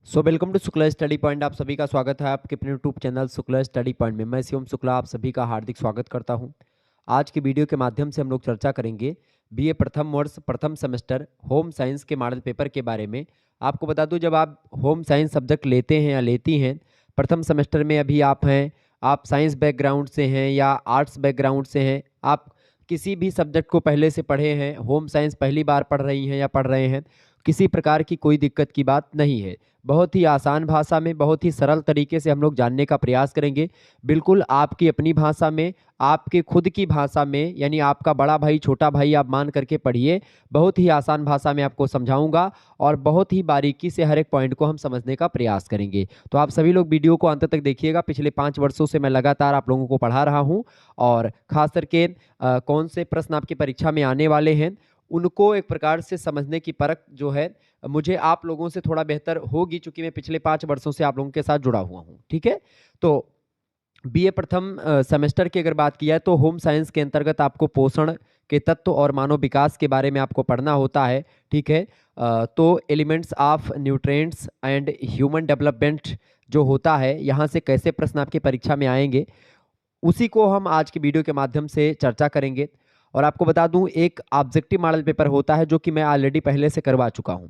Welcome to Shukla study point. आप सभी का स्वागत है आपके अपने YouTube channel Shukla study point में। मैं शिवम शुक्ला आप सभी का हार्दिक स्वागत करता हूं। आज की वीडियो के माध्यम से हम लोग चर्चा करेंगे बीए प्रथम वर्ष प्रथम सेमेस्टर होम साइंस के मॉडल पेपर के बारे में। आपको बता दूं, जब आप होम साइंस सब्जेक्ट लेते हैं या लेती हैं प्रथम सेमेस्टर में, अभी आप हैं, आप साइंस बैकग्राउंड से हैं या आर्ट्स बैकग्राउंड से हैं, आप किसी भी सब्जेक्ट को पहले से पढ़े हैं, होम साइंस पहली बार पढ़ रही हैं या पढ़ रहे हैं, किसी प्रकार की कोई दिक्कत की बात नहीं है। बहुत ही आसान भाषा में, बहुत ही सरल तरीके से हम लोग जानने का प्रयास करेंगे। बिल्कुल आपकी अपनी भाषा में, आपके खुद की भाषा में, यानी आपका बड़ा भाई छोटा भाई आप मान करके पढ़िए। बहुत ही आसान भाषा में आपको समझाऊंगा और बहुत ही बारीकी से हर एक पॉइंट को हम समझने का प्रयास करेंगे। तो आप सभी लोग वीडियो को अंत तक देखिएगा। पिछले 5 वर्षों से मैं लगातार आप लोगों को पढ़ा रहा हूँ और खास करके कौन से प्रश्न आपकी परीक्षा में आने वाले हैं उनको एक प्रकार से समझने की परख जो है मुझे आप लोगों से थोड़ा बेहतर होगी, चूंकि मैं पिछले 5 वर्षों से आप लोगों के साथ जुड़ा हुआ हूं। ठीक है, तो बीए प्रथम सेमेस्टर की अगर बात किया है तो होम साइंस के अंतर्गत आपको पोषण के तत्व और मानव विकास के बारे में आपको पढ़ना होता है। ठीक है, तो elements of nutrients and human development जो होता है, यहाँ से कैसे प्रश्न आपकी परीक्षा में आएंगे उसी को हम आज की वीडियो के माध्यम से चर्चा करेंगे। और आपको बता दूं, एक ऑब्जेक्टिव मॉडल पेपर होता है जो कि मैं ऑलरेडी पहले से करवा चुका हूं।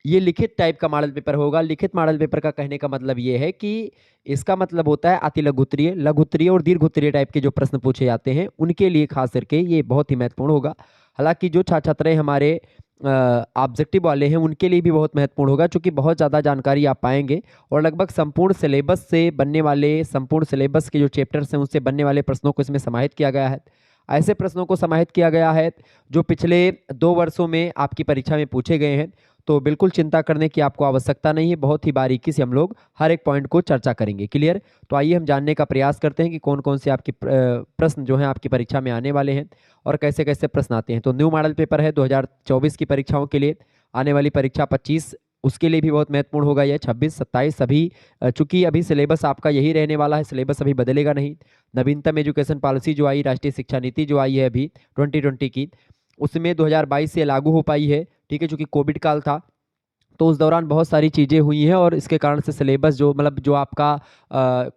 ये लिखित टाइप का मॉडल पेपर होगा। लिखित मॉडल पेपर का कहने का मतलब ये है कि इसका मतलब होता है अति लघुत्तरीय, लघुत्तरीय और दीर्घोत्तरीय टाइप के जो प्रश्न पूछे जाते हैं उनके लिए खास करके ये बहुत ही महत्वपूर्ण होगा। हालांकि जो छात्र छात्राएं हमारे ऑब्जेक्टिव वाले हैं उनके लिए भी बहुत महत्वपूर्ण होगा, क्योंकि बहुत ज़्यादा जानकारी आप पाएंगे और लगभग संपूर्ण सिलेबस से बनने वाले, संपूर्ण सिलेबस के जो चैप्टर्स हैं उससे बनने वाले प्रश्नों को इसमें समाहित किया गया है। ऐसे प्रश्नों को समाहित किया गया है जो पिछले 2 वर्षों में आपकी परीक्षा में पूछे गए हैं। तो बिल्कुल चिंता करने की आपको आवश्यकता नहीं है। बहुत ही बारीकी से हम लोग हर एक पॉइंट को चर्चा करेंगे। क्लियर? तो आइए हम जानने का प्रयास करते हैं कि कौन कौन से आपकी प्रश्न जो हैं आपकी परीक्षा में आने वाले हैं और कैसे कैसे प्रश्न आते हैं। तो न्यू मॉडल पेपर है 2024 की परीक्षाओं के लिए। आने वाली परीक्षा 25 उसके लिए भी बहुत महत्वपूर्ण होगा। यह 26 27 सभी, चूंकि अभी सिलेबस आपका यही रहने वाला है, सिलेबस अभी बदलेगा नहीं। नवीनतम एजुकेशन पॉलिसी जो आई, राष्ट्रीय शिक्षा नीति जो आई है अभी 2020 की, उसमें 2022 से लागू हो पाई है। ठीक है, चूंकि कोविड काल था तो उस दौरान बहुत सारी चीज़ें हुई हैं और इसके कारण से सिलेबस जो मतलब जो आपका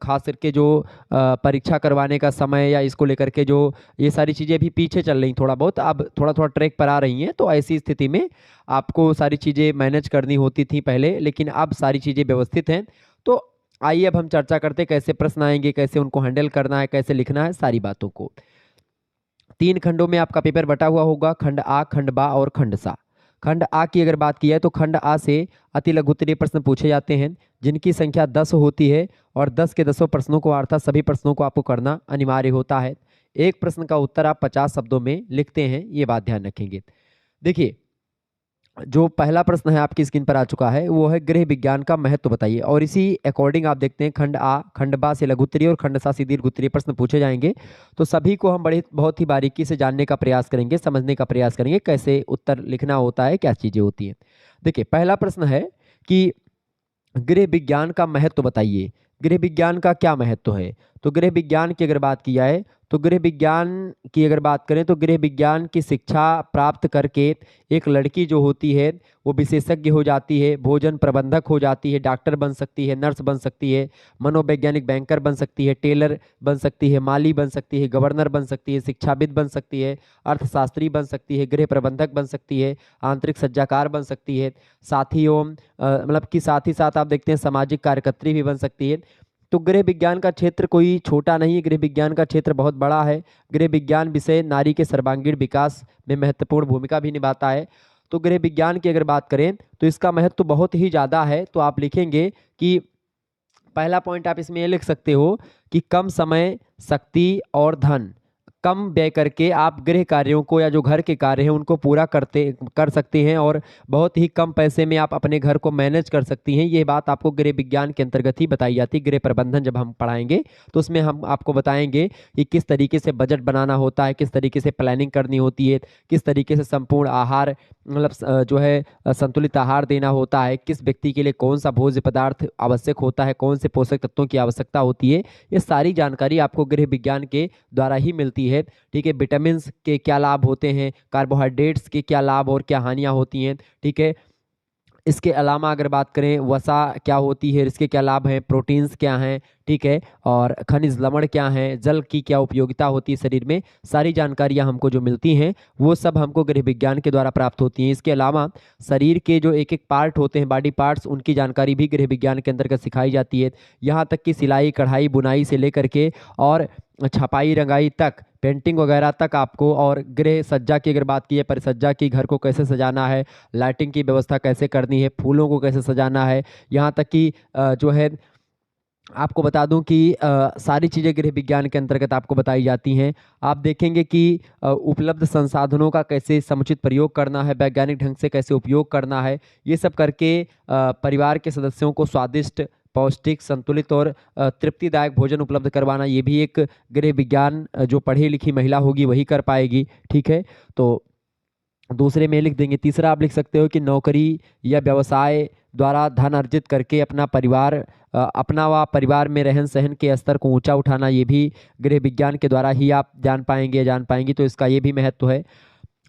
खास करके जो परीक्षा करवाने का समय या इसको लेकर के जो ये सारी चीज़ें भी पीछे चल रही थोड़ा बहुत, अब थोड़ा थोड़ा ट्रैक पर आ रही हैं। तो ऐसी स्थिति में आपको सारी चीज़ें मैनेज करनी होती थी पहले, लेकिन अब सारी चीज़ें व्यवस्थित हैं। तो आइए अब हम चर्चा करते हैं कैसे प्रश्न आएंगे, कैसे उनको हैंडल करना है, कैसे लिखना है, सारी बातों को। 3 खंडों में आपका पेपर बटा हुआ होगा, खंड आ, खंड बा और खंड सा। खंड आ की अगर बात की है तो खंड आ से अति लघुत्तरीय प्रश्न पूछे जाते हैं जिनकी संख्या 10 होती है और 10 के 10 प्रश्नों को अर्थात सभी प्रश्नों को आपको करना अनिवार्य होता है। एक प्रश्न का उत्तर आप 50 शब्दों में लिखते हैं, ये बात ध्यान रखेंगे। देखिए, जो पहला प्रश्न है आपकी स्क्रीन पर आ चुका है वो है गृह विज्ञान का महत्व बताइए। और इसी अकॉर्डिंग आप देखते हैं खंड आ, खंड बा से लघुत्तरीय और खंड सा से दीर्घोत्तरीय प्रश्न पूछे जाएंगे। तो सभी को हम बड़े बहुत ही बारीकी से जानने का प्रयास करेंगे, समझने का प्रयास करेंगे कैसे उत्तर लिखना होता है, क्या चीजें होती हैं। देखिए, पहला प्रश्न है कि गृह विज्ञान का महत्व बताइए। गृह विज्ञान का क्या महत्व है? तो गृह विज्ञान की अगर बात की जाए तो गृह विज्ञान की अगर बात करें तो गृह विज्ञान की शिक्षा प्राप्त करके एक लड़की जो होती है वो विशेषज्ञ हो जाती है, भोजन प्रबंधक हो जाती है, डॉक्टर बन सकती है, नर्स बन सकती है, मनोवैज्ञानिक बैंकर बन सकती है, टेलर बन सकती है, माली बन सकती है, गवर्नर बन सकती है, शिक्षाविद बन सकती है, अर्थशास्त्री बन सकती है, गृह प्रबंधक बन सकती है, आंतरिक सज्जाकार बन सकती है, साथी एवं मतलब कि साथ ही साथ आप देखते हैं सामाजिक कार्यकर्त्री भी बन सकती है। तो गृह विज्ञान का क्षेत्र कोई छोटा नहीं है, गृह विज्ञान का क्षेत्र बहुत बड़ा है। गृह विज्ञान विषय नारी के सर्वांगीण विकास में महत्वपूर्ण भूमिका भी निभाता है। तो गृह विज्ञान की अगर बात करें तो इसका महत्व बहुत ही ज़्यादा है। तो आप लिखेंगे कि पहला पॉइंट आप इसमें ये लिख सकते हो कि कम समय, शक्ति और धन, कम व्यय करके आप गृह कार्यों को या जो घर के कार्य हैं उनको पूरा कर सकते हैं और बहुत ही कम पैसे में आप अपने घर को मैनेज कर सकती हैं। ये बात आपको गृह विज्ञान के अंतर्गत ही बताई जाती है। गृह प्रबंधन जब हम पढ़ाएंगे तो उसमें हम आपको बताएंगे कि किस तरीके से बजट बनाना होता है, किस तरीके से प्लानिंग करनी होती है, किस तरीके से संपूर्ण आहार मतलब जो है संतुलित आहार देना होता है, किस व्यक्ति के लिए कौन सा भोज्य पदार्थ आवश्यक होता है, कौन से पोषक तत्वों की आवश्यकता होती है। ये सारी जानकारी आपको गृह विज्ञान के द्वारा ही मिलती है। ठीक है, विटामिन के क्या लाभ होते हैं, कार्बोहाइड्रेट्स के क्या लाभ और क्या हानियां होती हैं। ठीक है, इसके अलावा अगर बात करें वसा क्या होती है, इसके क्या लाभ हैं, प्रोटीन्स क्या हैं, ठीक है, और खनिज लवण क्या हैं, जल की क्या उपयोगिता होती है शरीर में, सारी जानकारियां हमको जो मिलती हैं वो सब हमको गृह विज्ञान के द्वारा प्राप्त होती हैं। इसके अलावा शरीर के जो एक एक पार्ट होते हैं, बॉडी पार्ट्स, उनकी जानकारी भी गृह विज्ञान के अंतर्गत सिखाई जाती है। यहाँ तक कि सिलाई कढ़ाई बुनाई से लेकर के और छपाई रंगाई तक, पेंटिंग वगैरह तक आपको, और गृह सज्जा की अगर बात की है, परिसज्जा की, घर को कैसे सजाना है, लाइटिंग की व्यवस्था कैसे करनी है, फूलों को कैसे सजाना है, यहाँ तक कि जो है आपको बता दूं कि सारी चीज़ें गृह विज्ञान के अंतर्गत आपको बताई जाती हैं। आप देखेंगे कि उपलब्ध संसाधनों का कैसे समुचित प्रयोग करना है, वैज्ञानिक ढंग से कैसे उपयोग करना है, ये सब करके परिवार के सदस्यों को स्वादिष्ट, पौष्टिक, संतुलित और तृप्तिदायक भोजन उपलब्ध करवाना, ये भी एक गृह विज्ञान जो पढ़ी लिखी महिला होगी वही कर पाएगी, ठीक है। तो दूसरे में लिख देंगे। तीसरा आप लिख सकते हो कि नौकरी या व्यवसाय द्वारा धन अर्जित करके अपना परिवार, अपना व परिवार में रहन सहन के स्तर को ऊंचा उठाना, ये भी गृह विज्ञान के द्वारा ही आप जान पाएंगे या जान पाएंगी, तो इसका ये भी महत्व है।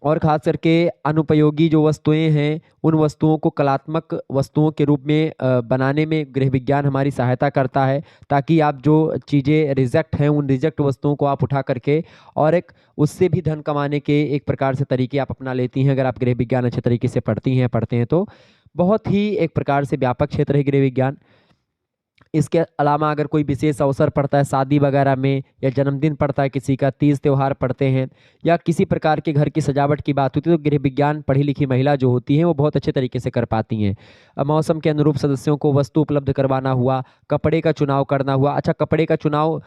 और ख़ास करके अनुपयोगी जो वस्तुएं हैं, उन वस्तुओं को कलात्मक वस्तुओं के रूप में बनाने में गृह विज्ञान हमारी सहायता करता है, ताकि आप जो चीज़ें रिजेक्ट हैं उन रिजेक्ट वस्तुओं को आप उठा करके और एक उससे भी धन कमाने के एक प्रकार से तरीके आप अपना लेती हैं। अगर आप गृह विज्ञान अच्छे तरीके से पढ़ते हैं तो बहुत ही एक प्रकार से व्यापक क्षेत्र है गृह विज्ञान। इसके अलावा अगर कोई विशेष अवसर पड़ता है शादी वगैरह में, या जन्मदिन पड़ता है किसी का, तीज त्यौहार पड़ते हैं, या किसी प्रकार के घर की सजावट की बात होती है, तो गृह विज्ञान पढ़ी लिखी महिला जो होती हैं वो बहुत अच्छे तरीके से कर पाती हैं। मौसम के अनुरूप सदस्यों को वस्तु उपलब्ध करवाना हुआ, कपड़े का चुनाव करना हुआ। अच्छा, कपड़े का चुनाव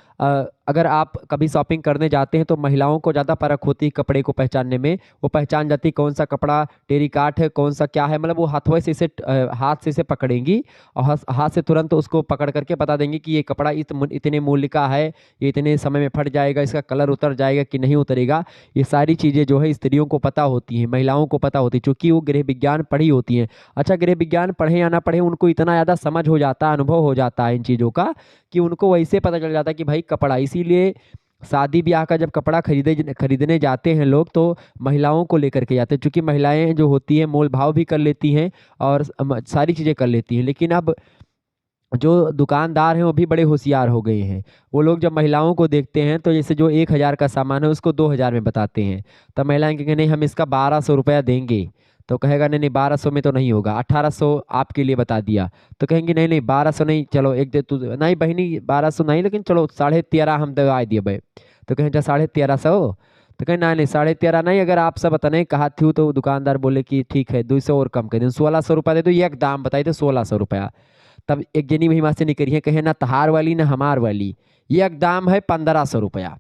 अगर आप कभी शॉपिंग करने जाते हैं तो महिलाओं को ज़्यादा परख होती है कपड़े को पहचानने में। वो पहचान जाती है कौन सा कपड़ा टेरिकाट है, कौन सा क्या है, मतलब वो हाथों से इसे हाथ से इसे पकड़ेंगी और हाथ से तुरंत उसको पकड़ करके बता देंगे कि ये कपड़ा इतने मूल्य का है, ये इतने समय में फट जाएगा, इसका कलर उतर जाएगा कि नहीं उतरेगा। ये सारी चीज़ें जो है स्त्रियों को पता होती हैं, महिलाओं को पता होती है, चूँकि वो गृह विज्ञान पढ़ी होती हैं। अच्छा, गृह विज्ञान पढ़े या ना पढ़े, उनको इतना ज़्यादा समझ हो जाता है, अनुभव हो जाता है इन चीज़ों का, कि उनको वैसे पता चल जाता है कि भाई कपड़ा। इसीलिए शादी ब्याह का जब कपड़ा खरीदने जाते हैं लोग, तो महिलाओं को लेकर के जाते हैं, क्योंकि महिलाएं जो होती हैं मोल भाव भी कर लेती हैं और सारी चीज़ें कर लेती हैं। लेकिन अब जो दुकानदार हैं वो भी बड़े होशियार हो गए हैं। वो लोग जब महिलाओं को देखते हैं तो जैसे जो 1,000 का सामान है उसको 2,000 में बताते हैं, तब महिलाएं कहेंगे नहीं हम इसका 1,200 रुपया देंगे, तो कहेगा नहीं नहीं 1,200 में तो नहीं होगा, 1,800 आपके लिए बता दिया। तो कहेंगे नहीं नहीं 1,200 नहीं, चलो एक दे तू, नहीं बहनी 1,200 नहीं, लेकिन चलो 13,500 हम दवा दिए भाई। तो कहें 13,500, तो कहें नहीं नहीं 13,500 नहीं, अगर आप सब बताने कहा थी, तो दुकानदार बोले कि ठीक है 200 और कम कर दें, 1,600 रुपया दे दो, ये एक दाम बताई थे 1,600 रुपया। तब एक जनी महिमा से निकली है, कहे ना तहार वाली ना हमार वाली, ये एक दाम है 1,500 रुपया।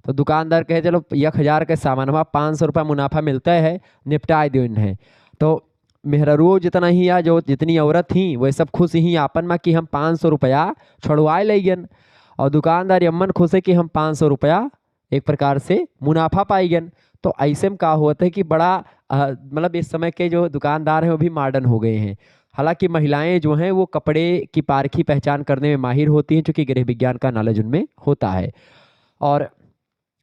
तो दुकानदार कहे चलो 1,000 के सामान हमारा 500 रुपया मुनाफा मिलता है, निपटाए दो इन्हें। तो मेहररुओ जितना ही या जो जितनी औरत थी वह सब खुश ही आपन में कि हम 500 रुपया छुड़वाए लेगन, और दुकानदार अम्मन खुश है कि हम 500 रुपया एक प्रकार से मुनाफा पाएगन। तो ऐसे में क्या होता है कि बड़ा मतलब इस समय के जो दुकानदार हैं वो भी मॉडर्न हो गए हैं। हालांकि महिलाएं जो हैं वो कपड़े की पारखी पहचान करने में माहिर होती हैं, क्योंकि गृह विज्ञान का नॉलेज उनमें होता है। और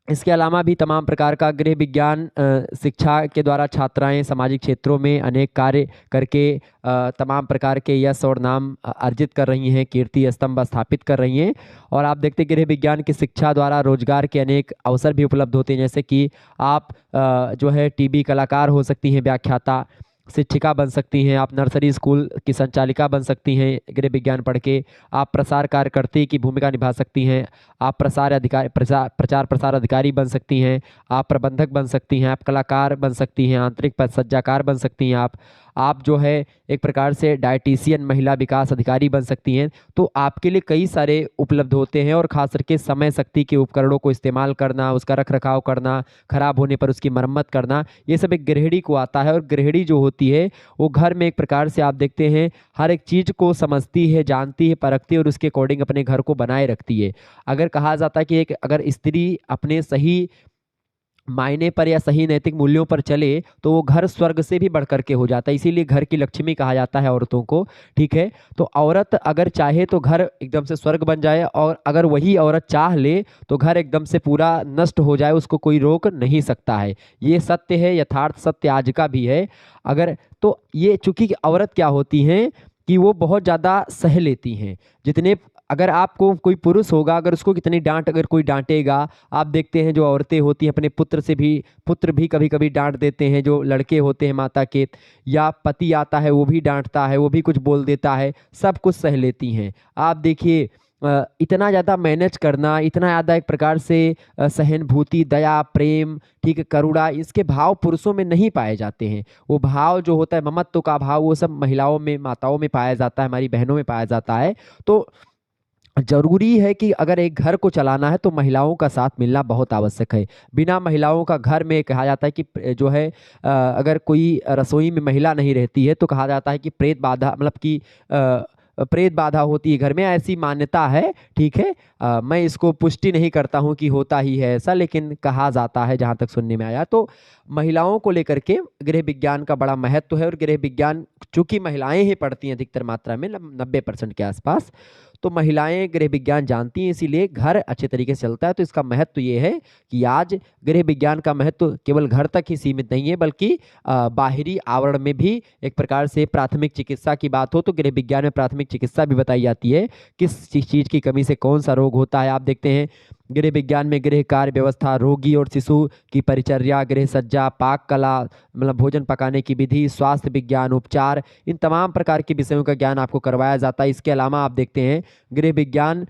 इसके अलावा भी तमाम प्रकार का गृह विज्ञान शिक्षा के द्वारा छात्राएं सामाजिक क्षेत्रों में अनेक कार्य करके तमाम प्रकार के यश और नाम अर्जित कर रही हैं, कीर्ति स्तंभ स्थापित कर रही हैं। और आप देखते गृह विज्ञान की शिक्षा द्वारा रोजगार के अनेक अवसर भी उपलब्ध होते हैं, जैसे कि आप जो है टीवी कलाकार हो सकती हैं, व्याख्याता, शिक्षिका बन सकती हैं, आप नर्सरी स्कूल की संचालिका बन सकती हैं गृह विज्ञान पढ़ के, आप प्रसार कार्यकर्ती की भूमिका निभा सकती हैं, आप प्रचार प्रसार अधिकारी बन सकती हैं, आप प्रबंधक बन सकती हैं, आप कलाकार बन सकती हैं, आंतरिक परिसज्जाकार बन सकती हैं, आप जो है एक प्रकार से डायटीशियन महिला विकास अधिकारी बन सकती हैं। तो आपके लिए कई सारे उपलब्ध होते हैं, और ख़ास करके समय शक्ति के उपकरणों को इस्तेमाल करना, उसका रख रखाव करना, खराब होने पर उसकी मरम्मत करना, ये सब एक गृहिणी को आता है। और गृहिणी जो होती है वो घर में एक प्रकार से आप देखते हैं हर एक चीज़ को समझती है, जानती है, परखती है, और उसके अकॉर्डिंग अपने घर को बनाए रखती है। अगर कहा जाता है कि अगर स्त्री अपने सही मायने पर या सही नैतिक मूल्यों पर चले तो वो घर स्वर्ग से भी बढ़कर के हो जाता है। इसीलिए घर की लक्ष्मी कहा जाता है औरतों को। ठीक है, तो औरत अगर चाहे तो घर एकदम से स्वर्ग बन जाए, और अगर वही औरत चाह ले तो घर एकदम से पूरा नष्ट हो जाए, उसको कोई रोक नहीं सकता है। ये सत्य है, यथार्थ सत्य आज का भी है। अगर तो ये चूंकि औरत क्या होती हैं कि वो बहुत ज़्यादा सह लेती हैं। जितने अगर आपको कोई पुरुष होगा, अगर उसको कितनी डांट अगर कोई डांटेगा, आप देखते हैं जो औरतें होती हैं अपने पुत्र भी कभी कभी डांट देते हैं, जो लड़के होते हैं माता के, या पति आता है वो भी डांटता है, वो भी कुछ बोल देता है, सब कुछ सह लेती हैं। आप देखिए इतना ज़्यादा मैनेज करना, इतना ज़्यादा एक प्रकार से सहानुभूति, दया, प्रेम, ठीक है, करुणा, इसके भाव पुरुषों में नहीं पाए जाते हैं। वो भाव जो होता है ममत्व का भाव, वो सब महिलाओं में, माताओं में पाया जाता है, हमारी बहनों में पाया जाता है। तो जरूरी है कि अगर एक घर को चलाना है तो महिलाओं का साथ मिलना बहुत आवश्यक है। बिना महिलाओं का घर में कहा जाता है कि जो है अगर कोई रसोई में महिला नहीं रहती है तो कहा जाता है कि प्रेत बाधा, मतलब कि प्रेत बाधा होती है घर में, ऐसी मान्यता है। ठीक है, मैं इसको पुष्टि नहीं करता हूँ कि होता ही है ऐसा, लेकिन कहा जाता है जहाँ तक सुनने में आया। तो महिलाओं को लेकर के गृह विज्ञान का बड़ा महत्व है, और गृह विज्ञान चूंकि महिलाएं ही पढ़ती हैं अधिकतर मात्रा में, 90% के आसपास, तो महिलाएं गृह विज्ञान जानती हैं, इसीलिए घर अच्छे तरीके से चलता है। तो इसका महत्व ये है कि आज गृह विज्ञान का महत्व केवल घर तक ही सीमित नहीं है, बल्कि बाहरी आवरण में भी एक प्रकार से प्राथमिक चिकित्सा की बात हो तो गृह विज्ञान में प्राथमिक चिकित्सा भी बताई जाती है, किस चीज़ की कमी से कौन सा रोग होता है। आप देखते हैं गृह विज्ञान में गृह कार्य व्यवस्था, रोगी और शिशु की परिचर्या, गृह सज्जा, पाक कला, मतलब भोजन पकाने की विधि, स्वास्थ्य विज्ञान, उपचार, इन तमाम प्रकार के विषयों का ज्ञान आपको करवाया जाता है। इसके अलावा आप देखते हैं गृह विज्ञान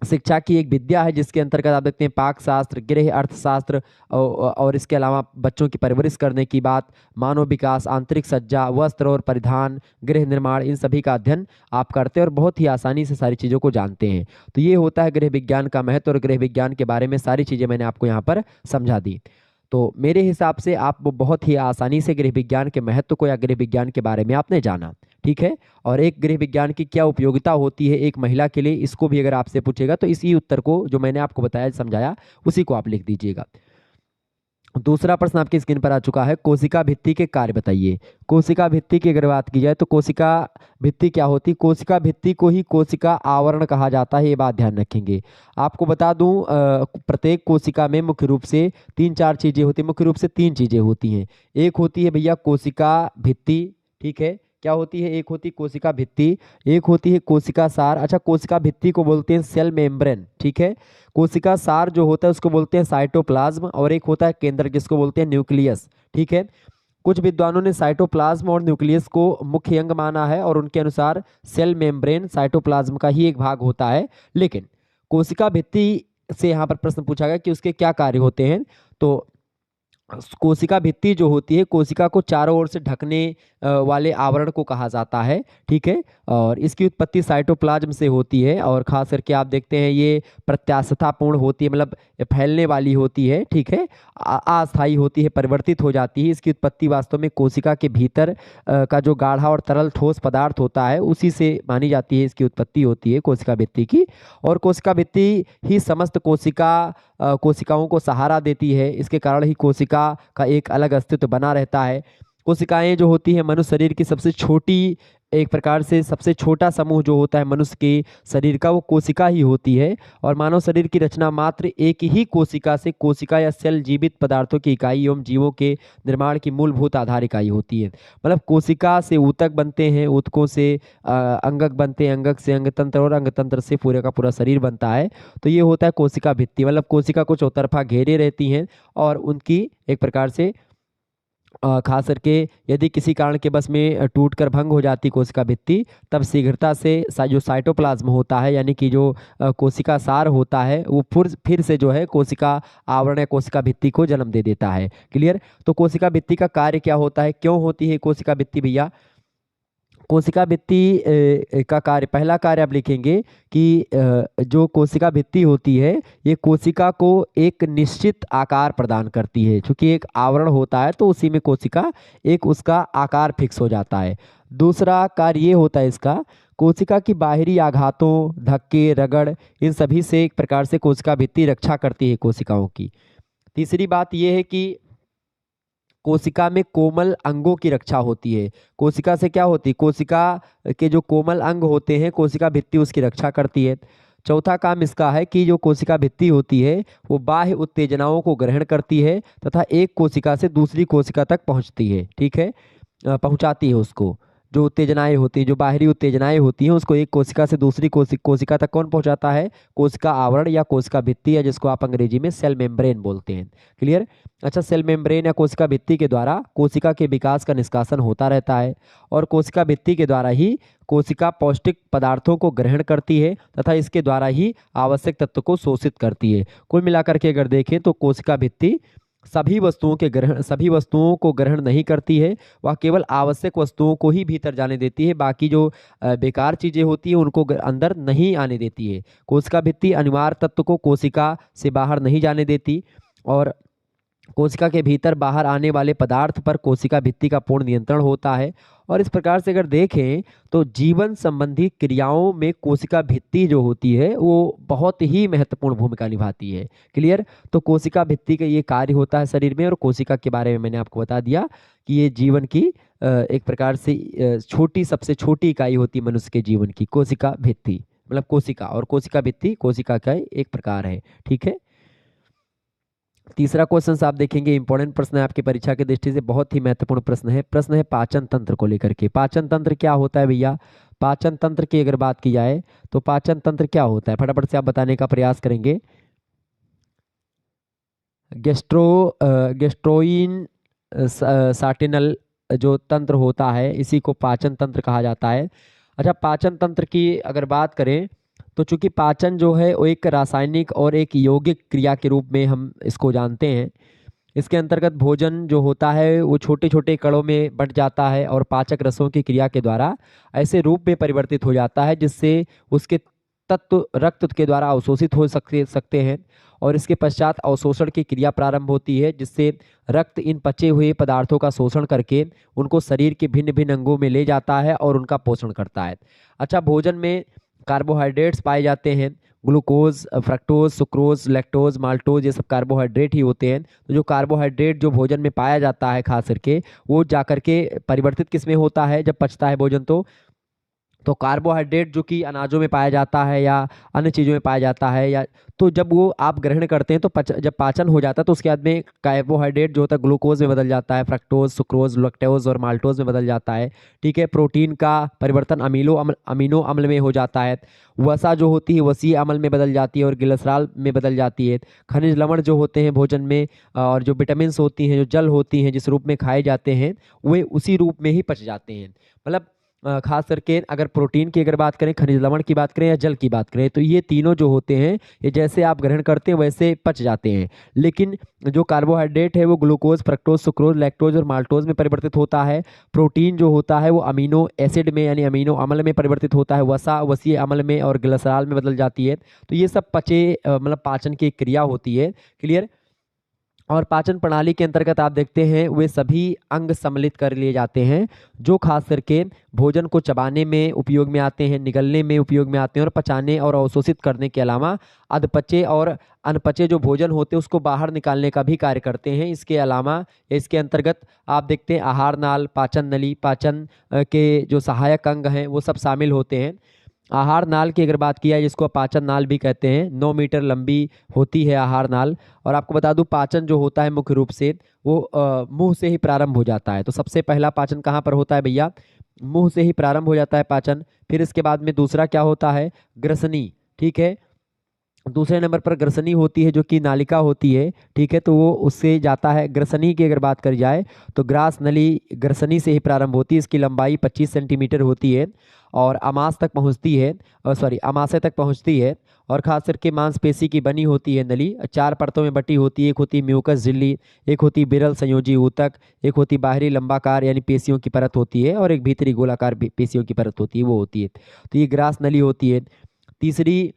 शिक्षा की एक विद्या है, जिसके अंतर्गत आप देखते हैं पाक शास्त्र, गृह अर्थशास्त्र, और इसके अलावा बच्चों की परवरिश करने की बात, मानव विकास, आंतरिक सज्जा, वस्त्र और परिधान, गृह निर्माण, इन सभी का अध्ययन आप करते हैं और बहुत ही आसानी से सारी चीज़ों को जानते हैं। तो ये होता है गृह विज्ञान का महत्व, और गृह विज्ञान के बारे में सारी चीज़ें मैंने आपको यहाँ पर समझा दी। तो मेरे हिसाब से आप बहुत ही आसानी से गृह विज्ञान के महत्व को या गृह विज्ञान के बारे में आपने जाना। ठीक है, और एक गृह विज्ञान की क्या उपयोगिता होती है एक महिला के लिए, इसको भी अगर आपसे पूछेगा तो इसी उत्तर को जो मैंने आपको बताया समझाया उसी को आप लिख दीजिएगा। दूसरा प्रश्न आपकी स्क्रीन पर आ चुका है, कोशिका भित्ति के कार्य बताइए। कोशिका भित्ति की अगर बात की जाए तो कोशिका भित्ति क्या होती है? कोशिका भित्ति को ही कोशिका आवरण कहा जाता है, ये बात ध्यान रखेंगे। आपको बता दूं प्रत्येक कोशिका में मुख्य रूप से 3-4 चीजें होती है, मुख्य रूप से 3 चीजें होती हैं। एक होती है भैया कोशिका भित्ति, ठीक है, क्या होती है? एक होती कोशिका भित्ति, एक होती है कोशिका सार। अच्छा, कोशिका भित्ति को बोलते हैं सेल मेम्ब्रेन, ठीक है। कोशिका सार जो होता है उसको बोलते हैं साइटोप्लाज्म, और एक होता है केंद्रक जिसको बोलते हैं न्यूक्लियस, ठीक है। कुछ विद्वानों ने साइटोप्लाज्म और न्यूक्लियस को मुख्य अंग माना है, और उनके अनुसार सेल मेम्ब्रेन साइटोप्लाज्म का ही एक भाग होता है। लेकिन कोशिका भित्ति से यहाँ पर प्रश्न पूछा गया कि उसके क्या कार्य होते हैं, तो कोशिका भित्ति जो होती है कोशिका को चारों ओर से ढकने वाले आवरण को कहा जाता है, ठीक है। और इसकी उत्पत्ति साइटोप्लाज्म से होती है, और खास करके आप देखते हैं ये प्रत्यास्थापूर्ण होती है, मतलब फैलने वाली होती है, ठीक है, अस्थायी होती है, परिवर्तित हो जाती है। इसकी उत्पत्ति वास्तव में कोशिका के भीतर का जो गाढ़ा और तरल ठोस पदार्थ होता है उसी से मानी जाती है, इसकी उत्पत्ति होती है कोशिका भित्ति की। और कोशिका भित्ति ही समस्त कोशिकाओं को सहारा देती है, इसके कारण ही कोशिका का एक अलग अस्तित्व बना रहता है। कोशिकाएं जो होती हैं मनुष्य शरीर की सबसे छोटी, एक प्रकार से सबसे छोटा समूह जो होता है मनुष्य के शरीर का, वो कोशिका ही होती है। और मानव शरीर की रचना मात्र एक ही कोशिका से, कोशिका या सेल जीवित पदार्थों की इकाई एवं जीवों के निर्माण की मूलभूत आधार इकाई होती है। मतलब कोशिका से ऊतक बनते हैं, ऊतकों से अंगक बनते हैं, अंगक से अंगतंत्र, और अंगतंत्र से पूरे का पूरा शरीर बनता है। तो ये होता है कोशिका भित्ति, मतलब कोशिका को चौतरफा घेरे रहती हैं, और उनकी एक प्रकार से खास करके यदि किसी कारण के बस में टूटकर भंग हो जाती कोशिका भित्ति, तब शीघ्रता से जो साइटोप्लाज्म होता है, यानी कि जो कोशिका सार होता है, वो फिर से जो है कोशिका आवरण या कोशिका भित्ति को जन्म दे देता है। क्लियर? तो कोशिका भित्ति का कार्य क्या होता है, क्यों होती है कोशिका भित्ति भैया? कोशिका भित्ति का कार्य, पहला कार्य आप लिखेंगे कि जो कोशिका भित्ति होती है ये कोशिका को एक निश्चित आकार प्रदान करती है। क्योंकि एक आवरण होता है तो उसी में कोशिका एक उसका आकार फिक्स हो जाता है। दूसरा कार्य ये होता है इसका, कोशिका की बाहरी आघातों, धक्के, रगड़, इन सभी से एक प्रकार से कोशिका भित्ति रक्षा करती है कोशिकाओं की। तीसरी बात यह है कि कोशिका में कोमल अंगों की रक्षा होती है। कोशिका से क्या होती है, कोशिका के जो कोमल अंग होते हैं कोशिका भित्ति उसकी रक्षा करती है। चौथा काम इसका है कि जो कोशिका भित्ति होती है वो बाह्य उत्तेजनाओं को ग्रहण करती है तथा एक कोशिका से दूसरी कोशिका तक पहुंचती है, ठीक है, पहुंचाती है उसको। जो उत्तेजनाएं होती हैं, जो बाहरी उत्तेजनाएं होती हैं, उसको एक कोशिका से दूसरी कोशिका तक कौन पहुंचाता है, कोशिका आवरण या कोशिका भित्ति, या जिसको आप अंग्रेजी में सेल मेम्ब्रेन बोलते हैं। क्लियर। अच्छा, सेल मेम्ब्रेन या कोशिका भित्ति के द्वारा कोशिका के विकास का निष्कासन होता रहता है और कोशिका भित्ति के द्वारा ही कोशिका पौष्टिक पदार्थों को ग्रहण करती है तथा इसके द्वारा ही आवश्यक तत्व को शोषित करती है। कुल मिलाकर के अगर देखें तो कोशिका भित्ति सभी वस्तुओं को ग्रहण नहीं करती है, वह केवल आवश्यक वस्तुओं को ही भीतर जाने देती है, बाकी जो बेकार चीजें होती हैं उनको अंदर नहीं आने देती है। कोशिका भित्ति अनिवार्य तत्व को कोशिका से बाहर नहीं जाने देती और कोशिका के भीतर बाहर आने वाले पदार्थ पर कोशिका भित्ति का पूर्ण नियंत्रण होता है। और इस प्रकार से अगर देखें तो जीवन संबंधी क्रियाओं में कोशिका भित्ति जो होती है वो बहुत ही महत्वपूर्ण भूमिका निभाती है। क्लियर। तो कोशिका भित्ति का ये कार्य होता है शरीर में, और कोशिका के बारे में मैंने आपको बता दिया कि ये जीवन की एक प्रकार से सबसे छोटी इकाई होती है मनुष्य के जीवन की, कोशिका भित्ति, मतलब कोशिका, और कोशिका भित्ति कोशिका का एक प्रकार है। ठीक है। तीसरा क्वेश्चन आप देखेंगे, इंपॉर्टेंट प्रश्न है आपकी परीक्षा की दृष्टि से, बहुत ही महत्वपूर्ण प्रश्न है। प्रश्न है पाचन तंत्र को लेकर के। पाचन तंत्र क्या होता है भैया? पाचन तंत्र की अगर बात की जाए तो पाचन तंत्र क्या होता है, फटाफट से आप बताने का प्रयास करेंगे। गेस्ट्रोइन साटिनल जो तंत्र होता है इसी को पाचन तंत्र कहा जाता है। अच्छा, पाचन तंत्र की अगर बात करें तो चूंकि पाचन जो है वो एक रासायनिक और एक यौगिक क्रिया के रूप में हम इसको जानते हैं। इसके अंतर्गत भोजन जो होता है वो छोटे छोटे कणों में बंट जाता है और पाचक रसों की क्रिया के द्वारा ऐसे रूप में परिवर्तित हो जाता है जिससे उसके तत्व रक्त के द्वारा अवशोषित हो सकते हैं और इसके पश्चात अवशोषण की क्रिया प्रारंभ होती है, जिससे रक्त इन पचे हुए पदार्थों का शोषण करके उनको शरीर के भिन्न भिन्न अंगों में ले जाता है और उनका पोषण करता है। अच्छा, भोजन में कार्बोहाइड्रेट्स पाए जाते हैं, glucose, fructose, sucrose, lactose, maltose, ये सब कार्बोहाइड्रेट ही होते हैं। तो जो कार्बोहाइड्रेट जो भोजन में पाया जाता है खास करके वो जाकर के परिवर्तित किस में होता है जब पचता है भोजन, तो कार्बोहाइड्रेट जो कि अनाजों में पाया जाता है या अन्य चीज़ों में पाया जाता है, या तो जब वो आप ग्रहण करते हैं तो जब पाचन हो जाता है तो उसके बाद में कार्बोहाइड्रेट जो होता है ग्लूकोज में बदल जाता है, फ्रक्टोज, सुक्रोज, लैक्टोज और माल्टोज में बदल जाता है। ठीक है। प्रोटीन का परिवर्तन अमीनो अम्ल में हो जाता है। वसा जो होती है वसीय अम्ल में बदल जाती है और ग्लिसरॉल में बदल जाती है। खनिज लवण जो होते हैं भोजन में और जो विटामिन होती हैं, जो जल होती हैं जिस रूप में खाए जाते हैं, वे उसी रूप में ही पच जाते हैं। मतलब खास करके अगर प्रोटीन की अगर बात करें, खनिज लवण की बात करें या जल की बात करें, तो ये तीनों जो होते हैं ये जैसे आप ग्रहण करते हैं वैसे पच जाते हैं। लेकिन जो कार्बोहाइड्रेट है वो ग्लूकोज, फ्रक्टोज, सुक्रोज, लैक्टोज और माल्टोज में परिवर्तित होता है। प्रोटीन जो होता है वो अमीनो एसिड में यानी अमीनो अम्ल में परिवर्तित होता है, वसा वसीय अम्ल में और ग्लिसरॉल में बदल जाती है। तो ये सब मतलब पाचन की क्रिया होती है। क्लियर। और पाचन प्रणाली के अंतर्गत आप देखते हैं वे सभी अंग सम्मिलित कर लिए जाते हैं जो खास करके भोजन को चबाने में उपयोग में आते हैं, निगलने में उपयोग में आते हैं और पचाने और अवशोषित करने के अलावा अधपचे और अनपचे जो भोजन होते हैं उसको बाहर निकालने का भी कार्य करते हैं। इसके अलावा इसके अंतर्गत आप देखते हैं आहार नाल, पाचन नली, पाचन के जो सहायक अंग हैं वो सब शामिल होते हैं। आहार नाल की अगर बात किया जिसको पाचन नाल भी कहते हैं, 9 मीटर लंबी होती है आहार नाल। और आपको बता दूं पाचन जो होता है मुख्य रूप से वो मुंह से ही प्रारंभ हो जाता है। तो सबसे पहला पाचन कहाँ पर होता है भैया? मुंह से ही प्रारंभ हो जाता है पाचन। फिर इसके बाद में दूसरा क्या होता है? ग्रसनी। ठीक है। दूसरे नंबर पर ग्रसनी होती है जो कि नालिका होती है। ठीक है। तो वो उससे जाता है। ग्रसनी की अगर बात करी जाए तो ग्रास नली ग्रसनी से ही प्रारंभ होती है। इसकी लंबाई 25 सेंटीमीटर होती है और आमाशय तक पहुंचती है और खास करके मांसपेशी की बनी होती है नली। 4 परतों में बटी होती है। एक होती म्यूकस झिल्ली, एक होती बिरल संयोजी ऊतक, एक होती बाहरी लंबाकार यानी पेशियों की परत होती है और एक भीतरी गोलाकार पेशियों की परत होती है, वो होती है। तो ये ग्रास नली होती है। तीसरी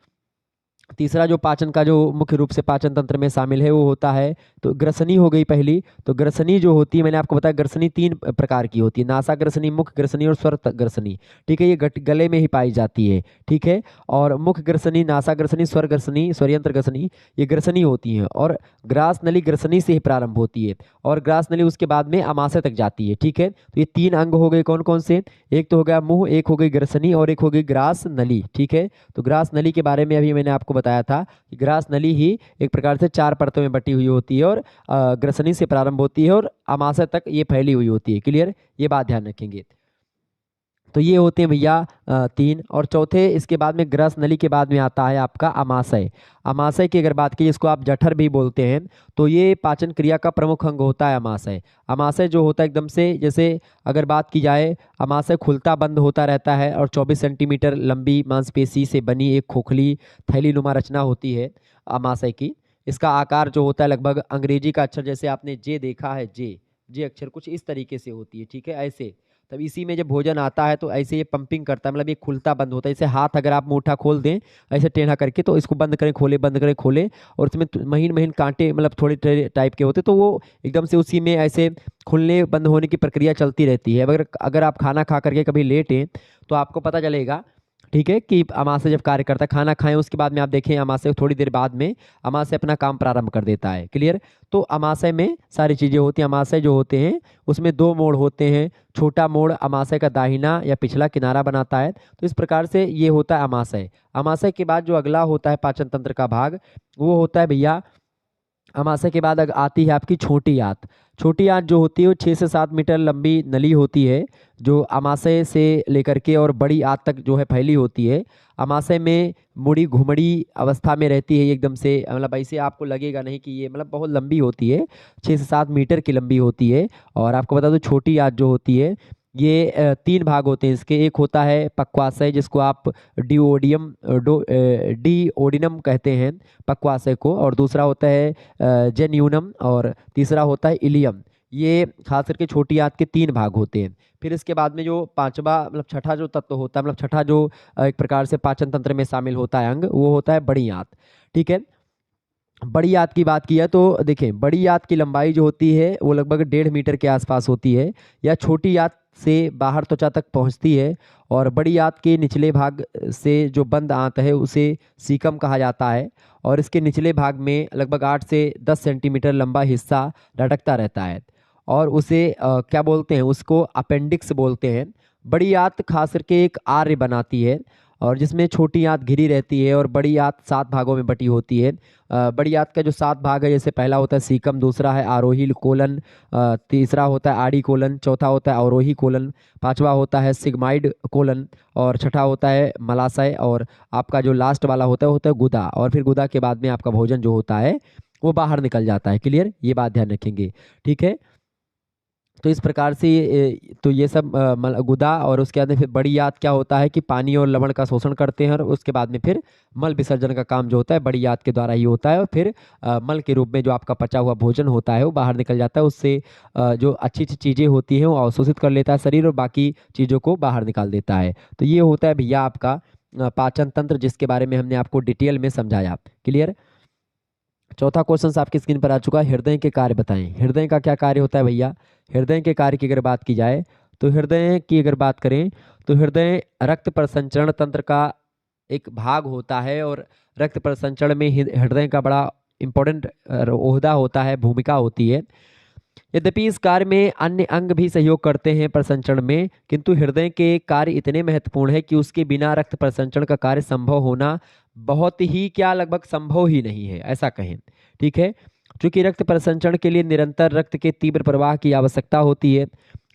तीसरा जो पाचन का जो मुख्य रूप से पाचन तंत्र में शामिल है वो होता है, तो ग्रसनी हो गई पहली। तो ग्रसनी जो होती है, मैंने आपको बताया ग्रसनी 3 प्रकार की होती है, नासा ग्रसनी, मुख ग्रसनी और स्वर ग्रसनी। ठीक है, ये गले में ही पाई जाती है। ठीक है, और मुख ग्रसनी, नासा ग्रसनी, स्वर ग्रसनी, स्वरयंत्र ग्रसनी, ये ग्रसनी होती है। और ग्रास नली ग्रसनी से ही प्रारंभ होती है और ग्रास नली उसके बाद में अमाशय तक जाती है। ठीक है, तो ये 3 अंग हो गए कौन कौन से, एक तो हो गया मुंह, एक हो गई ग्रसनी और एक हो गई ग्रास नली। ठीक है, तो ग्रास नली के बारे में अभी मैंने आपको बताया था कि ग्रास नली ही एक प्रकार से 4 परतों में बटी हुई होती है और ग्रसनी से प्रारंभ होती है और अमाशय तक ये फैली हुई होती है। क्लियर, ये बात ध्यान रखेंगे। तो ये होते हैं भैया 3। और चौथे इसके बाद में ग्रस नली के बाद में आता है आपका अमाशय। अमाशय की अगर बात की, जिसको आप जठर भी बोलते हैं, तो ये पाचन क्रिया का प्रमुख अंग होता है अमाशय। अमाशय जो होता है एकदम से, जैसे अगर बात की जाए, अमाशय खुलता बंद होता रहता है और 24 सेंटीमीटर लंबी मांसपेशी से बनी एक खोखली थैलीनुमा रचना होती है अमाशय की। इसका आकार जो होता है लगभग अंग्रेजी का अक्षर, जैसे आपने जे देखा है, जे जे अक्षर कुछ इस तरीके से होती है। ठीक है, ऐसे तब इसी में जब भोजन आता है तो ऐसे ये पंपिंग करता है, मतलब ये खुलता बंद होता है। जैसे हाथ अगर आप मुट्ठा खोल दें ऐसे टेढ़ा करके, तो इसको बंद करें खोले, बंद करें खोले, और उसमें महीन महीन कांटे मतलब थोड़े टाइप के होते, तो वो एकदम से उसी में ऐसे खुलने बंद होने की प्रक्रिया चलती रहती है। अगर अगर आप खाना खा करके कभी लेटें तो आपको पता चलेगा, ठीक है, कि अमाशय जब कार्य करता है, खाना खाएं उसके बाद में आप देखें अमाशय थोड़ी देर बाद में अमाशय अपना काम प्रारंभ कर देता है। क्लियर, तो अमाशय में सारी चीज़ें होती हैं। अमाशय जो होते हैं उसमें 2 मोड़ होते हैं। छोटा मोड़ अमाशय का दाहिना या पिछला किनारा बनाता है, तो इस प्रकार से ये होता है अमाशय। अमाशय के बाद जो अगला होता है पाचन तंत्र का भाग, वो होता है भैया, अमाशय के बाद आती है आपकी छोटी आंत। छोटी आंत जो होती है वो 6 से 7 मीटर लंबी नली होती है, जो अमाशय से लेकर के और बड़ी आंत तक जो है फैली होती है। अमाशय में मुड़ी घुमड़ी अवस्था में रहती है एकदम से, मतलब ऐसे आपको लगेगा नहीं कि ये मतलब बहुत लंबी होती है, 6 से 7 मीटर की लंबी होती है। और आपको बता दो छोटी आंत जो होती है ये 3 भाग होते हैं इसके। एक होता है पक्वाशय, जिसको आप डीओडिनम कहते हैं पक्वाशय को, और दूसरा होता है जेन्यूनम, और तीसरा होता है इलियम। ये खास करके छोटी आंत के 3 भाग होते हैं। फिर इसके बाद में जो पांचवा मतलब छठा जो तत्व होता है, मतलब छठा जो एक प्रकार से पाचन तंत्र में शामिल होता है अंग, वो होता है बड़ी आंत। ठीक है, बड़ी आंत की बात की है तो देखें, बड़ी आंत की लंबाई जो होती है वो लगभग 1.5 मीटर के आसपास होती है, या छोटी आंत से बाहर त्वचा तक पहुंचती है। और बड़ी आंत के निचले भाग से जो बंद आंत है उसे सीकम कहा जाता है, और इसके निचले भाग में लगभग 8 से 10 सेंटीमीटर लंबा हिस्सा लटकता रहता है, और उसे क्या बोलते हैं, उसको अपेंडिक्स बोलते हैं। बड़ी आंत खास करके एक आर्य बनाती है, और जिसमें छोटी आंत घिरी रहती है, और बड़ी आंत 7 भागों में बटी होती है। बड़ी आंत का जो 7 भाग है, जैसे पहला होता है सीकम, दूसरा है आरोही कोलन, तीसरा होता है आड़ी कोलन, चौथा होता है अवरोही कोलन, पांचवा होता है सिग्माइड कोलन, और छठा होता है मलाशय, और आपका जो लास्ट वाला होता है गुदा। और फिर गुदा के बाद में आपका भोजन जो होता है वो बाहर निकल जाता है। क्लियर, ये बात ध्यान रखेंगे। ठीक है, तो इस प्रकार से तो ये सब गुदा, और उसके बाद में फिर बड़ी आंत क्या होता है कि पानी और लवण का शोषण करते हैं, और उसके बाद में फिर मल विसर्जन का काम जो होता है बड़ी आंत के द्वारा ही होता है, और फिर मल के रूप में जो आपका पचा हुआ भोजन होता है वो बाहर निकल जाता है। उससे जो अच्छी अच्छी चीज़ें होती हैं वो अवशोषित कर लेता है शरीर, और बाकी चीज़ों को बाहर निकाल देता है। तो ये होता है भैया आपका पाचन तंत्र, जिसके बारे में हमने आपको डिटेल में समझाया। क्लियर, चौथा क्वेश्चन आपकी स्क्रीन पर आ चुका है, हृदय के कार्य बताएं। हृदय का क्या कार्य होता है भैया? हृदय के कार्य की अगर बात की जाए, तो हृदय की अगर बात करें तो हृदय रक्त प्रसंचरण तंत्र का एक भाग होता है, और रक्त प्रसंचरण में हृदय का बड़ा इंपॉर्टेंट ओहदा होता है, भूमिका होती है। यद्यपि इस कार्य में अन्य अंग भी सहयोग करते हैं प्रसंचरण में, किंतु हृदय के कार्य इतने महत्वपूर्ण है कि उसके बिना रक्त प्रसंचरण का कार्य संभव होना बहुत ही क्या लगभग संभव ही नहीं है, ऐसा कहें। ठीक है, क्योंकि रक्त प्रसंचरण के लिए निरंतर रक्त के तीव्र प्रवाह की आवश्यकता होती है,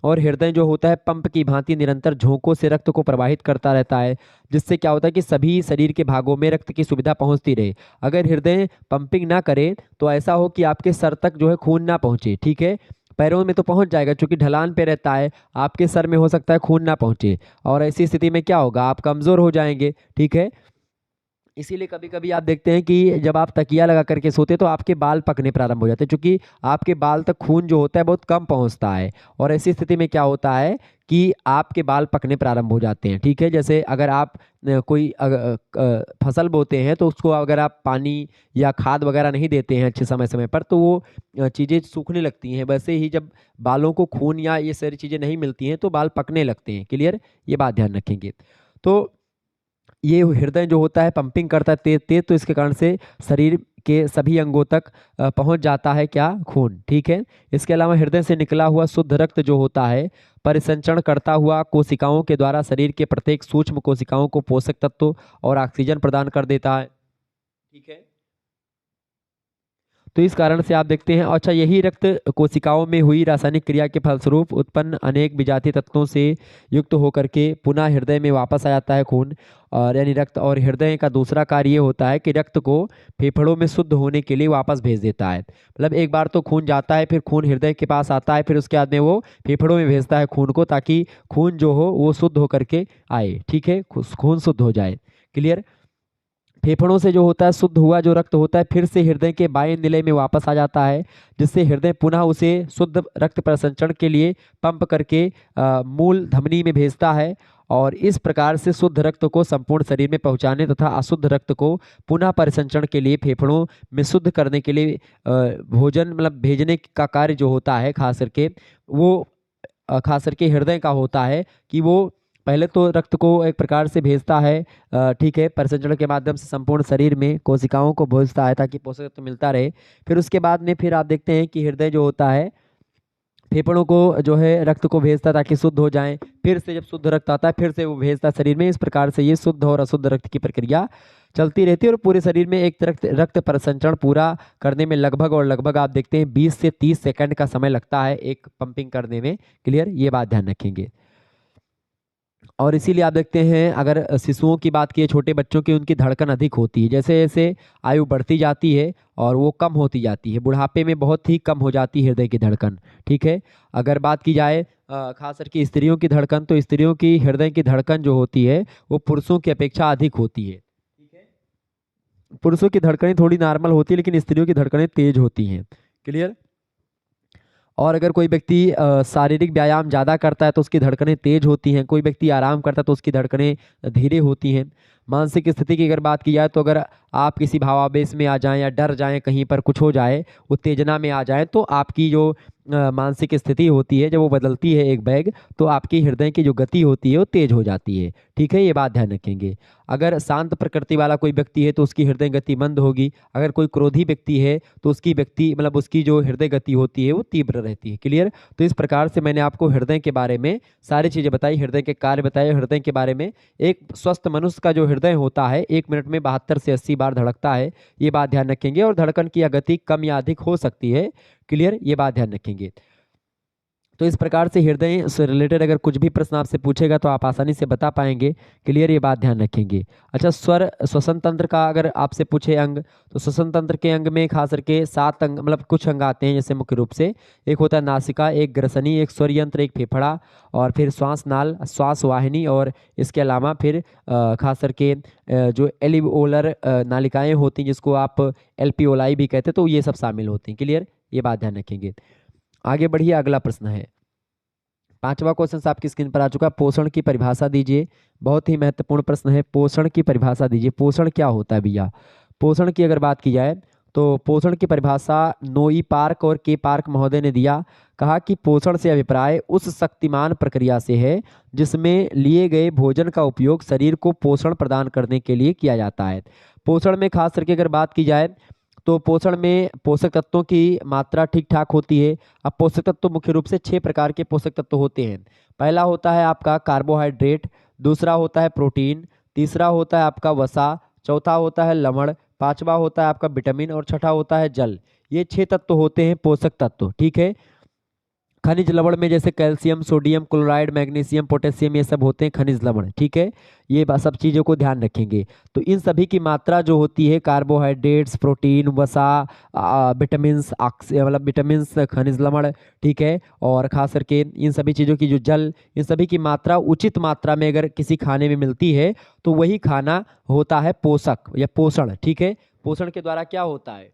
और हृदय जो होता है पंप की भांति निरंतर झोंकों से रक्त को प्रवाहित करता रहता है, जिससे क्या होता है कि सभी शरीर के भागों में रक्त की सुविधा पहुंचती रहे। अगर हृदय पंपिंग ना करे तो ऐसा हो कि आपके सर तक जो है खून ना पहुंचे। ठीक है, पैरों में तो पहुंच जाएगा क्योंकि ढलान पे रहता है, आपके सर में हो सकता है खून ना पहुंचे, और ऐसी स्थिति में क्या होगा, आप कमजोर हो जाएंगे। ठीक है, इसीलिए कभी कभी आप देखते हैं कि जब आप तकिया लगा करके सोते तो आपके बाल पकने प्रारंभ हो जाते हैं, क्योंकि आपके बाल तक खून जो होता है बहुत कम पहुंचता है। और ऐसी स्थिति में क्या होता है कि आपके बाल पकने प्रारंभ हो जाते हैं। ठीक है, जैसे अगर आप कोई फसल बोते हैं तो उसको अगर आप पानी या खाद वगैरह नहीं देते हैं अच्छे समय समय पर, तो वो चीज़ें सूखने लगती हैं। वैसे ही जब बालों को खून या ये सारी चीज़ें नहीं मिलती हैं तो बाल पकने लगते हैं। क्लियर, ये बात ध्यान रखेंगे। तो ये हृदय जो होता है पंपिंग करता है तेज तेज, तो इसके कारण से शरीर के सभी अंगों तक पहुंच जाता है क्या, खून। ठीक है, इसके अलावा हृदय से निकला हुआ शुद्ध रक्त जो होता है परिसंचरण करता हुआ कोशिकाओं के द्वारा शरीर के प्रत्येक सूक्ष्म कोशिकाओं को पोषक तत्व और ऑक्सीजन प्रदान कर देता है। ठीक है, तो इस कारण से आप देखते हैं। अच्छा, यही रक्त कोशिकाओं में हुई रासायनिक क्रिया के फलस्वरूप उत्पन्न अनेक विजातीय तत्वों से युक्त होकर के पुनः हृदय में वापस आ जाता है खून, और यानी रक्त। और हृदय का दूसरा कार्य ये होता है कि रक्त को फेफड़ों में शुद्ध होने के लिए वापस भेज देता है। मतलब एक बार तो खून जाता है, फिर खून हृदय के पास आता है, फिर उसके बाद में वो फेफड़ों में भेजता है खून को, ताकि खून जो हो वो शुद्ध होकर के आए। ठीक है, खून शुद्ध हो जाए। क्लियर, फेफड़ों से जो होता है शुद्ध हुआ जो रक्त होता है फिर से हृदय के बाएं निलय में वापस आ जाता है, जिससे हृदय पुनः उसे शुद्ध रक्त प्रसंचरण के लिए पंप करके मूल धमनी में भेजता है, और इस प्रकार से शुद्ध रक्त को संपूर्ण शरीर में पहुंचाने तथा अशुद्ध रक्त को पुनः परिसंचरण के लिए फेफड़ों में शुद्ध करने के लिए भोजन मतलब भेजने का कार्य जो होता है खास करके वो खास करके हृदय का होता है कि वो पहले तो रक्त को एक प्रकार से भेजता है, ठीक है, परिसंचरण के माध्यम से संपूर्ण शरीर में कोशिकाओं को भेजता है ताकि पोषक तत्व मिलता रहे। फिर उसके बाद में फिर आप देखते हैं कि हृदय जो होता है फेफड़ों को जो है रक्त को भेजता है ताकि शुद्ध हो जाए। फिर से जब शुद्ध रक्त आता है फिर से वो भेजता है शरीर में। इस प्रकार से ये शुद्ध और अशुद्ध रक्त की प्रक्रिया चलती रहती है, और पूरे शरीर में एक रक्त परिसंचरण पूरा करने में लगभग आप देखते हैं 20 से 30 सेकंड का समय लगता है एक पंपिंग करने में। क्लियर, ये बात ध्यान रखेंगे। और इसीलिए आप देखते हैं अगर शिशुओं की बात की, छोटे बच्चों की, उनकी धड़कन अधिक होती है। जैसे जैसे आयु बढ़ती जाती है और वो कम होती जाती है, बुढ़ापे में बहुत ही कम हो जाती है हृदय की धड़कन। ठीक है, अगर बात की जाए खास करके स्त्रियों की धड़कन, तो स्त्रियों की हृदय की धड़कन जो होती है वो पुरुषों की अपेक्षा अधिक होती है। ठीक है, पुरुषों की धड़कनें थोड़ी नॉर्मल होती है, लेकिन स्त्रियों की धड़कनें तेज होती हैं। क्लियर, और अगर कोई व्यक्ति शारीरिक व्यायाम ज़्यादा करता है तो उसकी धड़कनें तेज होती हैं, कोई व्यक्ति आराम करता है तो उसकी धड़कनें धीरे होती हैं। मानसिक स्थिति की अगर बात की जाए तो अगर आप किसी भावावेश में आ जाएं या डर जाएं, कहीं पर कुछ हो जाए, उत्तेजना में आ जाएं, तो आपकी जो मानसिक स्थिति होती है जब वो बदलती है एक बैग, तो आपकी हृदय की जो गति होती है वो तेज हो जाती है। ठीक है, ये बात ध्यान रखेंगे। अगर शांत प्रकृति वाला कोई व्यक्ति है तो उसकी हृदय गति मंद होगी। अगर कोई क्रोधी व्यक्ति है तो उसकी जो हृदय गति होती है वो तीव्र रहती है। क्लियर, तो इस प्रकार से मैंने आपको हृदय के बारे में सारी चीज़ें बताई, हृदय के कार्य बताए, हृदय के बारे में। एक स्वस्थ मनुष्य का जो हृदय होता है 1 मिनट में 72 से 80 बार धड़कता है, ये बात ध्यान रखेंगे। और धड़कन की गति कम या अधिक हो सकती है। क्लियर, ये बात ध्यान रखेंगे। तो इस प्रकार से हृदय से रिलेटेड अगर कुछ भी प्रश्न आपसे पूछेगा तो आप आसानी से बता पाएंगे। क्लियर, ये बात ध्यान रखेंगे। अच्छा, श्वसन तंत्र का अगर आपसे पूछे अंग, तो श्वसन तंत्र के अंग में खास करके 7 अंग मतलब कुछ अंग आते हैं। जैसे मुख्य रूप से एक होता है नासिका, एक ग्रसनी, एक स्वर यंत्र, एक फेफड़ा, और फिर श्वास नाल, श्वास वाहिनी, और इसके अलावा फिर खास करके जो एल्वियोलर नालिकाएं होती हैं जिसको आप एल्पियोलाई भी कहते हैं, तो ये सब शामिल होती हैं। क्लियर, ये बात ध्यान रखेंगे। आगे बढ़िए, अगला प्रश्न है 5वां क्वेश्चन आपकी स्क्रीन पर आ चुका है। पोषण की परिभाषा दीजिए। बहुत ही महत्वपूर्ण प्रश्न है, पोषण की परिभाषा दीजिए। पोषण क्या होता है भैया? पोषण की अगर बात की जाए तो पोषण की परिभाषा नोई पार्क और के पार्क महोदय ने दिया। कहा कि पोषण से अभिप्राय उस शक्तिमान प्रक्रिया से है जिसमें लिए गए भोजन का उपयोग शरीर को पोषण प्रदान करने के लिए किया जाता है। पोषण में खास करके अगर बात की जाए तो पोषण में पोषक तत्वों की मात्रा ठीक ठाक होती है। अब पोषक तत्व मुख्य रूप से 6 प्रकार के पोषक तत्व होते हैं। पहला होता है आपका कार्बोहाइड्रेट, दूसरा होता है प्रोटीन, तीसरा होता है आपका वसा, चौथा होता है लवण, पांचवा होता है आपका विटामिन, और छठा होता है जल। ये 6 तत्व होते हैं पोषक तत्व। ठीक है, खनिज लवण में जैसे calcium, sodium chloride, magnesium, potassium, ये सब होते हैं खनिज लवण। ठीक है, ये सब चीज़ों को ध्यान रखेंगे। तो इन सभी की मात्रा जो होती है कार्बोहाइड्रेट्स, प्रोटीन, वसा, विटामिन्स, मतलब विटामिन्स, खनिज लवण, ठीक है, और खास करके इन सभी चीज़ों की जो जल, इन सभी की मात्रा उचित मात्रा में अगर किसी खाने में मिलती है तो वही खाना होता है पोषक या पोषण। ठीक है, पोषण के द्वारा क्या होता है?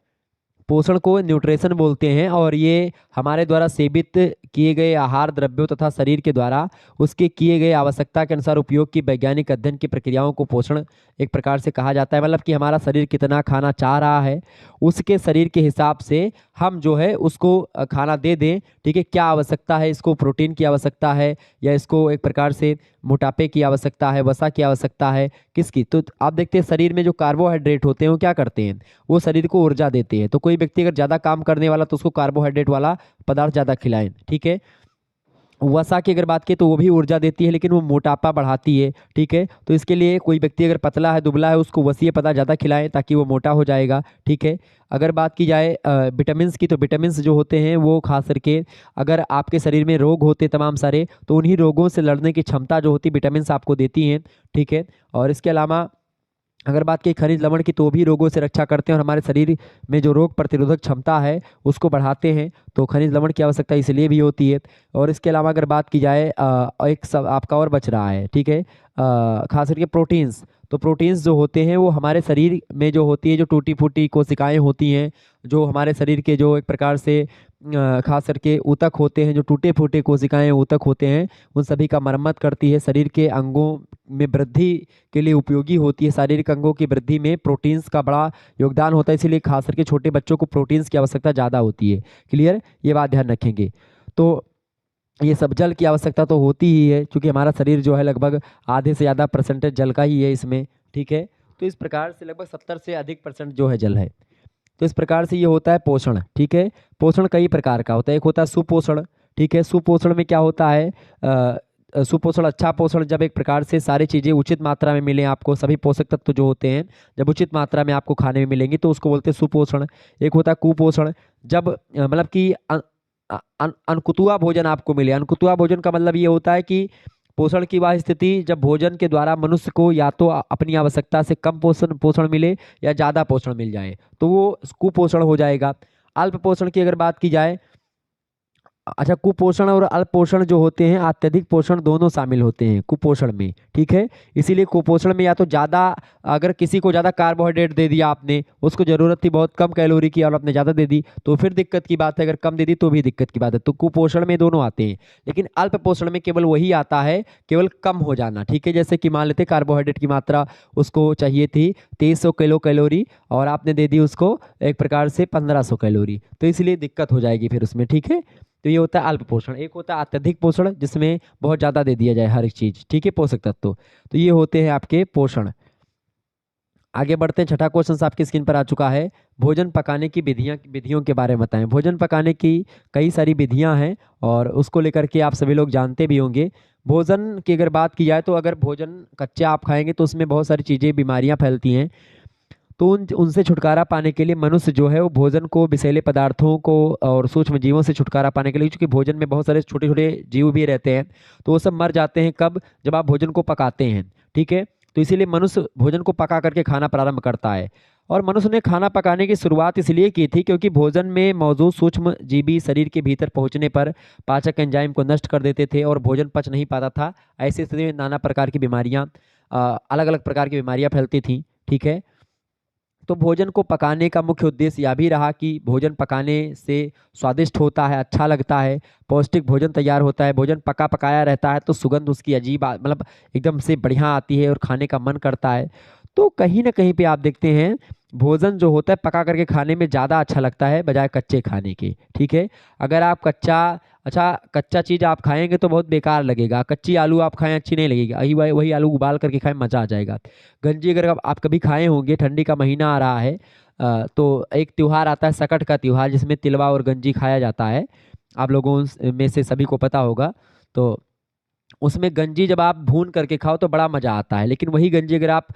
पोषण को न्यूट्रिशन बोलते हैं और ये हमारे द्वारा सेवित किए गए आहार द्रव्यों तथा शरीर के द्वारा उसके किए गए आवश्यकता के अनुसार उपयोग की वैज्ञानिक अध्ययन की प्रक्रियाओं को पोषण एक प्रकार से कहा जाता है। मतलब कि हमारा शरीर कितना खाना चाह रहा है उसके शरीर के हिसाब से हम जो है उसको खाना दे दें। ठीक है, क्या आवश्यकता है, इसको प्रोटीन की आवश्यकता है या इसको एक प्रकार से मोटापे की आवश्यकता है, वसा की आवश्यकता है, किसकी। तो आप देखते हैं शरीर में जो कार्बोहाइड्रेट होते हैं वो क्या करते हैं, वो शरीर को ऊर्जा देते हैं। तो कोई व्यक्ति अगर ज़्यादा काम करने वाला तो उसको कार्बोहाइड्रेट वाला पदार्थ ज़्यादा खिलाएं। ठीक है, वसा की अगर बात करें तो वो भी ऊर्जा देती है लेकिन वो मोटापा बढ़ाती है। ठीक है, तो इसके लिए कोई व्यक्ति अगर पतला है, दुबला है, उसको वसीय पदार्थ ज़्यादा खिलाएं ताकि वो मोटा हो जाएगा। ठीक है, अगर बात की जाए विटामिन्स की तो विटामिन्स जो होते हैं वो खास करके अगर आपके शरीर में रोग होते तमाम सारे तो उन्हीं रोगों से लड़ने की क्षमता जो होती विटामिन्स आपको देती हैं। ठीक है, और इसके अलावा अगर बात की खनिज लवण की तो वो भी रोगों से रक्षा करते हैं और हमारे शरीर में जो रोग प्रतिरोधक क्षमता है उसको बढ़ाते हैं। तो खनिज लवण की आवश्यकता इसलिए भी होती है। और इसके अलावा अगर बात की जाए एक सब आपका और बच रहा है। ठीक है, खास करके प्रोटीन्स। तो प्रोटीन्स जो होते हैं वो हमारे शरीर में जो होती है, जो टूटी फूटी कोशिकाएं होती हैं, जो हमारे शरीर के जो एक प्रकार से खास करके ऊतक होते हैं, जो टूटे फूटे कोशिकाएं ऊतक होते हैं, उन सभी का मरम्मत करती है। शरीर के अंगों में वृद्धि के लिए उपयोगी होती है। शारीरिक अंगों की वृद्धि में प्रोटीन्स का बड़ा योगदान होता है, इसीलिए खास करके छोटे बच्चों को प्रोटीन्स की आवश्यकता ज़्यादा होती है। क्लियर, ये बात ध्यान रखेंगे। तो ये सब जल की आवश्यकता तो होती ही है क्योंकि हमारा शरीर जो है लगभग आधे से ज़्यादा परसेंटेज जल का ही है इसमें। ठीक है, तो इस प्रकार से लगभग 70 से अधिक % जो है जल है। तो इस प्रकार से ये होता है पोषण। ठीक है, पोषण कई प्रकार का होता है। एक होता है सुपोषण। ठीक है, सुपोषण में क्या होता है, सुपोषण अच्छा पोषण जब एक प्रकार से सारी चीज़ें उचित मात्रा में मिलें आपको, सभी पोषक तत्व जो होते हैं जब उचित मात्रा में आपको खाने में मिलेंगी तो उसको बोलते हैं सुपोषण। एक होता है कुपोषण, जब मतलब कि अनकुतुआ भोजन आपको मिले। अनकुतुआ भोजन का मतलब ये होता है कि पोषण की वह स्थिति जब भोजन के द्वारा मनुष्य को या तो अपनी आवश्यकता से कम पोषण मिले या ज़्यादा पोषण मिल जाए तो वो कुपोषण हो जाएगा। अल्प पोषण की अगर बात की जाए, अच्छा, कुपोषण और अल्प पोषण जो होते हैं अत्यधिक पोषण दोनों शामिल होते हैं कुपोषण में। ठीक है, इसीलिए कुपोषण में या तो ज़्यादा, अगर किसी को ज़्यादा कार्बोहाइड्रेट दे दिया आपने, उसको ज़रूरत थी बहुत कम कैलोरी की और आपने ज़्यादा दे दी तो फिर दिक्कत की बात है, अगर कम दे दी तो भी दिक्कत की बात है। तो कुपोषण में दोनों आते हैं, लेकिन अल्प पोषण में केवल वही आता है, केवल कम हो जाना। ठीक है, जैसे कि मान लेते कार्बोहाइड्रेट की मात्रा उसको चाहिए थी 2300 किलो कैलोरी और आपने दे दी उसको एक प्रकार से 1500 कैलोरी, तो इसलिए दिक्कत हो जाएगी फिर उसमें। ठीक है, तो ये होता है अल्प पोषण। एक होता है अत्यधिक पोषण जिसमें बहुत ज़्यादा दे दिया जाए हर एक चीज़। ठीक है, पोषक तत्व। तो ये होते हैं आपके पोषण। आगे बढ़ते हैं, छठा क्वेश्चन आपकी स्क्रीन पर आ चुका है। भोजन पकाने की विधियों के बारे में बताएं। भोजन पकाने की कई सारी विधियां हैं और उसको लेकर के आप सभी लोग जानते भी होंगे। भोजन की अगर बात की जाए तो अगर भोजन कच्चे आप खाएंगे तो उसमें बहुत सारी चीज़ें बीमारियां फैलती हैं। तो उनसे छुटकारा पाने के लिए मनुष्य जो है वो भोजन को विषैले पदार्थों को और सूक्ष्म जीवों से छुटकारा पाने के लिए, क्योंकि भोजन में बहुत सारे छोटे छोटे जीव भी रहते हैं तो वो सब मर जाते हैं कब, जब आप भोजन को पकाते हैं। ठीक है, तो इसीलिए मनुष्य भोजन को पका करके खाना प्रारंभ करता है। और मनुष्य ने खाना पकाने की शुरुआत इसलिए की थी क्योंकि भोजन में मौजूद सूक्ष्म जीवी शरीर के भीतर पहुंचने पर पाचक एंजाइम को नष्ट कर देते थे और भोजन पच नहीं पाता था। ऐसी स्थिति में नाना प्रकार की बीमारियां, अलग अलग प्रकार की बीमारियां फैलती थीं। ठीक है, तो भोजन को पकाने का मुख्य उद्देश्य यह भी रहा कि भोजन पकाने से स्वादिष्ट होता है, अच्छा लगता है, पौष्टिक भोजन तैयार होता है। भोजन पका पकाया रहता है तो सुगंध उसकी अजीब मतलब एकदम से बढ़िया आती है और खाने का मन करता है। तो कहीं ना कहीं पे आप देखते हैं भोजन जो होता है पका करके खाने में ज़्यादा अच्छा लगता है बजाय कच्चे खाने के। ठीक है, अगर आप कच्चा चीज़ आप खाएंगे तो बहुत बेकार लगेगा। कच्ची आलू आप खाएं अच्छी नहीं लगेगी, वही आलू उबाल करके खाएं मज़ा आ जाएगा। गंजी अगर आप कभी खाए होंगे, ठंडी का महीना आ रहा है तो एक त्यौहार आता है सकट का त्यौहार जिसमें तिलवा और गंजी खाया जाता है, आप लोगों में से सभी को पता होगा। तो उसमें गंजी जब आप भून करके खाओ तो बड़ा मज़ा आता है, लेकिन वही गंजी अगर आप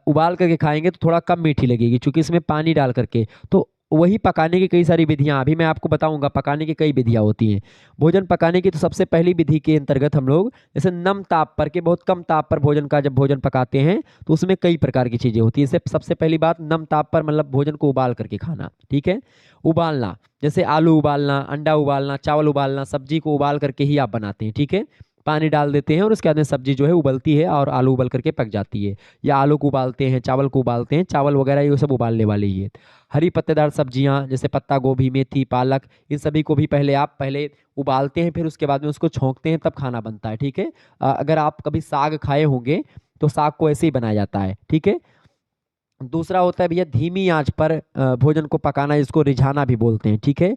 उबाल करके खाएंगे तो थोड़ा कम मीठी लगेगी क्योंकि इसमें पानी डाल करके। तो वही पकाने की कई सारी विधियां अभी मैं आपको बताऊंगा। पकाने की कई विधियां होती हैं। भोजन पकाने की तो सबसे पहली विधि के अंतर्गत हम लोग जैसे नम ताप पर के बहुत कम ताप पर भोजन का जब भोजन पकाते हैं तो उसमें कई प्रकार की चीज़ें होती है। सबसे पहली बात नम ताप पर मतलब भोजन को उबाल करके खाना। ठीक है, उबालना जैसे आलू उबालना, अंडा उबालना, चावल उबालना, सब्जी को उबाल करके ही आप बनाते हैं। ठीक है, पानी डाल देते हैं और उसके बाद में सब्जी जो है उबलती है और आलू उबल करके पक जाती है। या आलू को उबालते हैं, चावल को उबालते हैं, चावल वगैरह ये सब उबालने वाले ही है। हरी पत्तेदार सब्जियां जैसे पत्ता गोभी, मेथी, पालक, इन सभी को भी पहले उबालते हैं, फिर उसके बाद में उसको छोंकते हैं, तब खाना बनता है। ठीक है। अगर आप कभी साग खाए होंगे तो साग को ऐसे ही बनाया जाता है। ठीक है। दूसरा होता है भैया धीमी आंच पर भोजन को पकाना, जिसको रिझाना भी बोलते हैं। ठीक है।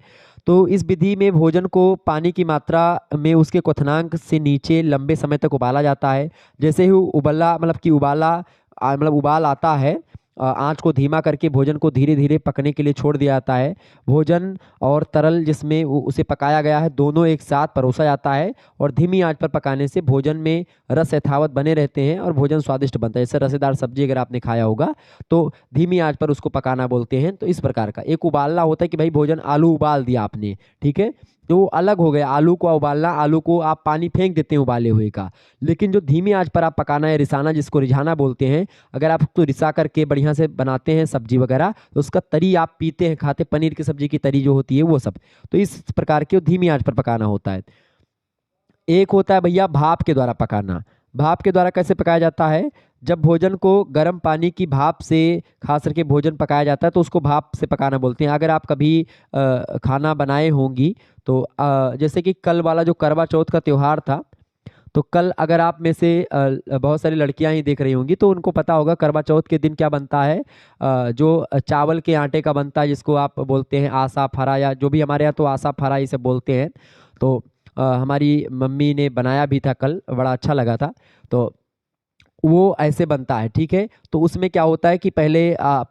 तो इस विधि में भोजन को पानी की मात्रा में उसके क्वथनांक से नीचे लंबे समय तक उबाला जाता है। जैसे ही उबला मतलब कि उबाला मतलब उबाल आता है, आंच को धीमा करके भोजन को धीरे धीरे पकने के लिए छोड़ दिया जाता है। भोजन और तरल जिसमें उसे पकाया गया है दोनों एक साथ परोसा जाता है, और धीमी आंच पर पकाने से भोजन में रस यथावत बने रहते हैं और भोजन स्वादिष्ट बनता है। जैसे रसेदार सब्जी अगर आपने खाया होगा तो धीमी आंच पर उसको पकाना बोलते हैं। तो इस प्रकार का एक उबालना होता है कि भाई भोजन, आलू उबाल दिया आपने, ठीक है, तो वो अलग हो गया। आलू को उबालना, आलू को आप पानी फेंक देते हैं उबाले हुए का। लेकिन जो धीमी आंच पर आप पकाना है, रिसाना जिसको रिझाना बोलते हैं, अगर आप उसको रिसा करके बढ़िया से बनाते हैं सब्जी वगैरह, तो उसका तरी आप पीते हैं, खाते, पनीर की सब्जी की तरी जो होती है वो सब। तो इस प्रकार के धीमी आंच पर पकाना होता है। एक होता है भैया भाप के द्वारा पकाना। भाप के द्वारा कैसे पकाया जाता है? जब भोजन को गर्म पानी की भाप से खास करके भोजन पकाया जाता है तो उसको भाप से पकाना बोलते हैं। अगर आप कभी खाना बनाए होंगी तो जैसे कि कल वाला जो करवा चौथ का त्योहार था, तो कल अगर आप में से बहुत सारी लड़कियां ही देख रही होंगी तो उनको पता होगा करवा चौथ के दिन क्या बनता है। जो चावल के आटे का बनता है, जिसको आप बोलते हैं आसा फरा, या जो भी हमारे यहाँ तो आसा फरा इसे बोलते हैं। तो हमारी मम्मी ने बनाया भी था कल, बड़ा अच्छा लगा था। तो वो ऐसे बनता है। ठीक है। तो उसमें क्या होता है कि पहले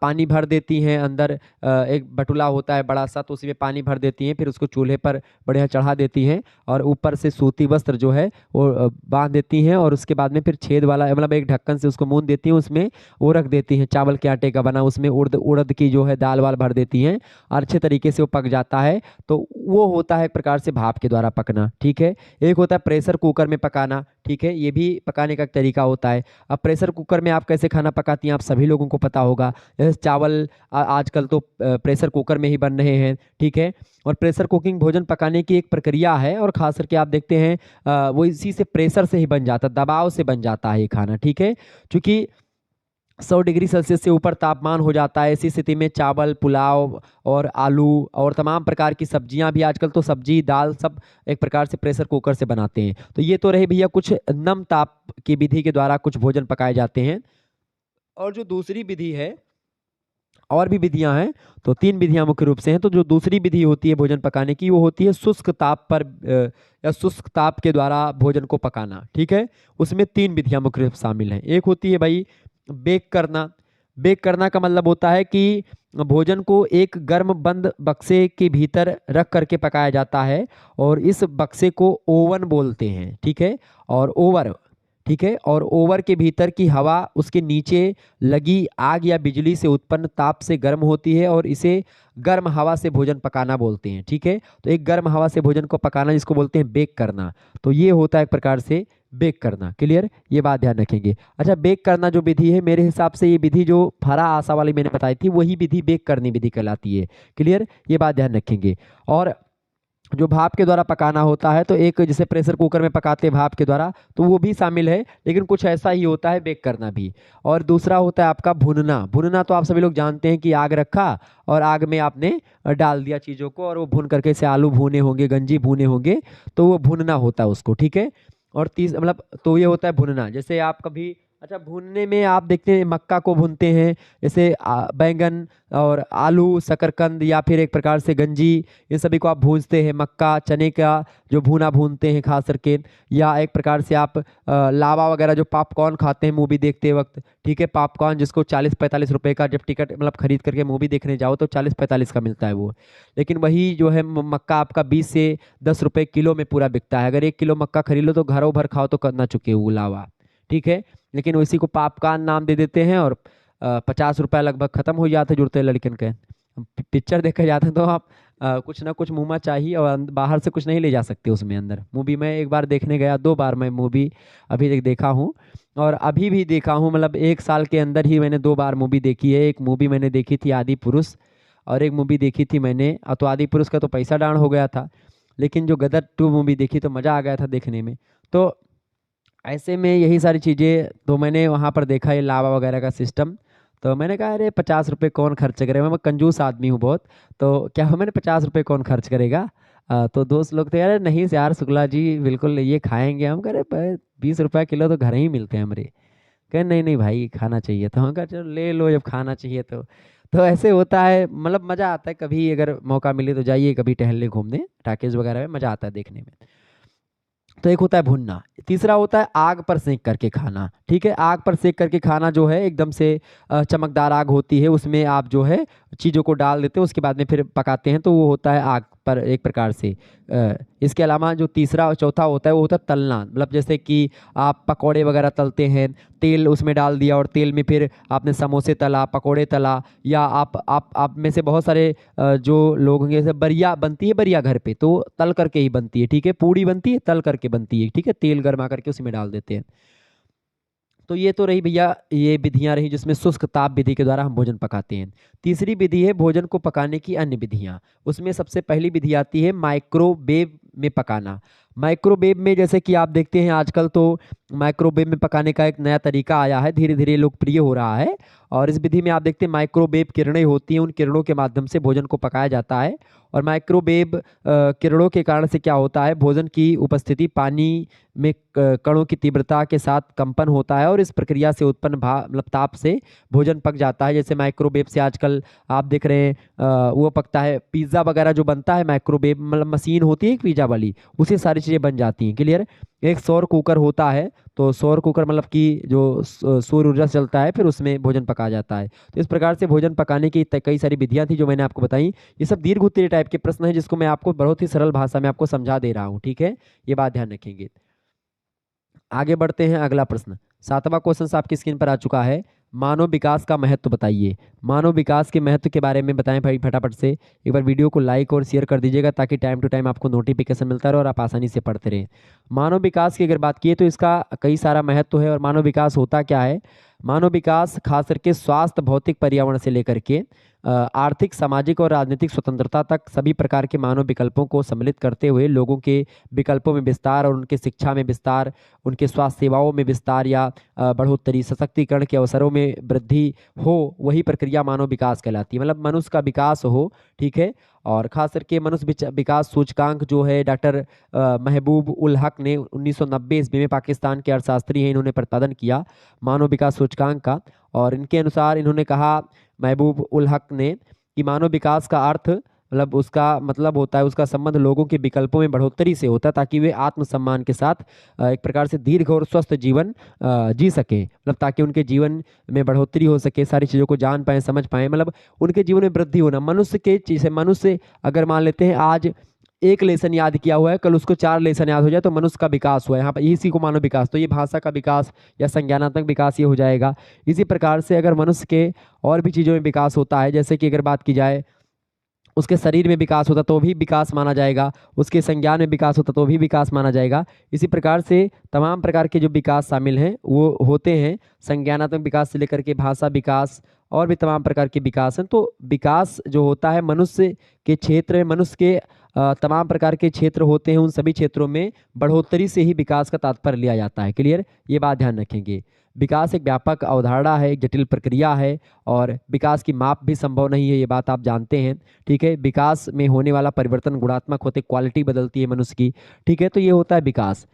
पानी भर देती हैं अंदर, एक बटुला होता है बड़ा सा, तो उसी में पानी भर देती हैं, फिर उसको चूल्हे पर बढ़िया चढ़ा देती हैं और ऊपर से सूती वस्त्र जो है वो बांध देती हैं, और उसके बाद में फिर छेद वाला मतलब एक ढक्कन से उसको मूंद देती हैं, उसमें वो रख देती हैं चावल के आटे का बना, उसमें उड़द उड़द की जो है दाल वाल भर देती हैं और अच्छे तरीके से वो पक जाता है। तो वो होता है एक प्रकार से भाप के द्वारा पकना। ठीक है। एक होता है प्रेशर कुकर में पकाना। ठीक है। ये भी पकाने का तरीका होता है। अब प्रेशर कुकर में आप कैसे खाना पकाती हैं, आप सभी लोगों को पता होगा। जैसे चावल आजकल तो प्रेशर कुकर में ही बन रहे हैं। ठीक है। और प्रेशर कुकिंग भोजन पकाने की एक प्रक्रिया है, और खास करके आप देखते हैं वो इसी से प्रेशर से ही बन जाता है, दबाव से बन जाता है ये खाना। ठीक है। क्योंकि 100 डिग्री सेल्सियस से ऊपर तापमान हो जाता है। ऐसी स्थिति में चावल, पुलाव और आलू और तमाम प्रकार की सब्जियां भी, आजकल तो सब्जी दाल सब एक प्रकार से प्रेशर कुकर से बनाते हैं। तो ये तो रहे भैया कुछ नम ताप की विधि के द्वारा कुछ भोजन पकाए जाते हैं। और जो दूसरी विधि है, और भी विधियां हैं, तो 3 विधियां मुख्य रूप से हैं। तो जो दूसरी विधि होती है भोजन पकाने की, वो होती है शुष्क ताप पर या शुष्क ताप के द्वारा भोजन को पकाना। ठीक है। उसमें 3 विधियां मुख्य रूप से शामिल हैं। एक होती है भाई बेक करना। बेक करना का मतलब होता है कि भोजन को एक गर्म बंद बक्से के भीतर रख करके पकाया जाता है, और इस बक्से को ओवन बोलते हैं। ठीक है। और ओवर, ठीक है, और ओवर के भीतर की हवा उसके नीचे लगी आग या बिजली से उत्पन्न ताप से गर्म होती है, और इसे गर्म हवा से भोजन पकाना बोलते हैं। ठीक है। तो एक गर्म हवा से भोजन को पकाना, जिसको बोलते हैं बेक करना। तो ये होता है एक प्रकार से बेक करना। क्लियर? ये बात ध्यान रखेंगे। अच्छा, बेक करना जो विधि है, मेरे हिसाब से ये विधि जो फरा आशा वाली मैंने बताई थी, वही विधि बेक करनी विधि कहलाती है। क्लियर? ये बात ध्यान रखेंगे। और जो भाप के द्वारा पकाना होता है, तो एक जैसे प्रेशर कुकर में पकाते हैं भाप के द्वारा, तो वो भी शामिल है, लेकिन कुछ ऐसा ही होता है बेक करना भी। और दूसरा होता है आपका भुनना। भुनना तो आप सभी लोग जानते हैं कि आग रखा और आग में आपने डाल दिया चीज़ों को, और वो भुन करके से आलू भुने होंगे, गंजी भुने होंगे, तो वो भुनना होता है उसको। ठीक है। और तीस मतलब तो ये होता है भुनना। जैसे आप कभी, अच्छा, भूनने में आप देखते हैं मक्का को भूनते हैं, जैसे बैंगन और आलू, शकरकंद, या फिर एक प्रकार से गंजी, इन सभी को आप भूनते हैं। मक्का, चने का जो भूना भूनते हैं खास करके, या एक प्रकार से आप लावा वगैरह जो पॉपकॉर्न खाते हैं मूवी देखते वक्त। ठीक है। पॉपकॉर्न जिसको 40-45 रुपए का जब टिकट मतलब खरीद करके मूवी देखने जाओ तो 40-45 का मिलता है वो, लेकिन वही जो है मक्का आपका 20 से 10 रुपए किलो में पूरा बिकता है। अगर 1 किलो मक्का खरीद लो तो घरों भर खाओ तो करना चुके वो लावा। ठीक है। लेकिन उसी को पॉपकॉर्न नाम दे देते हैं, और 50 रुपया लगभग खत्म हो जाते जुड़ते लड़कन के। पिक्चर देखा जाता है तो आप कुछ ना कुछ मुंह में चाहिए, और बाहर से कुछ नहीं ले जा सकते उसमें अंदर। मूवी में एक बार देखने गया, 2 बार मैं मूवी अभी तक देखा हूँ, और अभी भी देखा हूँ। मतलब 1 साल के अंदर ही मैंने 2 बार मूवी देखी है। एक मूवी मैंने देखी थी आदि पुरुष, और एक मूवी देखी थी मैंने, तो आदि पुरुष का तो पैसा डाउन हो गया था, लेकिन जो गदर 2 मूवी देखी तो मज़ा आ गया था देखने में। तो ऐसे में यही सारी चीज़ें तो मैंने वहाँ पर देखा, ये लावा वगैरह का सिस्टम। तो मैंने कहा अरे 50 रुपये कौन खर्च करेगा, मैं कंजूस आदमी हूँ बहुत, तो क्या हो मैंने 50 रुपये कौन खर्च करेगा। तो दोस्त लोग थे, अरे नहीं यार शुक्ला जी बिल्कुल ये खाएंगे हम, कह रहे 20 रुपये किलो तो घर ही मिलते हैं हमारे। कहे नहीं नहीं भाई खाना चाहिए, तो हम कहा चलो ले लो जब खाना चाहिए तो ऐसे होता है, मतलब मज़ा आता है। कभी अगर मौका मिले तो जाइए कभी टहलने घूमने, टाकीज वगैरह में मज़ा आता है देखने में। तो एक होता है भुनना, तीसरा होता है आग पर सेक करके खाना। ठीक है, आग पर सेक करके खाना जो है एकदम से चमकदार आग होती है, उसमें आप जो है चीज़ों को डाल देते हैं, उसके बाद में फिर पकाते हैं, तो वो होता है आग पर एक प्रकार से। इसके अलावा जो तीसरा और चौथा होता है वो होता है तलना, मतलब जैसे कि आप पकौड़े वगैरह तलते हैं, तेल उसमें डाल दिया और तेल में फिर आपने समोसे तला, पकौड़े तला, या आप में से बहुत सारे जो लोग होंगे जैसे बरिया बनती है, बरिया घर पे तो तल करके ही बनती है। ठीक है, पूड़ी बनती है तल करके बनती है। ठीक है, तेल गर्मा करके उसी में डाल देते हैं। तो ये तो रही भैया, ये विधियां रही जिसमें शुष्क ताप विधि के द्वारा हम भोजन पकाते हैं। तीसरी विधि है भोजन को पकाने की अन्य विधियां। उसमें सबसे पहली विधि आती है माइक्रोवेव में पकाना। माइक्रोवेव में जैसे कि आप देखते हैं आजकल तो माइक्रोवेव में पकाने का एक नया तरीका आया है, धीरे धीरे लोकप्रिय हो रहा है। और इस विधि में आप देखते हैं माइक्रोवेव किरणें होती हैं, उन किरणों के माध्यम से भोजन को पकाया जाता है। और माइक्रोवेव किरणों के कारण से क्या होता है, भोजन की उपस्थिति पानी में कणों की तीव्रता के साथ कंपन होता है, और इस प्रक्रिया से उत्पन्न मतलब ताप से भोजन पक जाता है। जैसे माइक्रोवेव से आजकल आप देख रहे हैं वो पकता है, पिज्ज़ा वगैरह जो बनता है माइक्रोवेव, मतलब मशीन होती है पिज्ज़ा वाली, उसे सारी चीज़ें बन जाती हैं। क्लियर। एक सौर कुकर होता है, तो सौर कुकर मतलब कि जो सौर ऊर्जा से चलता है, फिर उसमें भोजन पकाया जाता है। तो इस प्रकार से भोजन पकाने की कई सारी विधियां थी जो मैंने आपको बताई। ये सब दीर्घ उत्तरीय टाइप के प्रश्न हैं जिसको मैं आपको बहुत ही सरल भाषा में आपको समझा दे रहा हूँ। ठीक है, ये बात ध्यान रखेंगे। आगे बढ़ते हैं, अगला प्रश्न, सातवां क्वेश्चन आपकी स्क्रीन पर आ चुका है। मानव विकास का महत्व बताइए। मानव विकास के महत्व के बारे में बताएं भाई फटाफट से। एक बार वीडियो को लाइक और शेयर कर दीजिएगा ताकि टाइम टू टाइम आपको नोटिफिकेशन मिलता रहे और आप आसानी से पढ़ते रहें। मानव विकास की अगर बात की तो इसका कई सारा महत्व है। और मानव विकास होता क्या है, मानव विकास खास करके स्वास्थ्य, भौतिक, पर्यावरण से लेकर के आर्थिक, सामाजिक और राजनीतिक स्वतंत्रता तक सभी प्रकार के मानव विकल्पों को सम्मिलित करते हुए लोगों के विकल्पों में विस्तार और उनके शिक्षा में विस्तार, उनके स्वास्थ्य सेवाओं में विस्तार या बढ़ोतरी, सशक्तिकरण के अवसरों में वृद्धि हो, वही प्रक्रिया मानव विकास कहलाती है। मतलब मनुष्य का विकास हो। ठीक है, और खास करके मनुष्य विकास सूचकांक जो है डॉक्टर महबूब उल हक ने 1990 ईस्वी में, पाकिस्तान के अर्थशास्त्री हैं, इन्होंने प्रतिपादन किया मानव विकास सूचकांक का। और इनके अनुसार इन्होंने कहा, महबूब उल हक ने, कि मानव विकास का अर्थ मतलब उसका मतलब होता है, उसका संबंध लोगों के विकल्पों में बढ़ोतरी से होता है ताकि वे आत्मसम्मान के साथ एक प्रकार से दीर्घ और स्वस्थ जीवन जी सकें। मतलब ताकि उनके जीवन में बढ़ोतरी हो सके, सारी चीज़ों को जान पाएं, समझ पाएं, मतलब उनके जीवन में वृद्धि होना। मनुष्य के चीज़ें, मनुष्य अगर मान लेते हैं आज एक लेसन याद किया हुआ है, कल उसको 4 लेसन याद हो जाए तो मनुष्य का विकास हुआ है। यहाँ पर इसी को मानव विकास, तो ये भाषा का विकास या संज्ञानात्मक विकास ये हो जाएगा। इसी प्रकार से अगर मनुष्य के और भी चीज़ों में विकास होता है, जैसे कि अगर बात की जाए उसके शरीर में विकास होता तो भी विकास माना जाएगा, उसके संज्ञान में विकास होता तो भी विकास माना जाएगा। इसी प्रकार से तमाम प्रकार के जो विकास शामिल हैं वो होते हैं, संज्ञानात्मक विकास से लेकर के भाषा विकास और भी तमाम प्रकार के विकास हैं। तो विकास जो होता है मनुष्य के क्षेत्र में, मनुष्य के तमाम प्रकार के क्षेत्र होते हैं, उन सभी क्षेत्रों में बढ़ोतरी से ही विकास का तात्पर्य लिया जाता है। क्लियर, ये बात ध्यान रखेंगे। विकास एक व्यापक अवधारणा है, एक जटिल प्रक्रिया है, और विकास की माप भी संभव नहीं है, ये बात आप जानते हैं। ठीक है, विकास में होने वाला परिवर्तन गुणात्मक होते, क्वालिटी बदलती है मनुष्य की। ठीक है, तो ये होता है विकास।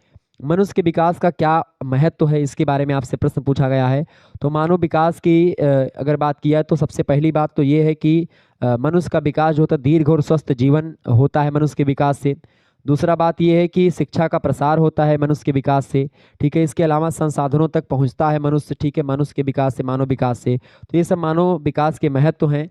मनुष्य के विकास का क्या महत्व है, इसके बारे में आपसे प्रश्न पूछा गया है। तो मानव विकास की अगर बात किया तो सबसे पहली बात तो ये है कि मनुष्य का विकास जो होता है दीर्घ और स्वस्थ जीवन होता है मनुष्य के विकास से। दूसरा बात यह है कि शिक्षा का प्रसार होता है मनुष्य के विकास से। ठीक है, इसके अलावा संसाधनों तक पहुंचता है मनुष्य। ठीक है, मनुष्य के विकास से, मानव विकास से। तो ये सब मानव विकास के महत्व हैं।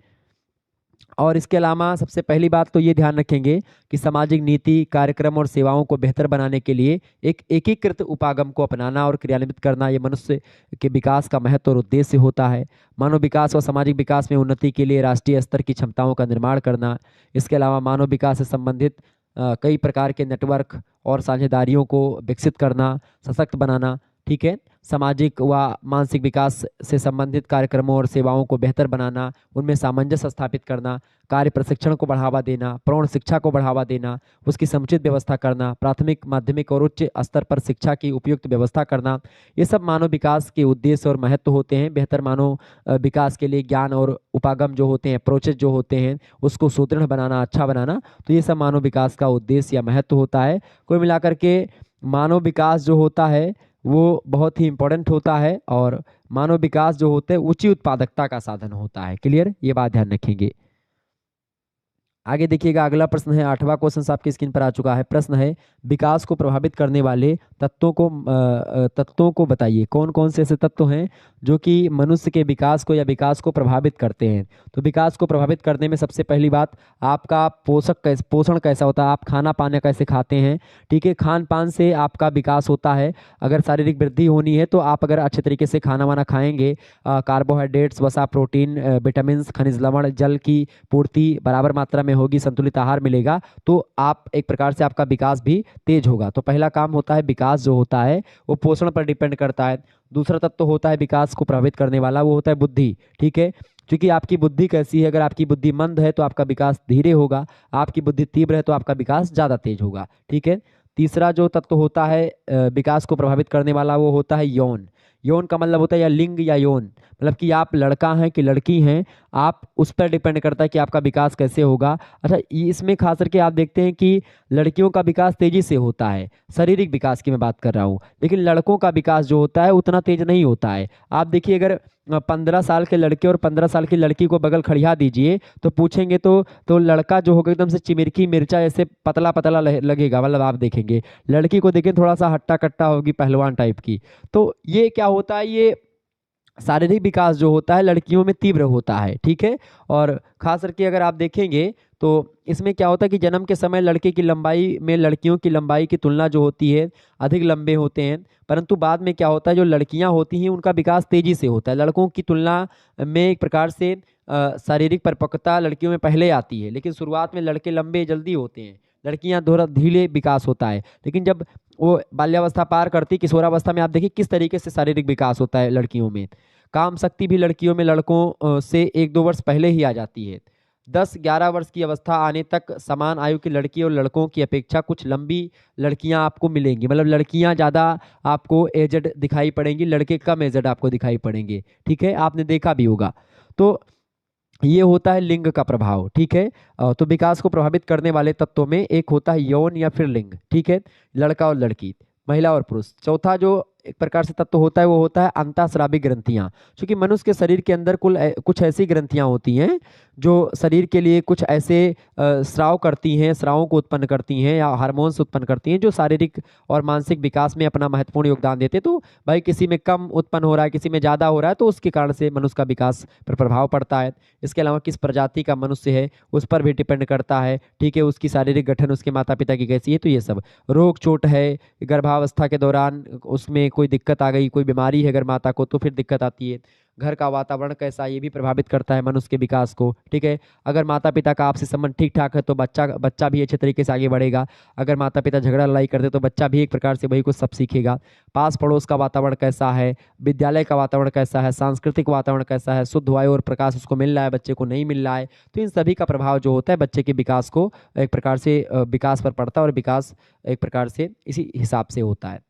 और इसके अलावा सबसे पहली बात तो ये ध्यान रखेंगे कि सामाजिक नीति, कार्यक्रम और सेवाओं को बेहतर बनाने के लिए एक एकीकृत उपागम को अपनाना और क्रियान्वित करना, ये मनुष्य के विकास का महत्व और उद्देश्य होता है। मानव विकास और सामाजिक विकास में उन्नति के लिए राष्ट्रीय स्तर की क्षमताओं का निर्माण करना। इसके अलावा मानव विकास से संबंधित कई प्रकार के नेटवर्क और साझेदारियों को विकसित करना, सशक्त बनाना, ठीक है। सामाजिक व मानसिक विकास से संबंधित कार्यक्रमों और सेवाओं को बेहतर बनाना, उनमें सामंजस्य स्थापित करना, कार्य प्रशिक्षण को बढ़ावा देना, प्रौढ़ शिक्षा को बढ़ावा देना, उसकी समुचित व्यवस्था करना, प्राथमिक माध्यमिक और उच्च स्तर पर शिक्षा की उपयुक्त व्यवस्था करना, ये सब मानव विकास के उद्देश्य और महत्व होते हैं। बेहतर मानव विकास के लिए ज्ञान और उपागम जो होते हैं, प्रोसेस जो होते हैं, उसको सुदृढ़ बनाना, अच्छा बनाना, तो ये सब मानव विकास का उद्देश्य या महत्व होता है। कुल मिलाकर के मानव विकास जो होता है वो बहुत ही इंपॉर्टेंट होता है, और मानव विकास जो होता है उच्च उत्पादकता का साधन होता है। क्लियर, ये बात ध्यान रखेंगे। आगे देखिएगा, अगला प्रश्न है, 8वां क्वेश्चन आपकी स्क्रीन पर आ चुका है। प्रश्न है, विकास को प्रभावित करने वाले तत्वों को बताइए। कौन कौन से ऐसे तत्व हैं जो कि मनुष्य के विकास को या विकास को प्रभावित करते हैं। तो विकास को प्रभावित करने में सबसे पहली बात, आपका पोषण कैसा होता है, आप खाना पाना कैसे खाते हैं। ठीक है, खान पान से आपका विकास होता है। अगर शारीरिक वृद्धि होनी है तो आप अगर अच्छे तरीके से खाना वाना खाएंगे, कार्बोहाइड्रेट्स, वसा, प्रोटीन, विटामिन, खनिज लवण, जल की पूर्ति बराबर मात्रा में होगी, संतुलित आहार मिलेगा, तो आप एक प्रकार से आपका विकास भी तेज होगा। तो पहला काम होता है, विकास जो होता है वो पोषण पर डिपेंड करता है। दूसरा तत्व होता है विकास को प्रभावित करने वाला, वो होता है बुद्धि। ठीक है, क्योंकि आपकी बुद्धि कैसी है, अगर आपकी बुद्धि मंद है तो आपका विकास धीरे होगा, आपकी बुद्धि तीव्र है तो आपका विकास ज़्यादा तेज होगा। ठीक है, तीसरा जो तत्व होता है विकास को प्रभावित करने वाला, वो होता है यौन। यौन का मतलब होता है या लिंग या यौन, मतलब कि आप लड़का हैं कि लड़की हैं, आप उस पर डिपेंड करता है कि आपका विकास कैसे होगा। अच्छा, इसमें खास करके आप देखते हैं कि लड़कियों का विकास तेजी से होता है, शारीरिक विकास की मैं बात कर रहा हूँ, लेकिन लड़कों का विकास जो होता है उतना तेज नहीं होता है। आप देखिए, अगर 15 साल के लड़के और 15 साल की लड़की को बगल खड़िया दीजिए तो पूछेंगे तो लड़का जो होगा एकदम से चिमिरकी मिर्चा ऐसे पतला पतला लगेगा, मतलब आप देखेंगे। लड़की को देखें थोड़ा सा हट्टा कट्टा होगी, पहलवान टाइप की। तो ये क्या होता है, ये शारीरिक विकास जो होता है लड़कियों में तीव्र होता है। ठीक है, और खास करके अगर आप देखेंगे तो इसमें क्या होता है कि जन्म के समय लड़के की लंबाई में लड़कियों की लंबाई की तुलना जो होती है अधिक लंबे होते हैं, परंतु बाद में क्या होता है, जो लड़कियां होती हैं उनका विकास तेजी से होता है। लड़कों की तुलना में एक प्रकार से शारीरिक परिपक्वता लड़कियों में पहले आती है, लेकिन शुरुआत में लड़के लंबे जल्दी होते हैं, लड़कियां थोड़ा धीरे विकास होता है। लेकिन जब वो बाल्यावस्था पार करती, किशोरावस्था में आप देखिए किस तरीके से शारीरिक विकास होता है लड़कियों में। काम शक्ति भी लड़कियों में लड़कों से 1-2 वर्ष पहले ही आ जाती है। 10-11 वर्ष की अवस्था आने तक समान आयु की लड़की और लड़कों की अपेक्षा कुछ लंबी लड़कियां आपको मिलेंगी, मतलब लड़कियां ज़्यादा आपको एजड दिखाई पड़ेंगी, लड़के कम एजड आपको दिखाई पड़ेंगे। ठीक है, आपने देखा भी होगा। तो ये होता है लिंग का प्रभाव। ठीक है, तो विकास को प्रभावित करने वाले तत्वों में एक होता है यौन या फिर लिंग। ठीक है, लड़का और लड़की, महिला और पुरुष। चौथा जो एक प्रकार से तत्व होता है वो होता है अंतःस्रावी ग्रंथियां। क्योंकि मनुष्य के शरीर के अंदर कुछ ऐसी ग्रंथियां होती हैं जो शरीर के लिए कुछ ऐसे स्राव करती हैं, स्रावों को उत्पन्न करती हैं या हार्मोन्स उत्पन्न करती हैं जो शारीरिक और मानसिक विकास में अपना महत्वपूर्ण योगदान देते हैं। तो भाई किसी में कम उत्पन्न हो रहा है, किसी में ज़्यादा हो रहा है, तो उसके कारण से मनुष्य का विकास पर प्रभाव पड़ता है। इसके अलावा किस प्रजाति का मनुष्य है उस पर भी डिपेंड करता है। ठीक है, उसकी शारीरिक गठन उसके माता पिता की कैसी है, तो ये सब रोग चोट है, गर्भावस्था के दौरान उसमें कोई दिक्कत आ गई, कोई बीमारी है अगर माता को, तो फिर दिक्कत आती है। घर का वातावरण कैसा, ये भी प्रभावित करता है मनुष्य के विकास को। ठीक है, अगर माता पिता का आपसी संबंध ठीक ठाक है तो बच्चा भी अच्छे तरीके से आगे बढ़ेगा। अगर माता पिता झगड़ा लड़ाई करते तो बच्चा भी एक प्रकार से वही कुछ सब सीखेगा। पास पड़ोस का वातावरण कैसा है, विद्यालय का वातावरण कैसा है, सांस्कृतिक वातावरण कैसा है, शुद्ध वायु और प्रकाश उसको मिल रहा है, बच्चे को नहीं मिल रहा है, तो इन सभी का प्रभाव जो होता है बच्चे के विकास को एक प्रकार से विकास पर पड़ता है, और विकास एक प्रकार से इसी हिसाब से होता है।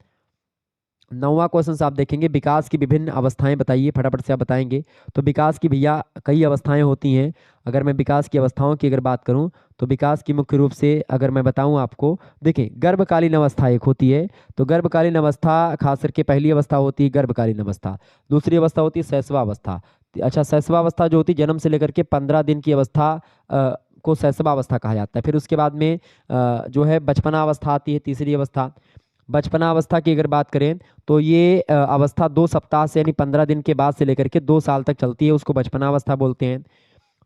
9वां क्वेश्चन आप देखेंगे, विकास की विभिन्न अवस्थाएं बताइए, फटाफट से आप बताएंगे। तो विकास की भैया कई अवस्थाएं होती हैं। अगर मैं विकास की अवस्थाओं की अगर बात करूं तो विकास की मुख्य रूप से अगर मैं बताऊं आपको, देखिए गर्भकालीन अवस्था एक होती है। तो गर्भकालीन अवस्था खास करके पहली अवस्था होती है गर्भकालीन अवस्था, दूसरी अवस्था होती है शैशवावस्था। अच्छा, शैशवावस्था जो होती है जन्म से लेकर के 15 दिन की अवस्था को शैशवावस्था कहा जाता है। फिर उसके बाद में जो है बचपना अवस्था आती है, तीसरी अवस्था। बचपना अवस्था की अगर बात करें तो ये अवस्था 2 सप्ताह से यानी 15 दिन के बाद से लेकर के 2 साल तक चलती है, उसको बचपना अवस्था बोलते हैं।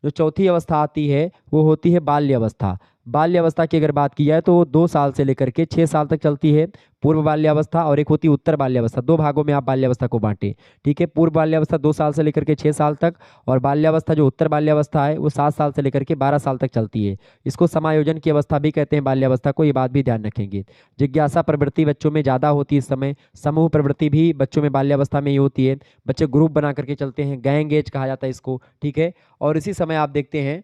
जो चौथी अवस्था आती है वो होती है बाल्य अवस्था। बाल्यावस्था की अगर बात की जाए तो 2 साल से लेकर के 6 साल तक चलती है पूर्व बाल्यावस्था, और एक होती है उत्तर बाल्यावस्था। दो भागों में आप बाल्यावस्था को बांटें, ठीक है। पूर्व बाल्यावस्था 2 साल से लेकर के 6 साल तक, और बाल्यावस्था जो उत्तर बाल्यावस्था है वो 7 साल से लेकर के 12 साल तक चलती है। इसको समायोजन की अवस्था भी कहते हैं बाल्यावस्था को, ये बात भी ध्यान रखेंगे। जिज्ञासा प्रवृत्ति बच्चों में ज़्यादा होती है इस समय। समूह प्रवृत्ति भी बच्चों में बाल्यावस्था में ही होती है, बच्चे ग्रुप बना करके चलते हैं, गैंग एज कहा जाता है इसको, ठीक है। और इसी समय आप देखते हैं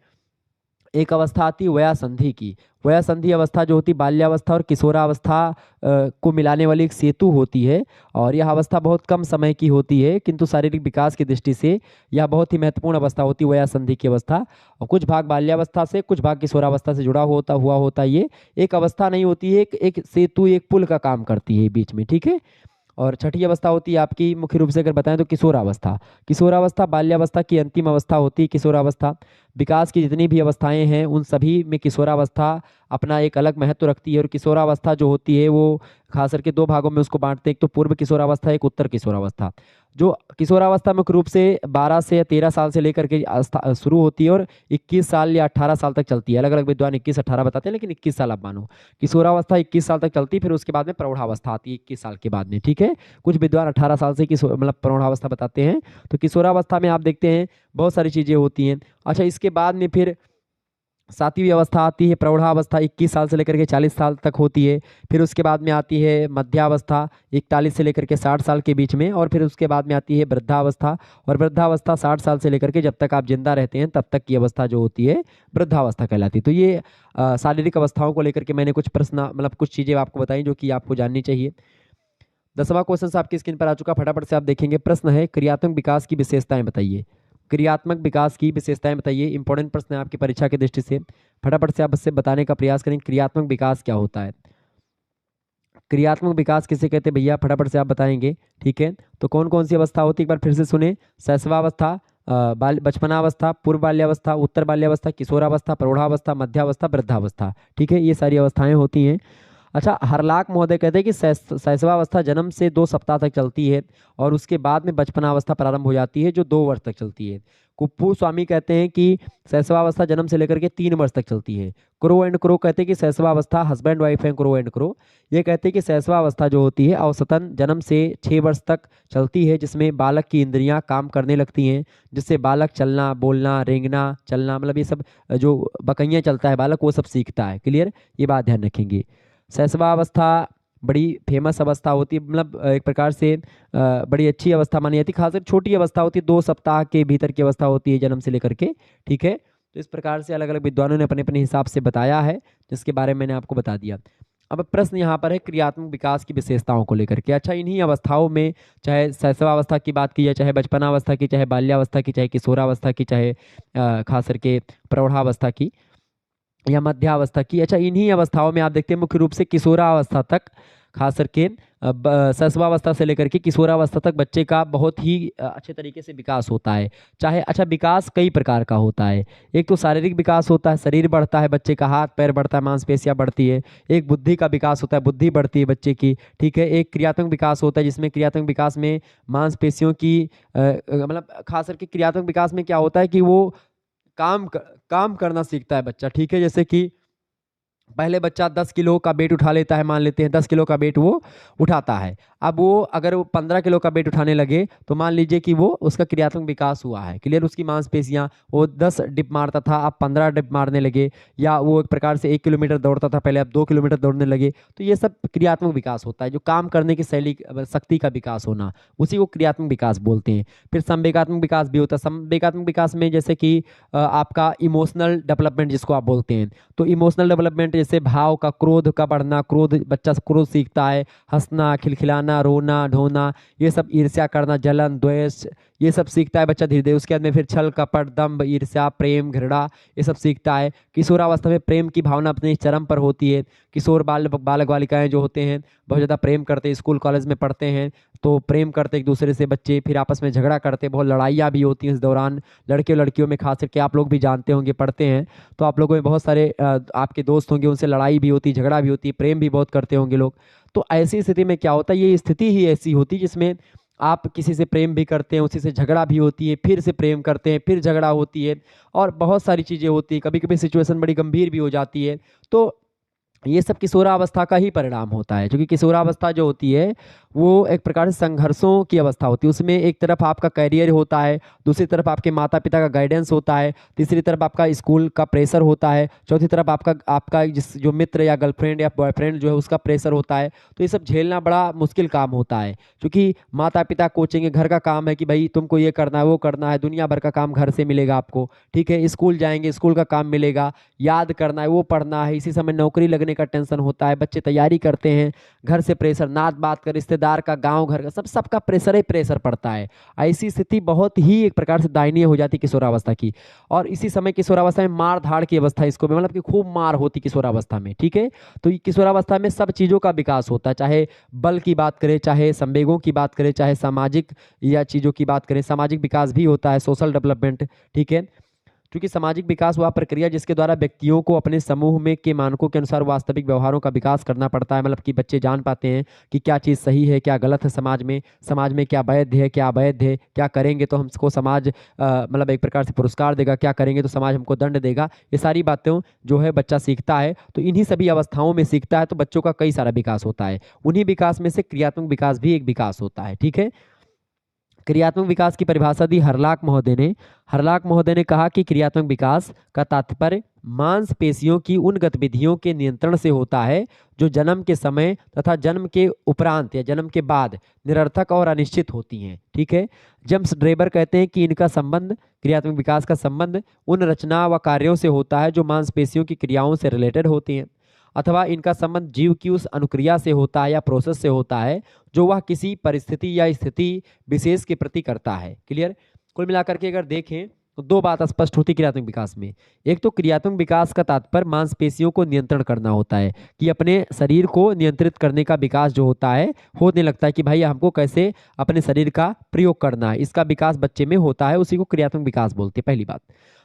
एक अवस्था आती है वयासंधि की। वयासंधि अवस्था जो होती है बाल्यावस्था और किशोरावस्था को मिलाने वाली एक सेतु होती है, और यह अवस्था बहुत कम समय की होती है, किंतु शारीरिक विकास की दृष्टि से यह बहुत ही महत्वपूर्ण अवस्था होती है वयासंधि की अवस्था। और कुछ भाग बाल्यावस्था से, कुछ भाग किशोरावस्था से जुड़ा होता है। ये एक अवस्था नहीं होती है, एक सेतु, एक पुल का काम करती है बीच में, ठीक है। और छठी अवस्था होती है आपकी, मुख्य रूप से अगर बताएं तो किशोरावस्था। किशोरावस्था बाल्यावस्था की अंतिम अवस्था होती है किशोरावस्था। विकास की जितनी भी अवस्थाएं हैं उन सभी में किशोरावस्था अपना एक अलग महत्व रखती है। और किशोरावस्था जो होती है वो खास करके दो भागों में उसको बांटते हैं, एक तो पूर्व किशोरावस्था, एक उत्तर किशोरावस्था। जो किशोरावस्था मुख्य रूप से 12 से या 13 साल से लेकर के शुरू होती है और 21 साल या 18 साल तक चलती है। अलग अलग विद्वान 21-18 बताते हैं, लेकिन 21 साल आप मानो। किशोरावस्था 21 साल तक चलती है, फिर उसके बाद में प्रौढ़ावस्था आती है 21 साल के बाद में, ठीक है। कुछ विद्वान 18 साल से मतलब प्रौढ़ावस्था बताते हैं। तो किशोरावस्था में आप देखते हैं बहुत सारी चीज़ें होती हैं। अच्छा, इसके बाद में फिर 7वीं अवस्था आती है प्रौढ़ावस्था, 21 साल से लेकर के 40 साल तक होती है। फिर उसके बाद में आती है मध्यावस्था 41 से लेकर के 60 साल के बीच में। और फिर उसके बाद में आती है वृद्धावस्था, और वृद्धावस्था 60 साल से लेकर के जब तक आप जिंदा रहते हैं तब तक की अवस्था जो होती है वृद्धावस्था कहलाती है। तो ये शारीरिक अवस्थाओं को लेकर के मैंने कुछ प्रश्न, मतलब कुछ चीज़ें आपको बताई जो कि आपको जाननी चाहिए। 10वां क्वेश्चन आपकी स्क्रीन पर आ चुका, फटाफट से आप देखेंगे। प्रश्न है क्रियात्मक विकास की विशेषताएं बताइए। क्रियात्मक विकास की विशेषताएं बताइए। इंपॉर्टेंट प्रश्न है आपकी परीक्षा की दृष्टि से, फटाफट से आप इससे बताने का प्रयास करें। क्रियात्मक विकास क्या होता है, क्रियात्मक विकास किसे कहते हैं भैया, फटाफट से आप बताएंगे, ठीक है। तो कौन कौन सी अवस्था होती है एक बार फिर से सुने। शैशवावस्था, बचपनावस्था, पूर्व बाल्यावस्था, उत्तर बाल्यावस्था, किशोरावस्था, प्रौढ़ावस्था, मध्यावस्था, वृद्धावस्था, ठीक है। ये सारी अवस्थाएं होती हैं। अच्छा, हरलाख महोदय कहते हैं कि शैशवावस्था जन्म से 2 सप्ताह तक चलती है, और उसके बाद में बचपनावस्था प्रारंभ हो जाती है जो 2 वर्ष तक चलती है। कुप्पू स्वामी कहते हैं कि शैशवावस्था जन्म से लेकर के 3 वर्ष तक चलती है। क्रो एंड क्रो कहते हैं कि शैशवावस्था, हस्बैंड वाइफ है क्रो एंड क्रो, ये कहते हैं कि शैशवावस्था जो होती है औसतन जन्म से 6 वर्ष तक चलती है, जिसमें बालक की इंद्रियां काम करने लगती हैं, जिससे बालक चलना, बोलना, रेंगना, चलना, मतलब ये सब जो बकैया चलता है बालक वो सब सीखता है। क्लियर, ये बात ध्यान रखेंगे। शैशवावस्था बड़ी फेमस अवस्था होती है, मतलब एक प्रकार से बड़ी अच्छी अवस्था मानी जाती है। खासकर छोटी अवस्था होती है, 2 सप्ताह के भीतर की अवस्था होती है जन्म से लेकर के, ठीक है। तो इस प्रकार से अलग अलग विद्वानों ने अपने अपने हिसाब से बताया है, जिसके बारे में मैंने आपको बता दिया। अब प्रश्न यहाँ पर है क्रियात्मक विकास की विशेषताओं को लेकर के। अच्छा, इन्हीं अवस्थाओं में, चाहे शैशवावस्था की बात की जाए, चाहे बचपनावस्था की, चाहे बाल्यावस्था की, चाहे किशोरावस्था की, चाहे खास करके प्रौढ़ावस्था की या मध्यावस्था की, अच्छा इन्हीं अवस्थाओं में आप देखते हैं मुख्य रूप से किशोरावस्था तक, खास करके शैशवावस्था से लेकर के किशोरावस्था तक बच्चे का बहुत ही अच्छे तरीके से विकास होता है। चाहे, अच्छा, विकास कई प्रकार का होता है। एक तो शारीरिक विकास होता है, शरीर बढ़ता है बच्चे का, हाथ पैर बढ़ता है, मांसपेशियां बढ़ती है। एक बुद्धि का विकास होता है, बुद्धि बढ़ती है बच्चे की, ठीक है। एक क्रियात्मक विकास होता है, जिसमें क्रियात्मक विकास में मांसपेशियों की मतलब खास करके क्रियात्मक विकास में क्या होता है कि वो काम करना सीखता है बच्चा, ठीक है। जैसे कि पहले बच्चा 10 किलो का वेट उठा लेता है, मान लेते हैं 10 किलो का वेट वो उठाता है। अब वो अगर वो 15 किलो का वेट उठाने लगे तो मान लीजिए कि वो उसका क्रियात्मक विकास हुआ है। क्लियर, उसकी मांसपेशियां, वो 10 डिप मारता था अब 15 डिप मारने लगे, या वो एक प्रकार से 1 किलोमीटर दौड़ता था पहले अब 2 किलोमीटर दौड़ने लगे। तो ये सब क्रियात्मक विकास होता है, जो काम करने की शैली, शक्ति का विकास होना, उसी को क्रियात्मक विकास बोलते हैं। फिर संवेगात्मक विकास भी होता है। संवेगात्मक विकास में जैसे कि आपका इमोशनल डेवलपमेंट जिसको आप बोलते हैं, तो इमोशनल डेवलपमेंट जैसे भाव का, क्रोध का बढ़ना, क्रोध, बच्चा क्रोध सीखता है, हंसना, खिलखिलाना, रोना, ढोना, ये सब, ईर्ष्या करना, जलन, द्वेष, ये सब सीखता है बच्चा धीरे धीरे। उसके बाद में फिर छल, कपट, दंभ, ईर्ष्या, प्रेम, घृणा, ये सब सीखता है। किशोरावस्था में प्रेम की भावना अपने चरम पर होती है। किशोर बालक बालिकाएं जो होते हैं बहुत ज़्यादा प्रेम करते हैं, स्कूल कॉलेज में पढ़ते हैं तो प्रेम करते एक दूसरे से बच्चे, फिर आपस में झगड़ा करते, बहुत लड़ाइयाँ भी होती हैं इस दौरान। लड़के लड़कियों में खास करके आप लोग भी जानते होंगे, पढ़ते हैं तो आप लोगों में बहुत सारे आपके दोस्त होंगे, उनसे लड़ाई भी होती, झगड़ा भी होती, प्रेम भी बहुत करते होंगे लोग। तो ऐसी स्थिति में क्या होता है, ये स्थिति ही ऐसी होती जिसमें आप किसी से प्रेम भी करते हैं, उसी से झगड़ा भी होती है, फिर से प्रेम करते हैं, फिर झगड़ा होती है और बहुत सारी चीज़ें होती है, कभी कभी सिचुएशन बड़ी गंभीर भी हो जाती है। तो ये सब किशोरावस्था का ही परिणाम होता है, क्योंकि किशोरावस्था जो होती है वो एक प्रकार से संघर्षों की अवस्था होती है। उसमें एक तरफ आपका करियर होता है, दूसरी तरफ आपके माता पिता का गाइडेंस होता है, तीसरी तरफ आपका स्कूल का प्रेशर होता है, चौथी तरफ आपका आपका जिस जो मित्र या गर्लफ्रेंड या बॉयफ्रेंड जो है उसका प्रेशर होता है। तो ये सब झेलना बड़ा मुश्किल काम होता है, क्योंकि माता पिता कोचेंगे, घर का काम है कि भाई तुमको ये करना है वो करना है, दुनिया भर का काम घर से मिलेगा आपको, ठीक है। स्कूल जाएंगे, स्कूल का काम मिलेगा, याद करना है वो पढ़ना है, इसी समय नौकरी लगने का टेंशन होता है, बच्चे तैयारी करते हैं, घर से प्रेशर, नात बात का, रिश्तेदार का, गांव घर का, सबका प्रेशर ही प्रेशर पड़ता है। ऐसी स्थिति बहुत ही एक प्रकार से दयनीय हो जाती है किशोरावस्था की। और इसी समय किशोरावस्था में मार धाड़ की अवस्था इसको मतलब कि खूब मार होती किशोरावस्था में, ठीक है। तो ये किशोरावस्था में सब चीज़ों का विकास होता है, चाहे बल की बात करें, चाहे संवेगों की बात करें, चाहे सामाजिक या चीज़ों की बात करें, सामाजिक विकास भी होता है, सोशल डेवलपमेंट, ठीक है। क्योंकि सामाजिक विकास वह प्रक्रिया जिसके द्वारा व्यक्तियों को अपने समूह में के मानकों के अनुसार वास्तविक व्यवहारों का विकास करना पड़ता है। मतलब कि बच्चे जान पाते हैं कि क्या चीज़ सही है, क्या गलत है, समाज में क्या वैध है, क्या अवैध है, क्या करेंगे तो हमको समाज मतलब एक प्रकार से पुरस्कार देगा, क्या करेंगे तो समाज हमको दंड देगा। ये सारी बातें जो है बच्चा सीखता है, तो इन्हीं सभी अवस्थाओं में सीखता है। तो बच्चों का कई सारा विकास होता है, उन्हीं विकास में से क्रियात्मक विकास भी एक विकास होता है, ठीक है। क्रियात्मक विकास की परिभाषा दी हरलाक महोदय ने कहा कि क्रियात्मक विकास का तात्पर्य मांसपेशियों की उन गतिविधियों के नियंत्रण से होता है जो जन्म के समय तथा जन्म के उपरांत या जन्म के बाद निरर्थक और अनिश्चित होती हैं, ठीक है। जेम्स ड्रेबर कहते हैं कि इनका संबंध, क्रियात्मक विकास का संबंध उन रचना व कार्यों से होता है जो मांसपेशियों की क्रियाओं से रिलेटेड होती हैं, अथवा इनका संबंध जीव की उस अनुक्रिया से होता है या प्रोसेस से होता है जो वह किसी परिस्थिति या स्थिति विशेष के प्रति करता है। क्लियर। कुल मिलाकर के अगर देखें तो दो बात स्पष्ट होती है क्रियात्मक विकास में। एक तो क्रियात्मक विकास का तात्पर्य मांसपेशियों को नियंत्रण करना होता है, कि अपने शरीर को नियंत्रित करने का विकास जो होता है, होने लगता है कि भाई हमको कैसे अपने शरीर का प्रयोग करना है, इसका विकास बच्चे में होता है, उसी को क्रियात्मक विकास बोलते हैं, पहली बात।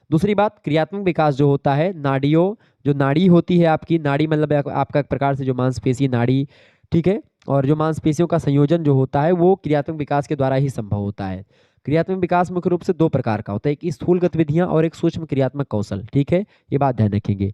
दूसरी बात, क्रियात्मक विकास जो होता है नाड़ियों, जो नाड़ी होती है आपकी, नाड़ी मतलब आपका एक प्रकार से जो मांसपेशी नाड़ी, ठीक है, और जो मांसपेशियों का संयोजन जो होता है वो क्रियात्मक विकास के द्वारा ही संभव होता है। क्रियात्मक विकास मुख्य रूप से दो प्रकार का होता है, एक स्थूल गतिविधियां और एक सूक्ष्म क्रियात्मक कौशल, ठीक है, ये बात ध्यान रखेंगे।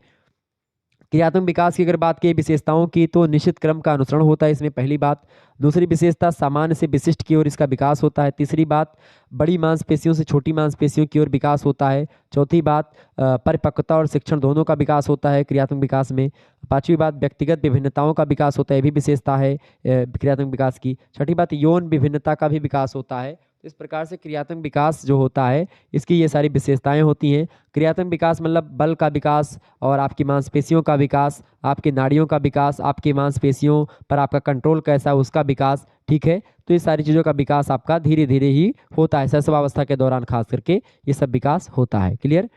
क्रियात्मक विकास की अगर बात की विशेषताओं की तो निश्चित क्रम का अनुसरण होता है इसमें, पहली बात। दूसरी विशेषता, सामान्य से विशिष्ट की ओर इसका विकास होता है। तीसरी बात, बड़ी मांसपेशियों से छोटी मांसपेशियों की ओर विकास होता है। चौथी बात, परिपक्वता और शिक्षण दोनों का विकास होता है क्रियात्मक विकास में। पांचवी बात, व्यक्तिगत विभिन्नताओं का विकास होता है, ये भी विशेषता है क्रियात्मक विकास की। छठी बात, यौन विभिन्नता का भी विकास होता है। इस प्रकार से क्रियात्मक विकास जो होता है इसकी ये सारी विशेषताएं होती हैं। क्रियात्मक विकास मतलब बल का विकास और आपकी मांसपेशियों का विकास, आपकी नाड़ियों का विकास, आपकी मांसपेशियों पर आपका कंट्रोल कैसा है उसका विकास, ठीक है। तो ये सारी चीज़ों का विकास आपका धीरे धीरे ही होता है, शैशवावस्था के दौरान खास करके ये सब विकास होता है। क्लियर।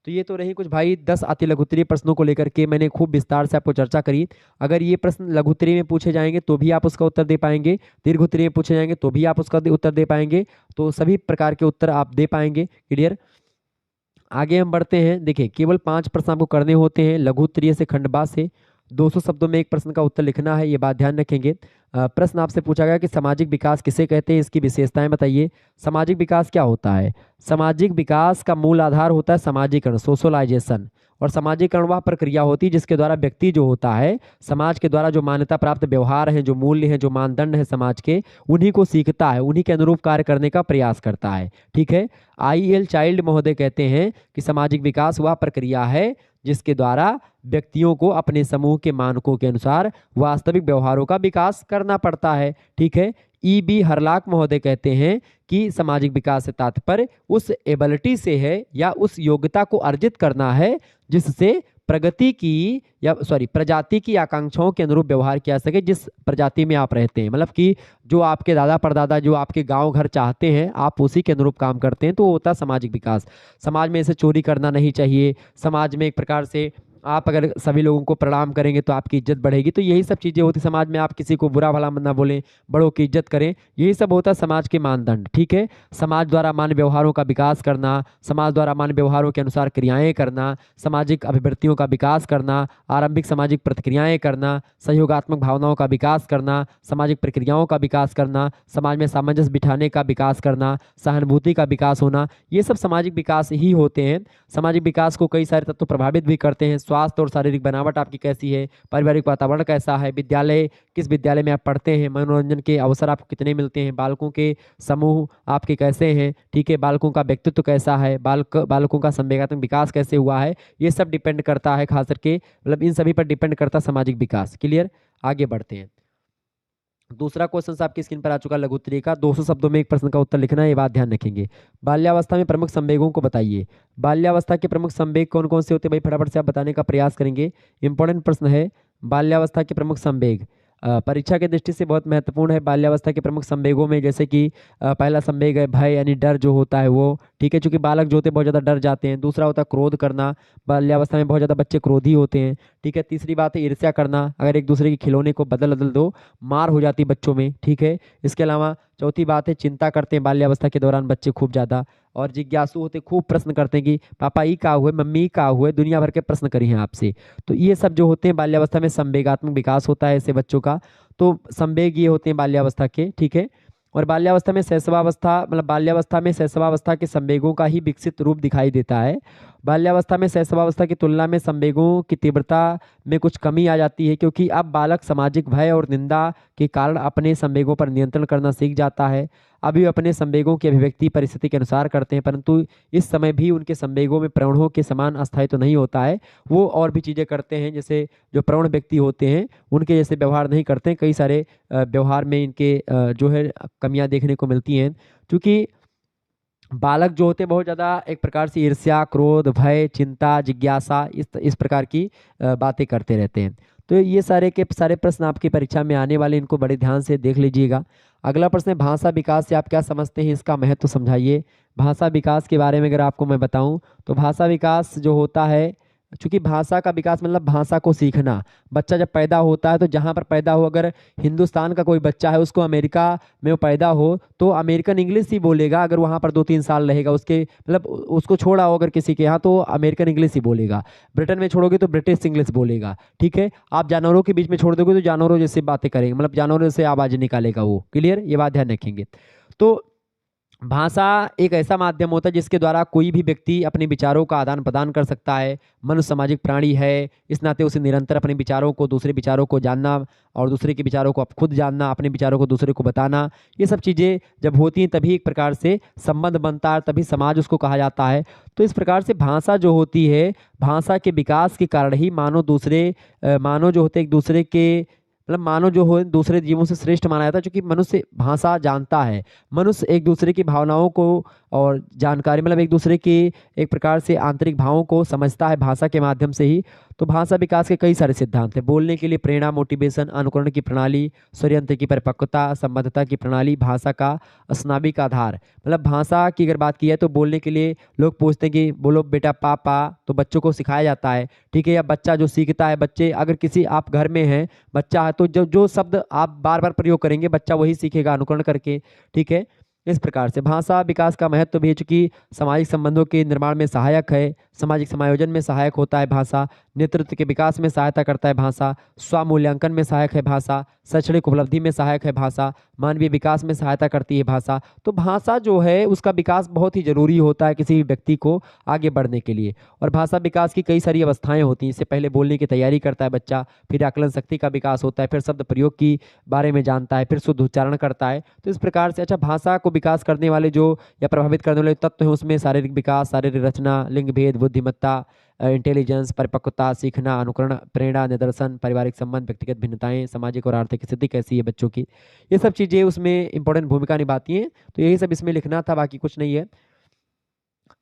तो ये तो रही कुछ भाई 10 अति लघुत्तरीय प्रश्नों को लेकर के मैंने खूब विस्तार से आपको चर्चा करी। अगर ये प्रश्न लघुत्तरीय में पूछे जाएंगे तो भी आप उसका उत्तर दे पाएंगे, दीर्घोत्तरीय में पूछे जाएंगे तो भी आप उसका उत्तर दे पाएंगे, तो सभी प्रकार के उत्तर आप दे पाएंगे। क्लियर। आगे हम बढ़ते हैं। देखिए, केवल 5 प्रश्न आपको करने होते हैं लघुत्तरीय से खंडवा से। 200 शब्दों में एक प्रश्न का उत्तर लिखना है, ये बात ध्यान रखेंगे। प्रश्न आपसे पूछा गया कि सामाजिक विकास किसे कहते हैं, इसकी विशेषताएं बताइए। सामाजिक विकास क्या होता है? सामाजिक विकास का मूल आधार होता है समाजीकरण, सोशलाइजेशन। और समाजीकरण वह प्रक्रिया होती है जिसके द्वारा व्यक्ति जो होता है समाज के द्वारा जो मान्यता प्राप्त व्यवहार हैं, जो मूल्य हैं, जो मानदंड है समाज के, उन्हीं को सीखता है, उन्हीं के अनुरूप कार्य करने का प्रयास करता है, ठीक है। IEL चाइल्ड महोदय कहते हैं कि सामाजिक विकास वह प्रक्रिया है जिसके द्वारा व्यक्तियों को अपने समूह के मानकों के अनुसार वास्तविक व्यवहारों का विकास करना पड़ता है, ठीक है। EB हरलाक महोदय कहते हैं कि सामाजिक विकास से तात्पर्य उस एबिलिटी से है या उस योग्यता को अर्जित करना है जिससे प्रजाति की आकांक्षाओं के अनुरूप व्यवहार किया सके, जिस प्रजाति में आप रहते हैं। मतलब कि जो आपके दादा परदादा जो आपके गांव घर चाहते हैं आप उसी के अनुरूप काम करते हैं, तो वो होता है सामाजिक विकास। समाज में ऐसे चोरी करना नहीं चाहिए, समाज में एक प्रकार से आप अगर सभी लोगों को प्रणाम करेंगे तो आपकी इज्जत बढ़ेगी। तो यही सब चीज़ें होती समाज में, आप किसी को बुरा भला ना बोलें, बड़ों की इज्जत करें, यही सब होता है समाज के मानदंड। ठीक है, समाज द्वारा मानव व्यवहारों का विकास करना, समाज द्वारा मानव व्यवहारों के अनुसार क्रियाएं करना, सामाजिक अभिवृत्तियों का विकास करना, आरंभिक सामाजिक प्रतिक्रियाएं करना, सहयोगात्मक भावनाओं का विकास करना, सामाजिक प्रक्रियाओं का विकास करना, समाज में सामंजस्य बिठाने का विकास करना, सहानुभूति का विकास होना, ये सब सामाजिक विकास ही होते हैं। सामाजिक विकास को कई सारे तत्व प्रभावित भी करते हैं। स्वास्थ्य और शारीरिक बनावट आपकी कैसी है, पारिवारिक वातावरण कैसा है, विद्यालय किस विद्यालय में आप पढ़ते हैं, मनोरंजन के अवसर आपको कितने मिलते हैं, बालकों के समूह आपके कैसे हैं, ठीक है, बालकों का व्यक्तित्व कैसा है, बालकों का संवेगात्मक विकास कैसे हुआ है, ये सब डिपेंड करता है खास करके, मतलब इन सभी पर डिपेंड करता है सामाजिक विकास। क्लियर, आगे बढ़ते हैं। दूसरा क्वेश्चन आपकी स्क्रीन पर आ चुका है, लघुत्तरी का 200 शब्दों में एक प्रश्न का उत्तर लिखना है, ये बात ध्यान रखेंगे। बाल्यावस्था में प्रमुख संवेगों को बताइए। बाल्यावस्था के प्रमुख संवेग कौन कौन से होते हैं भाई, फटाफट से आप बताने का प्रयास करेंगे। इंपॉर्टेंट प्रश्न है, बाल्यावस्था के प्रमुख संवेग परीक्षा की दृष्टि से बहुत महत्वपूर्ण है। बाल्यावस्था के प्रमुख संवेगों में जैसे कि पहला संवेग है भय, यानी डर जो होता है वो, ठीक है, चूंकि बालक जो होते हैं बहुत ज़्यादा डर जाते हैं। दूसरा होता है क्रोध करना, बाल्यावस्था में बहुत ज़्यादा बच्चे क्रोधी होते हैं, ठीक है। तीसरी बात है ईर्ष्या करना, अगर एक दूसरे के खिलौने को बदल बदल दो मार हो जाती बच्चों में, ठीक है। इसके अलावा चौथी बात है चिंता करते हैं बाल्यावस्था के दौरान बच्चे खूब ज़्यादा, और जिज्ञासु होते, खूब प्रश्न करते हैं कि पापा ई का हुए, मम्मी ई का हुए, दुनिया भर के प्रश्न करी हैं आपसे। तो ये सब जो होते हैं बाल्यावस्था में संवेगात्मक विकास होता है ऐसे बच्चों का। तो संवेग ये होते हैं बाल्यावस्था के, ठीक है। और बाल्यावस्था में शैशवावस्था, मतलब बाल्यावस्था में शैशवावस्था के संवेगों का ही विकसित रूप दिखाई देता है। बाल्यावस्था में शैशवावस्था की तुलना में संवेगों की तीव्रता में कुछ कमी आ जाती है, क्योंकि अब बालक सामाजिक भय और निंदा के कारण अपने संवेगों पर नियंत्रण करना सीख जाता है। अभी वे अपने संवेगों की अभिव्यक्ति परिस्थिति के अनुसार करते हैं, परंतु इस समय भी उनके संवेगों में प्रौढ़ों के समान अस्थायित्व तो नहीं होता है। वो और भी चीज़ें करते हैं, जैसे जो प्रौढ़ व्यक्ति होते हैं उनके जैसे व्यवहार नहीं करते हैं। कई सारे व्यवहार में इनके जो है कमियां देखने को मिलती हैं, क्योंकि बालक जो होते हैं बहुत ज़्यादा एक प्रकार से ईर्ष्या, क्रोध, भय, चिंता, जिज्ञासा, इस प्रकार की बातें करते रहते हैं। तो ये सारे के सारे प्रश्न आपकी परीक्षा में आने वाले, इनको बड़े ध्यान से देख लीजिएगा। अगला प्रश्न है भाषा विकास से आप क्या समझते हैं, इसका महत्व समझाइए। भाषा विकास के बारे में अगर आपको मैं बताऊं तो भाषा विकास जो होता है, चूंकि भाषा का विकास मतलब भाषा को सीखना। बच्चा जब पैदा होता है तो जहाँ पर पैदा हो, अगर हिंदुस्तान का कोई बच्चा है उसको अमेरिका में वो पैदा हो तो अमेरिकन इंग्लिश ही बोलेगा। अगर वहाँ पर 2-3 साल रहेगा, उसके मतलब उसको छोड़ा हो अगर किसी के यहाँ, तो अमेरिकन इंग्लिश ही बोलेगा। ब्रिटेन में छोड़ोगे तो ब्रिटिश इंग्लिश बोलेगा, ठीक है। आप जानवरों के बीच में छोड़ दोगे तो जानवरों जैसे बातें करेंगे, मतलब जानवरों जैसे आवाज़ निकालेगा वो। क्लियर, ये बात ध्यान रखेंगे। तो भाषा एक ऐसा माध्यम होता है जिसके द्वारा कोई भी व्यक्ति अपने विचारों का आदान प्रदान कर सकता है। मनुष्य सामाजिक प्राणी है, इस नाते उसे निरंतर अपने विचारों को, दूसरे विचारों को जानना और दूसरे के विचारों को खुद जानना, अपने विचारों को दूसरे को बताना, ये सब चीज़ें जब होती हैं तभी एक प्रकार से संबंध बनता है, तभी समाज उसको कहा जाता है। तो इस प्रकार से भाषा जो होती है, भाषा के विकास के कारण ही मानव जो होते एक दूसरे के, मतलब मानव जो हो दूसरे जीवों से श्रेष्ठ माना जाता है, क्योंकि मनुष्य भाषा जानता है। मनुष्य एक दूसरे की भावनाओं को और जानकारी, मतलब एक दूसरे की एक प्रकार से आंतरिक भावों को समझता है भाषा के माध्यम से ही। तो भाषा विकास के कई सारे सिद्धांत हैं। बोलने के लिए प्रेरणा, मोटिवेशन, अनुकरण की प्रणाली, स्वरयंत्र की परिपक्वता, संबद्धता की प्रणाली, भाषा का स्नाविक आधार। मतलब भाषा की अगर बात की है तो बोलने के लिए लोग पूछते हैं कि बोलो बेटा पापा, तो बच्चों को सिखाया जाता है, ठीक है। या बच्चा जो सीखता है, बच्चे अगर किसी आप घर में हैं, बच्चा है तो जो जो शब्द आप बार बार प्रयोग करेंगे बच्चा वही सीखेगा अनुकरण करके, ठीक है। इस प्रकार से भाषा विकास का महत्व भी है, चूंकि सामाजिक संबंधों के निर्माण में सहायक है, सामाजिक समायोजन में सहायक होता है भाषा, नेतृत्व के विकास में सहायता करता है भाषा, स्वमूल्यांकन में सहायक है भाषा, शैक्षणिक उपलब्धि में सहायक है भाषा, मानवीय विकास में सहायता करती है भाषा। तो भाषा जो है उसका विकास बहुत ही जरूरी होता है किसी भी व्यक्ति को आगे बढ़ने के लिए। और भाषा विकास की कई सारी अवस्थाएं होती हैं। इससे पहले बोलने की तैयारी करता है बच्चा, फिर आकलन शक्ति का विकास होता है, फिर शब्द प्रयोग की बारे में जानता है, फिर शुद्ध उच्चारण करता है। तो इस प्रकार से भाषा को विकास करने वाले जो या प्रभावित करने वाले तत्व हैं उसमें शारीरिक विकास, शारीरिक रचना, लिंग भेद, बुद्धिमत्ता, इंटेलिजेंस, परिपक्वता, सीखना, अनुकरण, प्रेरणा, निदर्शन, पारिवारिक संबंध, व्यक्तिगत भिन्नताएं, सामाजिक और आर्थिक स्थिति कैसी है बच्चों की, ये सब चीज़ें उसमें इंपॉर्टेंट भूमिका निभाती हैं। तो यही सब इसमें लिखना था, बाकी कुछ नहीं है।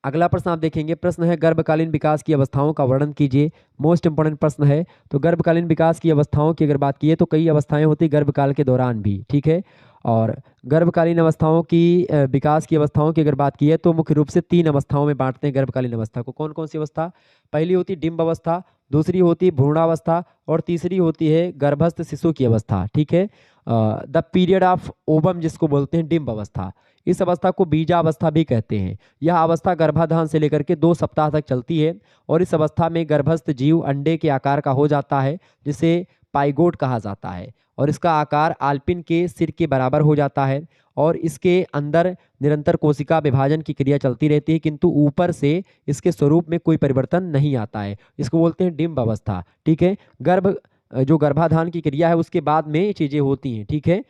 अगला प्रश्न आप देखेंगे, प्रश्न है गर्भकालीन विकास की अवस्थाओं का वर्णन कीजिए। मोस्ट इंपोर्टेंट प्रश्न है। तो गर्भकालीन विकास की अवस्थाओं की अगर बात की है तो कई अवस्थाएं होती गर्भकाल के दौरान भी, ठीक है। और गर्भकालीन अवस्थाओं की विकास की अवस्थाओं की अगर बात की है तो मुख्य रूप से 3 अवस्थाओं में बांटते हैं गर्भकालीन अवस्था को। कौन कौन सी अवस्था? पहली होती है डिंब अवस्था, दूसरी होती है भ्रूणावस्था और तीसरी होती है गर्भस्थ शिशु की अवस्था। ठीक है, द पीरियड ऑफ ओवम जिसको बोलते हैं डिंब अवस्था। इस अवस्था को बीजावस्था भी कहते हैं। यह अवस्था गर्भाधान से लेकर के 2 सप्ताह तक चलती है और इस अवस्था में गर्भस्थ जीव अंडे के आकार का हो जाता है, जिसे पाइगोट कहा जाता है, और इसका आकार आल्पिन के सिर के बराबर हो जाता है और इसके अंदर निरंतर कोशिका विभाजन की क्रिया चलती रहती है, किंतु ऊपर से इसके स्वरूप में कोई परिवर्तन नहीं आता है। इसको बोलते हैं डिंब अवस्था। ठीक है, जो गर्भाधान की क्रिया है उसके बाद में ये चीजें होती हैं। ठीक है,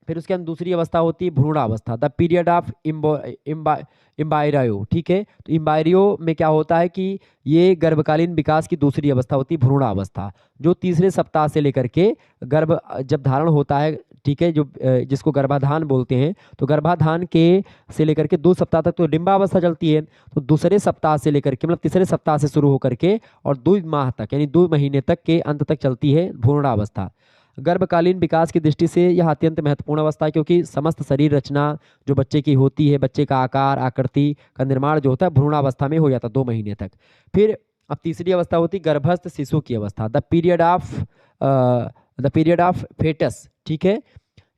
फिर उसके अंदर दूसरी अवस्था होती है भ्रूणावस्था, द पीरियड ऑफ इम्बायरियो। ठीक है, तो इम्बायरियो में क्या होता है कि ये गर्भकालीन विकास की दूसरी अवस्था होती है भ्रूणावस्था, जो तीसरे सप्ताह से लेकर के गर्भ जब धारण होता है। ठीक है, जो जिसको गर्भाधान बोलते हैं, तो गर्भाधान के से लेकर के 2 सप्ताह तक तो डिंबावस्था चलती है, तो दूसरे सप्ताह से लेकर के मतलब तीसरे सप्ताह से शुरू होकर के और 2 माह तक यानी 2 महीने तक के अंत तक चलती है भ्रूणावस्था। गर्भकालीन विकास की दृष्टि से यह अत्यंत महत्वपूर्ण अवस्था है, क्योंकि समस्त शरीर रचना जो बच्चे की होती है, बच्चे का आकार आकृति का निर्माण जो होता है भ्रूणावस्था में हो जाता है 2 महीने तक। फिर अब तीसरी अवस्था होती है गर्भस्थ शिशु की अवस्था, द पीरियड ऑफ फेटस। ठीक है,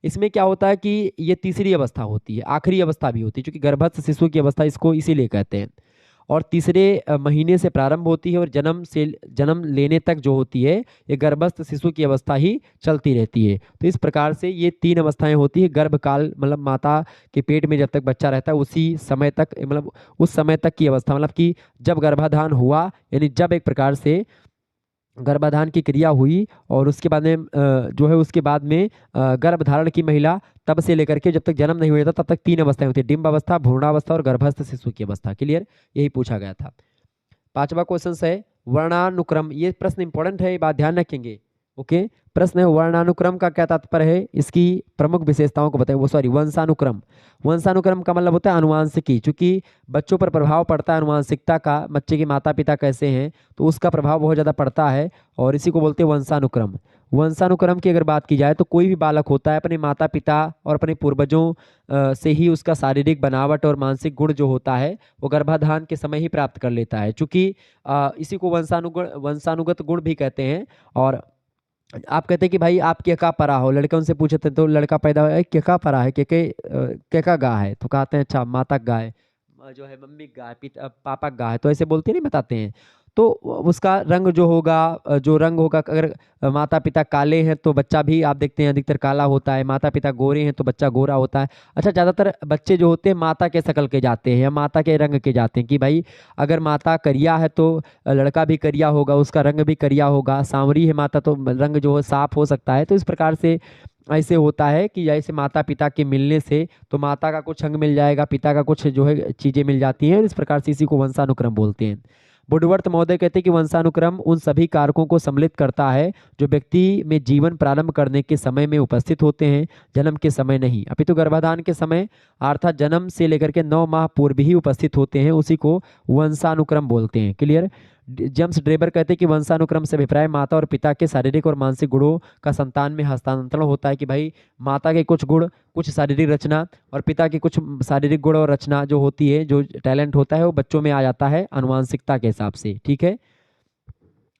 इसमें क्या होता है कि ये तीसरी अवस्था होती है, आखिरी अवस्था भी होती है, क्योंकि गर्भस्थ शिशु की अवस्था इसको इसीलिए कहते हैं, और तीसरे महीने से प्रारंभ होती है और जन्म लेने तक जो होती है ये गर्भस्थ शिशु की अवस्था ही चलती रहती है। तो इस प्रकार से ये 3 अवस्थाएं होती है गर्भकाल, मतलब माता के पेट में जब तक बच्चा रहता है उसी समय तक, मतलब उस समय तक की अवस्था, मतलब कि जब गर्भाधान हुआ यानी जब एक प्रकार से गर्भाधान की क्रिया हुई और उसके बाद में जो है उसके बाद में गर्भधारण की महिला तब से लेकर के जब तक जन्म नहीं हुआ था तब तक 3 अवस्थाएं होती है, डिंब अवस्था, भ्रूणावस्था और गर्भस्थ शिशु की अवस्था। क्लियर, यही पूछा गया था। 5वां क्वेश्चन है वर्णानुक्रम। ये प्रश्न इंपॉर्टेंट है, ये बात ध्यान रखेंगे। ओके, प्रश्न है वर्णानुक्रम का क्या तात्पर्य है, इसकी प्रमुख विशेषताओं को बताएं। वंशानुक्रम। वंशानुक्रम का मतलब होता है अनुवांशिकी। चूंकि बच्चों पर प्रभाव पड़ता है अनुवांशिकता का, बच्चे के माता पिता कैसे हैं तो उसका प्रभाव बहुत ज़्यादा पड़ता है, और इसी को बोलते हैं वंशानुक्रम। वंशानुक्रम की अगर बात की जाए तो कोई भी बालक होता है अपने माता पिता और अपने पूर्वजों से ही उसका शारीरिक बनावट और मानसिक गुण जो होता है वो गर्भाधान के समय ही प्राप्त कर लेता है, चूंकि इसी को वंशानुगत गुण भी कहते हैं। और आप कहते हैं कि भाई आप क्या परा हो, लड़के उनसे पूछे थे तो लड़का पैदा हुआ है क्या परा है, क्या गाय है, तो कहते हैं अच्छा माता गाय जो है, मम्मी गाय, पिता पापा गाय, तो ऐसे बोलते नहीं बताते हैं। तो उसका रंग जो होगा, जो रंग होगा, अगर माता पिता काले हैं तो बच्चा भी आप देखते हैं अधिकतर काला होता है, माता पिता गोरे हैं तो बच्चा गोरा होता है। अच्छा, ज़्यादातर बच्चे जो होते हैं माता के शक्ल के जाते हैं या माता के रंग के जाते हैं, कि भाई अगर माता करिया है तो लड़का भी करिया होगा, उसका रंग भी करिया होगा, सांवरी है माता तो रंग जो है साफ हो सकता है। तो इस प्रकार से ऐसे होता है कि जैसे माता पिता के मिलने से तो माता का कुछ अंग मिल जाएगा, पिता का कुछ जो है चीज़ें मिल जाती हैं, इस प्रकार से इसी को वंशानुक्रम बोलते हैं। बुडवर्थ महोदय कहते हैं कि वंशानुक्रम उन सभी कारकों को सम्मिलित करता है जो व्यक्ति में जीवन प्रारंभ करने के समय में उपस्थित होते हैं, जन्म के समय नहीं, अपितु गर्भाधान के समय अर्थात जन्म से लेकर के 9 माह पूर्व ही उपस्थित होते हैं, उसी को वंशानुक्रम बोलते हैं। क्लियर। जेम्स ड्रेबर कहते हैं कि वंशानुक्रम से अभिप्राय माता और पिता के शारीरिक और मानसिक गुणों का संतान में हस्तांतरण होता है, कि भाई माता के कुछ गुण, कुछ शारीरिक रचना और पिता की कुछ शारीरिक गुण और रचना जो होती है, जो टैलेंट होता है वो बच्चों में आ जाता है अनुवांशिकता के हिसाब से। ठीक है।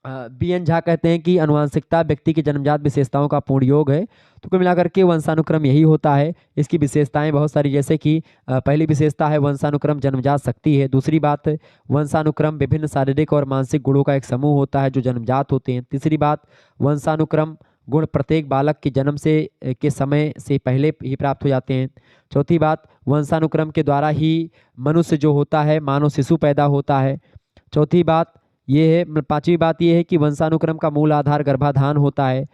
बी एन झा कहते हैं कि अनुवांशिकता व्यक्ति की जन्मजात विशेषताओं का पूर्ण योग है। तो कुल मिलाकर के वंशानुक्रम यही होता है। इसकी विशेषताएं बहुत सारी, जैसे कि पहली विशेषता है वंशानुक्रम जन्मजात शक्ति है। दूसरी बात, वंशानुक्रम विभिन्न शारीरिक और मानसिक गुणों का एक समूह होता है जो जन्मजात होते हैं। तीसरी बात, वंशानुक्रम गुण प्रत्येक बालक के जन्म से के समय से पहले ही प्राप्त हो जाते हैं। चौथी बात, वंशानुक्रम के द्वारा ही मनुष्य जो होता है मानव शिशु पैदा होता है। चौथी बात ये है, पांचवी बात ये है कि वंशानुक्रम का मूल आधार गर्भाधान होता है।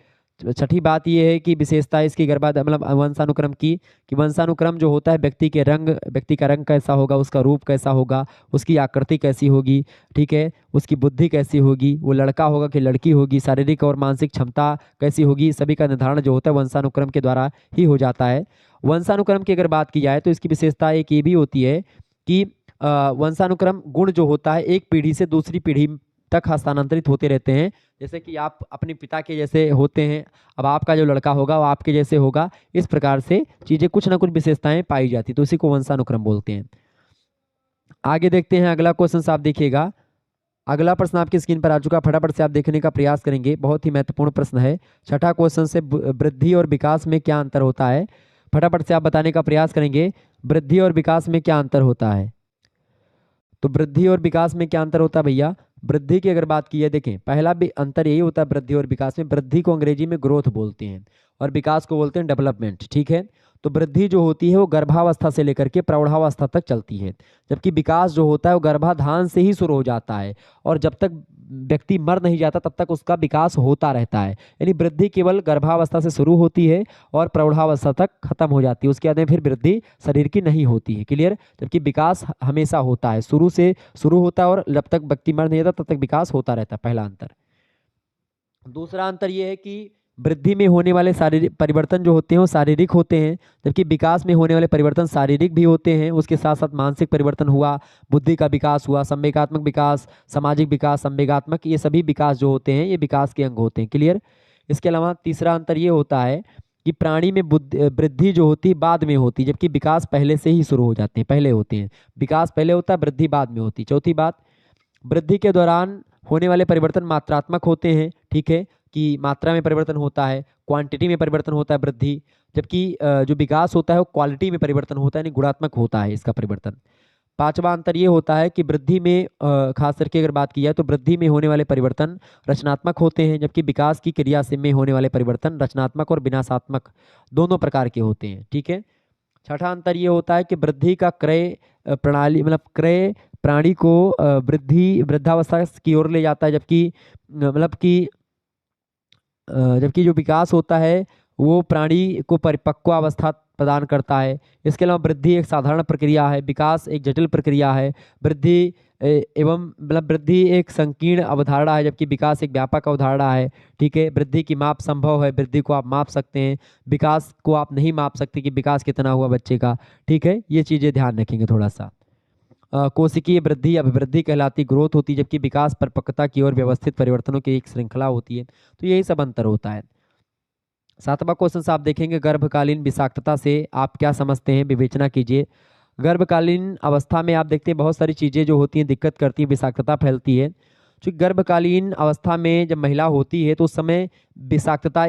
छठी बात ये है कि विशेषता इसकी गर्भाधान मतलब वंशानुक्रम की, कि वंशानुक्रम जो होता है व्यक्ति का रंग कैसा होगा, उसका रूप कैसा होगा, उसकी आकृति कैसी होगी, ठीक है, उसकी बुद्धि कैसी होगी, वो लड़का होगा कि लड़की होगी, शारीरिक और मानसिक क्षमता कैसी होगी, सभी का निर्धारण जो होता है वंशानुक्रम के द्वारा ही हो जाता है। वंशानुक्रम की अगर बात की जाए तो इसकी विशेषता एक ये भी होती है कि वंशानुक्रम गुण जो होता है एक पीढ़ी से दूसरी पीढ़ी तक हस्तांतरित होते रहते हैं। जैसे कि आप अपने पिता के जैसे होते हैं, अब आपका जो लड़का होगा वो आपके जैसे होगा। इस प्रकार से चीजें कुछ ना कुछ विशेषताएं पाई जाती, तो इसी को वंशानुक्रम बोलते हैं। आगे देखते हैं अगला क्वेश्चन, आप देखिएगा। अगला प्रश्न आपकी स्क्रीन पर आ चुका, फटाफट से आप देखने का प्रयास करेंगे, बहुत ही महत्वपूर्ण प्रश्न है। छठा क्वेश्चन से वृद्धि और विकास में क्या अंतर होता है, फटाफट से आप बताने का प्रयास करेंगे। वृद्धि और विकास में क्या अंतर होता है? तो वृद्धि और विकास में क्या अंतर होता है भैया? वृद्धि की अगर बात की है, देखें पहला भी अंतर यही होता है वृद्धि और विकास में। वृद्धि को अंग्रेजी में ग्रोथ बोलते हैं और विकास को बोलते हैं डेवलपमेंट, ठीक है। तो वृद्धि जो होती है वो गर्भावस्था से लेकर के प्रौढ़ावस्था तक चलती है, जबकि विकास जो होता है वो गर्भाधान से ही शुरू हो जाता है और जब तक व्यक्ति मर नहीं जाता तब तक उसका विकास होता रहता है। यानी वृद्धि केवल गर्भावस्था से शुरू होती है और प्रौढ़ावस्था तक खत्म हो जाती है, उसके बाद में फिर वृद्धि शरीर की नहीं होती है, क्लियर। जबकि विकास हमेशा होता है, शुरू से शुरू होता है और जब तक व्यक्ति मर नहीं जाता तब तक विकास होता रहता है, पहला अंतर। दूसरा अंतर यह है कि वृद्धि में होने वाले शारीरिक परिवर्तन जो होते हैं वो शारीरिक होते हैं, जबकि विकास में होने वाले परिवर्तन शारीरिक भी होते हैं, उसके साथ साथ मानसिक परिवर्तन हुआ, बुद्धि का विकास हुआ, संवेगात्मक विकास, सामाजिक विकास, संवेगात्मक, ये सभी विकास जो होते हैं ये विकास के अंग होते हैं, क्लियर। इसके अलावा तीसरा अंतर ये होता है कि प्राणी में वृद्धि जो होती है बाद में होती है, जबकि विकास पहले से ही शुरू हो जाते हैं, पहले होते हैं। विकास पहले होता है, वृद्धि बाद में होती है। चौथी बात, वृद्धि के दौरान होने वाले परिवर्तन मात्रात्मक होते हैं, ठीक है, कि मात्रा में परिवर्तन होता है, क्वांटिटी में परिवर्तन होता है वृद्धि, जबकि जो विकास होता है वो क्वालिटी में परिवर्तन होता है, यानी गुणात्मक होता है इसका परिवर्तन। पांचवा अंतर ये होता है कि वृद्धि में खास करके अगर बात की जाए तो वृद्धि में होने वाले परिवर्तन रचनात्मक होते हैं, जबकि विकास की क्रिया से में होने वाले परिवर्तन रचनात्मक और विनाशात्मक दोनों प्रकार के होते हैं, ठीक है। छठा अंतर ये होता है कि वृद्धि का क्रय प्रणाली मतलब क्रय प्राणी को वृद्धावस्था की ओर ले जाता है, जबकि जो विकास होता है वो प्राणी को परिपक्व अवस्था प्रदान करता है। इसके अलावा वृद्धि एक साधारण प्रक्रिया है, विकास एक जटिल प्रक्रिया है। वृद्धि वृद्धि एक संकीर्ण अवधारणा है, जबकि विकास एक व्यापक अवधारणा है, ठीक है। वृद्धि की माप संभव है, वृद्धि को आप माप सकते हैं, विकास को आप नहीं माप सकते कि विकास कितना हुआ बच्चे का, ठीक है। ये चीज़ें ध्यान रखेंगे थोड़ा सा। कोशिकीय वृद्धि अभिवृद्धि कहलाती ग्रोथ होती है, जबकि विकास परिपक्वता की ओर व्यवस्थित परिवर्तनों की एक श्रृंखला होती है। तो यही सब अंतर होता है। सातवां क्वेश्चन आप देखेंगे, गर्भकालीन विषाक्तता से आप क्या समझते हैं, विवेचना कीजिए। गर्भकालीन अवस्था में आप देखते हैं बहुत सारी चीज़ें जो होती हैं दिक्कत करती हैं, विषाक्तता फैलती है। क्योंकि गर्भकालीन अवस्था में जब महिला होती है तो उस समय विषाक्तता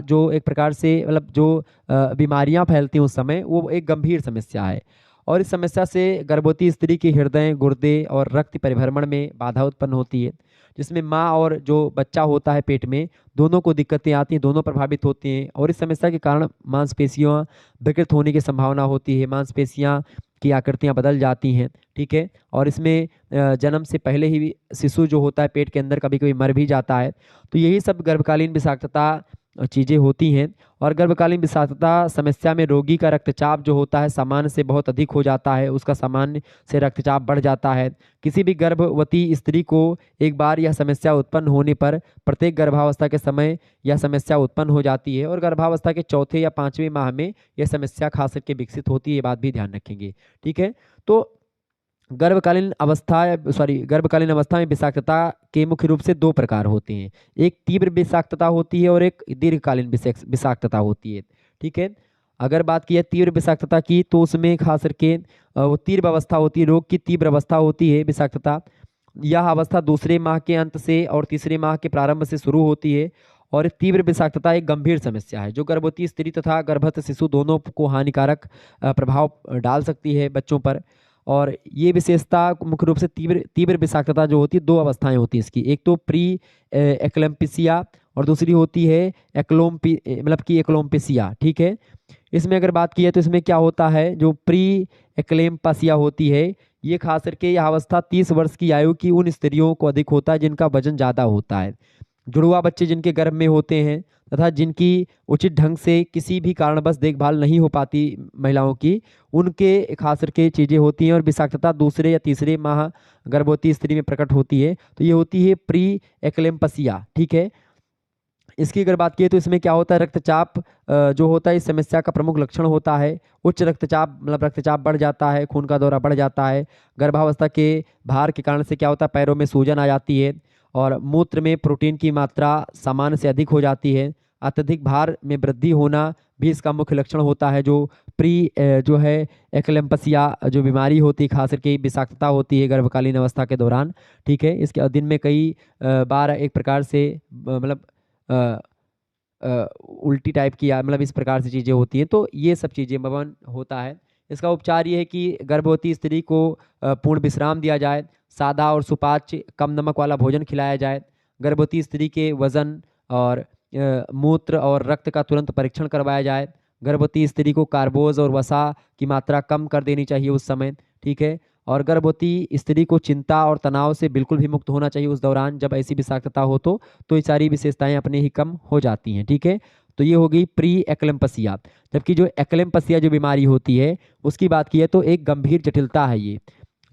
जो एक प्रकार से जो बीमारियां फैलती हैं उस समय वो एक गंभीर समस्या है, और इस समस्या से गर्भवती स्त्री के हृदय, गुर्दे और रक्त परिभ्रमण में बाधा उत्पन्न होती है, जिसमें माँ और जो बच्चा होता है पेट में दोनों को दिक्कतें आती हैं, दोनों प्रभावित होते हैं। और इस समस्या के कारण मांसपेशियाँ विकृत होने की संभावना होती है, मांसपेशियाँ की आकृतियाँ बदल जाती हैं, ठीक है। और इसमें जन्म से पहले ही शिशु जो होता है पेट के अंदर कभी कभी मर भी जाता है। तो यही सब गर्भकालीन विषाक्तता चीज़ें होती हैं। और गर्भकालीन विषाक्तता समस्या में रोगी का रक्तचाप जो होता है सामान्य से बहुत अधिक हो जाता है, उसका सामान्य से रक्तचाप बढ़ जाता है। किसी भी गर्भवती स्त्री को एक बार यह समस्या उत्पन्न होने पर प्रत्येक गर्भावस्था के समय यह समस्या उत्पन्न हो जाती है, और गर्भावस्था के चौथे या पाँचवें माह में यह समस्या खास करके विकसित होती है, ये बात भी ध्यान रखेंगे, ठीक है। तो गर्भकालीन अवस्था में विषाक्तता के मुख्य रूप से दो प्रकार होते हैं, एक तीव्र विषाक्तता होती है और एक दीर्घकालीन विषाक्तता होती है, ठीक है। अगर बात की है तीव्र विषाक्तता की तो उसमें खास करके वो तीव्र अवस्था होती है, रोग की तीव्र अवस्था होती है विषाक्तता। यह अवस्था दूसरे माह के अंत से और तीसरे माह के प्रारंभ से शुरू होती है, और तीव्र विषाक्तता एक गंभीर समस्या है जो गर्भवती स्त्री तथा गर्भस्थ शिशु दोनों को हानिकारक प्रभाव डाल सकती है बच्चों पर। और ये विशेषता मुख्य रूप से तीव्र विषाक्तता जो होती है दो अवस्थाएं होती है इसकी, एक तो प्री एक्लेम्पिसिया और दूसरी होती है एक्लोम्पेसिया, ठीक है। इसमें अगर बात की है तो इसमें क्या होता है, जो प्री एक्लेम्पेसिया होती है ये खास करके यह अवस्था 30 वर्ष की आयु की उन स्त्रियों को अधिक होता है जिनका वजन ज़्यादा होता है, जुड़वा बच्चे जिनके गर्भ में होते हैं तथा जिनकी उचित ढंग से किसी भी कारणवश देखभाल नहीं हो पाती महिलाओं की, उनके खास करके चीज़ें होती हैं। और विषाक्तता दूसरे या तीसरे माह गर्भवती स्त्री में प्रकट होती है, तो ये होती है प्री एक्लेम्पसिया, ठीक है। इसकी अगर बात की तो इसमें क्या होता है, रक्तचाप जो होता है इस समस्या का प्रमुख लक्षण होता है। उच्च रक्तचाप रक्तचाप बढ़ जाता है, खून का दौरा बढ़ जाता है। गर्भावस्था के भार के कारण से क्या होता है, पैरों में सूजन आ जाती है। और मूत्र में प्रोटीन की मात्रा सामान्य से अधिक हो जाती है। अत्यधिक भार में वृद्धि होना भी इसका मुख्य लक्षण होता है। जो जो है एक्लेम्पसिया जो बीमारी होती है, खास करके विषाक्तता होती है गर्भकालीन अवस्था के दौरान। ठीक है, इसके दिन में कई बार एक प्रकार से मतलब उल्टी टाइप की मतलब इस प्रकार से चीज़ें होती हैं। तो ये सब चीज़ें मवन होता है। इसका उपचार ये है कि गर्भवती स्त्री को पूर्ण विश्राम दिया जाए, सादा और सुपाच्य कम नमक वाला भोजन खिलाया जाए, गर्भवती स्त्री के वजन और मूत्र और रक्त का तुरंत परीक्षण करवाया जाए, गर्भवती स्त्री को कार्बोज और वसा की मात्रा कम कर देनी चाहिए उस समय। ठीक है, और गर्भवती स्त्री को चिंता और तनाव से बिल्कुल भी मुक्त होना चाहिए उस दौरान जब ऐसी विषाक्तता हो। तो ये सारी विशेषताएं अपने ही कम हो जाती हैं। ठीक है, तो ये हो गई प्री एक्लेम्पसिया। जबकि जो एक्लेम्पसिया जो बीमारी होती है उसकी बात की है तो एक गंभीर जटिलता है ये।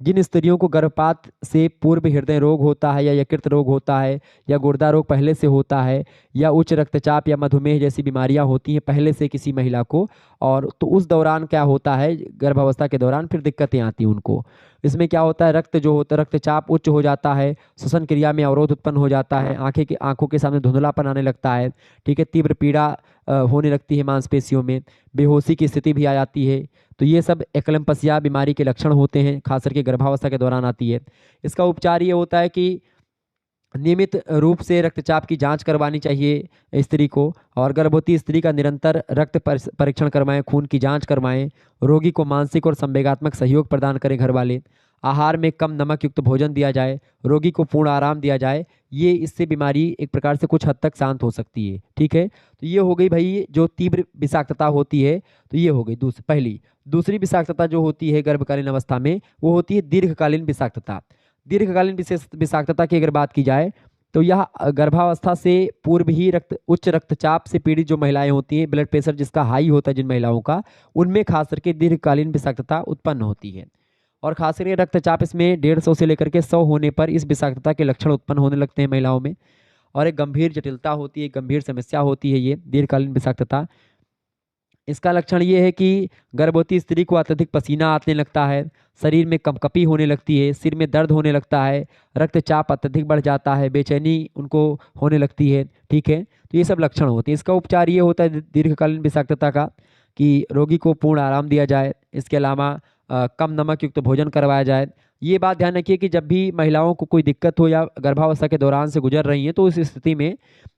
जिन स्त्रियों को गर्भपात से पूर्व हृदय रोग होता है या यकृत रोग होता है या गुर्दा रोग पहले से होता है या उच्च रक्तचाप या मधुमेह जैसी बीमारियां होती हैं पहले से किसी महिला को, और तो उस दौरान क्या होता है, गर्भावस्था के दौरान फिर दिक्कतें आती हैं उनको। इसमें क्या होता है, रक्त जो होता है रक्तचाप उच्च हो जाता है, श्वसन क्रिया में अवरोध उत्पन्न हो जाता है, आंखों के सामने धुंधलापन आने लगता है। ठीक है, तीव्र पीड़ा होने लगती है मांसपेशियों में, बेहोशी की स्थिति भी आ जाती है। तो ये सब एक्लेम्पसिया बीमारी के लक्षण होते हैं, खास करके गर्भावस्था के दौरान आती है। इसका उपचार ये होता है कि नियमित रूप से रक्तचाप की जांच करवानी चाहिए स्त्री को, और गर्भवती स्त्री का निरंतर रक्त परीक्षण करवाएं, खून की जांच करवाएं, रोगी को मानसिक और संवेगात्मक सहयोग प्रदान करें घर वाले, आहार में कम नमक युक्त भोजन दिया जाए, रोगी को पूर्ण आराम दिया जाए। ये इससे बीमारी एक प्रकार से कुछ हद तक शांत हो सकती है। ठीक है, तो ये हो गई भाई जो तीव्र विषाक्तता होती है। तो ये हो गई पहली। दूसरी विषाक्तता जो होती है गर्भकालीन अवस्था में वो होती है दीर्घकालीन विषाक्तता। दीर्घकालीन विषाक्तता की अगर बात की जाए तो यह गर्भावस्था से पूर्व ही उच्च रक्तचाप से पीड़ित जो महिलाएं होती हैं, ब्लड प्रेशर जिसका हाई होता है जिन महिलाओं का, उनमें खास करके दीर्घकालीन विषाक्तता उत्पन्न होती है। और खास करके रक्तचाप इसमें 150 से लेकर के 100 होने पर इस विषाक्तता के लक्षण उत्पन्न होने लगते हैं महिलाओं में, और एक गंभीर जटिलता होती है, गंभीर समस्या होती है ये दीर्घकालीन विषाक्तता। इसका लक्षण ये है कि गर्भवती स्त्री को अत्यधिक पसीना आने लगता है, शरीर में कंपकपी होने लगती है, सिर में दर्द होने लगता है, रक्तचाप अत्यधिक बढ़ जाता है, बेचैनी उनको होने लगती है। ठीक है, तो ये सब लक्षण होते हैं। इसका उपचार ये होता है दीर्घकालीन विषाक्तता का कि रोगी को पूर्ण आराम दिया जाए, इसके अलावा कम नमक युक्त भोजन करवाया जाए। ये बात ध्यान रखिए कि जब भी महिलाओं को कोई दिक्कत हो या गर्भावस्था के दौरान से गुजर रही हैं तो उस स्थिति में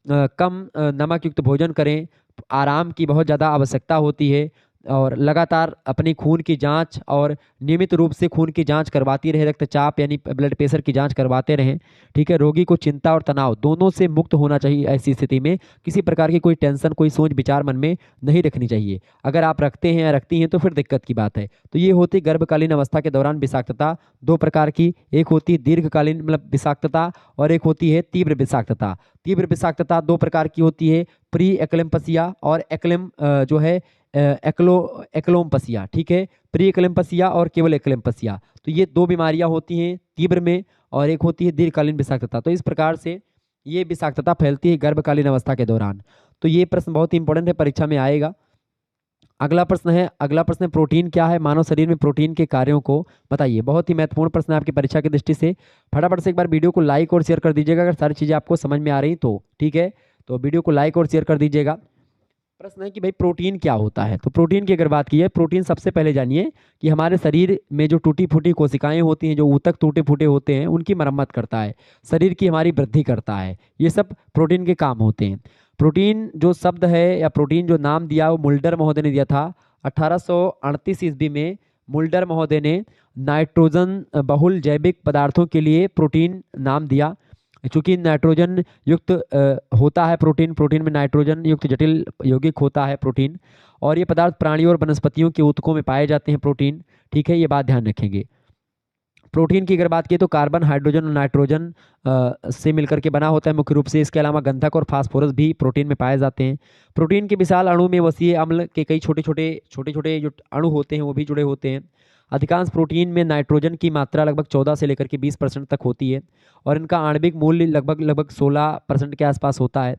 कम नमक युक्त भोजन करें, आराम की बहुत ज़्यादा आवश्यकता होती है, और लगातार अपनी खून की जांच और नियमित रूप से खून की जांच करवाती रहे, रक्तचाप यानी ब्लड प्रेशर की जांच करवाते रहें। ठीक है, रोगी को चिंता और तनाव दोनों से मुक्त होना चाहिए। ऐसी स्थिति में किसी प्रकार की कोई टेंशन, कोई सोच विचार मन में नहीं रखनी चाहिए। अगर आप रखते हैं या रखती हैं तो फिर दिक्कत की बात है। तो ये होती गर्भकालीन अवस्था के दौरान विषाक्तता दो प्रकार की, एक होती है दीर्घकालीन मतलब विषाक्तता और एक होती है तीव्र विषाक्तता। तीव्र विषाक्तता दो प्रकार की होती है, प्री एक्लेम्पसिया और जो है एक्लोम्पसिया। ठीक है, प्री एक्लेम्पसिया और केवल एक्लेम्पसिया। तो ये दो बीमारियां होती हैं तीव्र में, और एक होती है दीर्घकालीन विषाक्तता। तो इस प्रकार से ये विषाक्तता फैलती है गर्भकालीन अवस्था के दौरान। तो ये प्रश्न बहुत ही इंपॉर्टेंट है, परीक्षा में आएगा। अगला प्रश्न है प्रोटीन क्या है, मानव शरीर में प्रोटीन के कार्यों को बताइए। बहुत ही महत्वपूर्ण प्रश्न है आपकी परीक्षा की दृष्टि से। फटाफट से एक बार वीडियो को लाइक और शेयर कर दीजिएगा अगर सारी चीज़ें आपको समझ में आ रही तो। ठीक है, तो वीडियो को लाइक और शेयर कर दीजिएगा। प्रश्न है कि भाई प्रोटीन क्या होता है। तो प्रोटीन की अगर बात की है, प्रोटीन सबसे पहले जानिए कि हमारे शरीर में जो टूटी फूटी कोशिकाएं होती हैं, जो ऊतक टूटे फूटे होते हैं, उनकी मरम्मत करता है, शरीर की हमारी वृद्धि करता है। ये सब प्रोटीन के काम होते हैं। प्रोटीन जो शब्द है या प्रोटीन जो नाम दिया वो मुल्डर महोदय ने दिया था 1838 ईस्वी में। मुल्डर महोदय ने नाइट्रोजन बहुल जैविक पदार्थों के लिए प्रोटीन नाम दिया। चूंकि नाइट्रोजन युक्त होता है प्रोटीन में नाइट्रोजन युक्त जटिल यौगिक होता है प्रोटीन, और ये पदार्थ प्राणियों और वनस्पतियों के ऊतकों में पाए जाते हैं प्रोटीन। ठीक है, ये बात ध्यान रखेंगे। प्रोटीन की अगर बात की तो कार्बन, हाइड्रोजन और नाइट्रोजन से मिलकर के बना होता है मुख्य रूप से। इसके अलावा गंधक और फास्फोरस भी प्रोटीन में पाए जाते हैं। प्रोटीन के विशाल अणु में वसीय अम्ल के कई छोटे छोटे जो अणु होते हैं वो भी जुड़े होते हैं। अधिकांश प्रोटीन में नाइट्रोजन की मात्रा लगभग 14 से लेकर के 20% तक होती है, और इनका आणविक मूल्य लगभग 16% के आसपास होता है।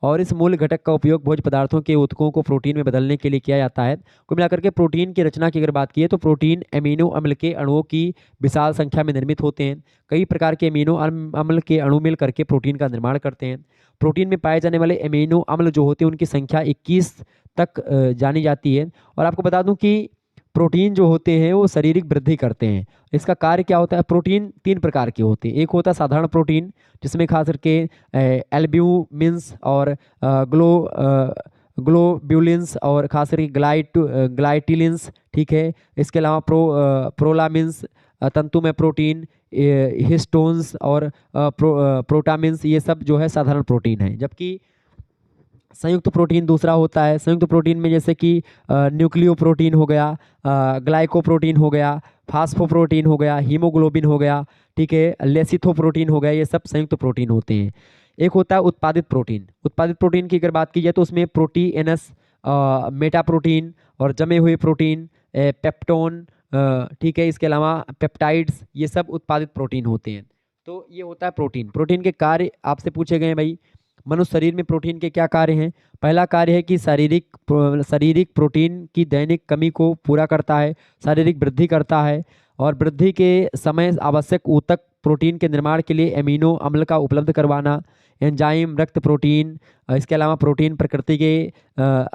और इस मूल घटक का उपयोग भोज्य पदार्थों के ऊतकों को प्रोटीन में बदलने के लिए किया जाता है। कुल मिलाकर के प्रोटीन की रचना की अगर बात की तो प्रोटीन एमिनो अम्ल के अणुओं की विशाल संख्या में निर्मित होते हैं। कई प्रकार के एमिनो अम्ल के अणु मिल करके प्रोटीन का निर्माण करते हैं। प्रोटीन में पाए जाने वाले एमिनो अम्ल जो होते हैं उनकी संख्या 21 तक जानी जाती है। और आपको बता दूं कि प्रोटीन जो होते हैं वो शारीरिक वृद्धि करते हैं। इसका कार्य क्या होता है? प्रोटीन 3 प्रकार के होते हैं। एक होता है साधारण प्रोटीन, जिसमें खास करके एल्ब्यूमिन्स और ग्लोब्यूलिन्स और खास करके ग्लाइटिलिन्स, ठीक है। इसके अलावा प्रोलामिन्स, तंतुमय प्रोटीन, हिस्टोन्स और प्रोटामिन्स, ये सब जो है साधारण प्रोटीन है। जबकि संयुक्त प्रोटीन दूसरा होता है। संयुक्त प्रोटीन में जैसे कि न्यूक्लियोप्रोटीन हो गया, ग्लाइकोप्रोटीन हो गया, फास्फोप्रोटीन हो गया, हीमोग्लोबिन हो गया, ठीक है, लेसिथोप्रोटीन हो गया, ये सब संयुक्त प्रोटीन होते हैं। एक होता है उत्पादित प्रोटीन। उत्पादित प्रोटीन की अगर बात की जाए तो उसमें प्रोटीएनस, मेटाप्रोटीन और जमे हुए प्रोटीन, पेप्टोन, ठीक है, इसके अलावा पेप्टाइड्स, ये सब उत्पादित प्रोटीन होते हैं। तो ये होता है प्रोटीन। प्रोटीन के कार्य आपसे पूछे गए हैं भाई। मनुष्य शरीर में प्रोटीन के क्या कार्य हैं? पहला कार्य है कि शारीरिक प्रोटीन की दैनिक कमी को पूरा करता है, शारीरिक वृद्धि करता है और वृद्धि के समय आवश्यक ऊतक प्रोटीन के निर्माण के लिए एमिनो अम्ल का उपलब्ध करवाना, एंजाइम, रक्त प्रोटीन, इसके अलावा प्रोटीन प्रकृति के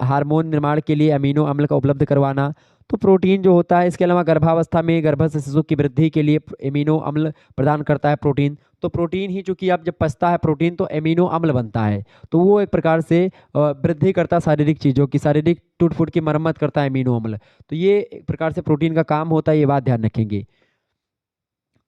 हार्मोन निर्माण के लिए एमिनो अम्ल का उपलब्ध करवाना। तो प्रोटीन जो होता है, इसके अलावा गर्भावस्था में गर्भस्थ शिशु की वृद्धि के लिए एमिनो अम्ल प्रदान करता है प्रोटीन। तो प्रोटीन ही चूंकि आप जब पचता है प्रोटीन तो एमिनो अम्ल बनता है, तो वो एक प्रकार से वृद्धि करता है शारीरिक चीज़ों की, शारीरिक टूट फूट की मरम्मत करता है एमिनो अम्ल। तो ये एक प्रकार से प्रोटीन का काम होता है, ये बात ध्यान रखेंगे।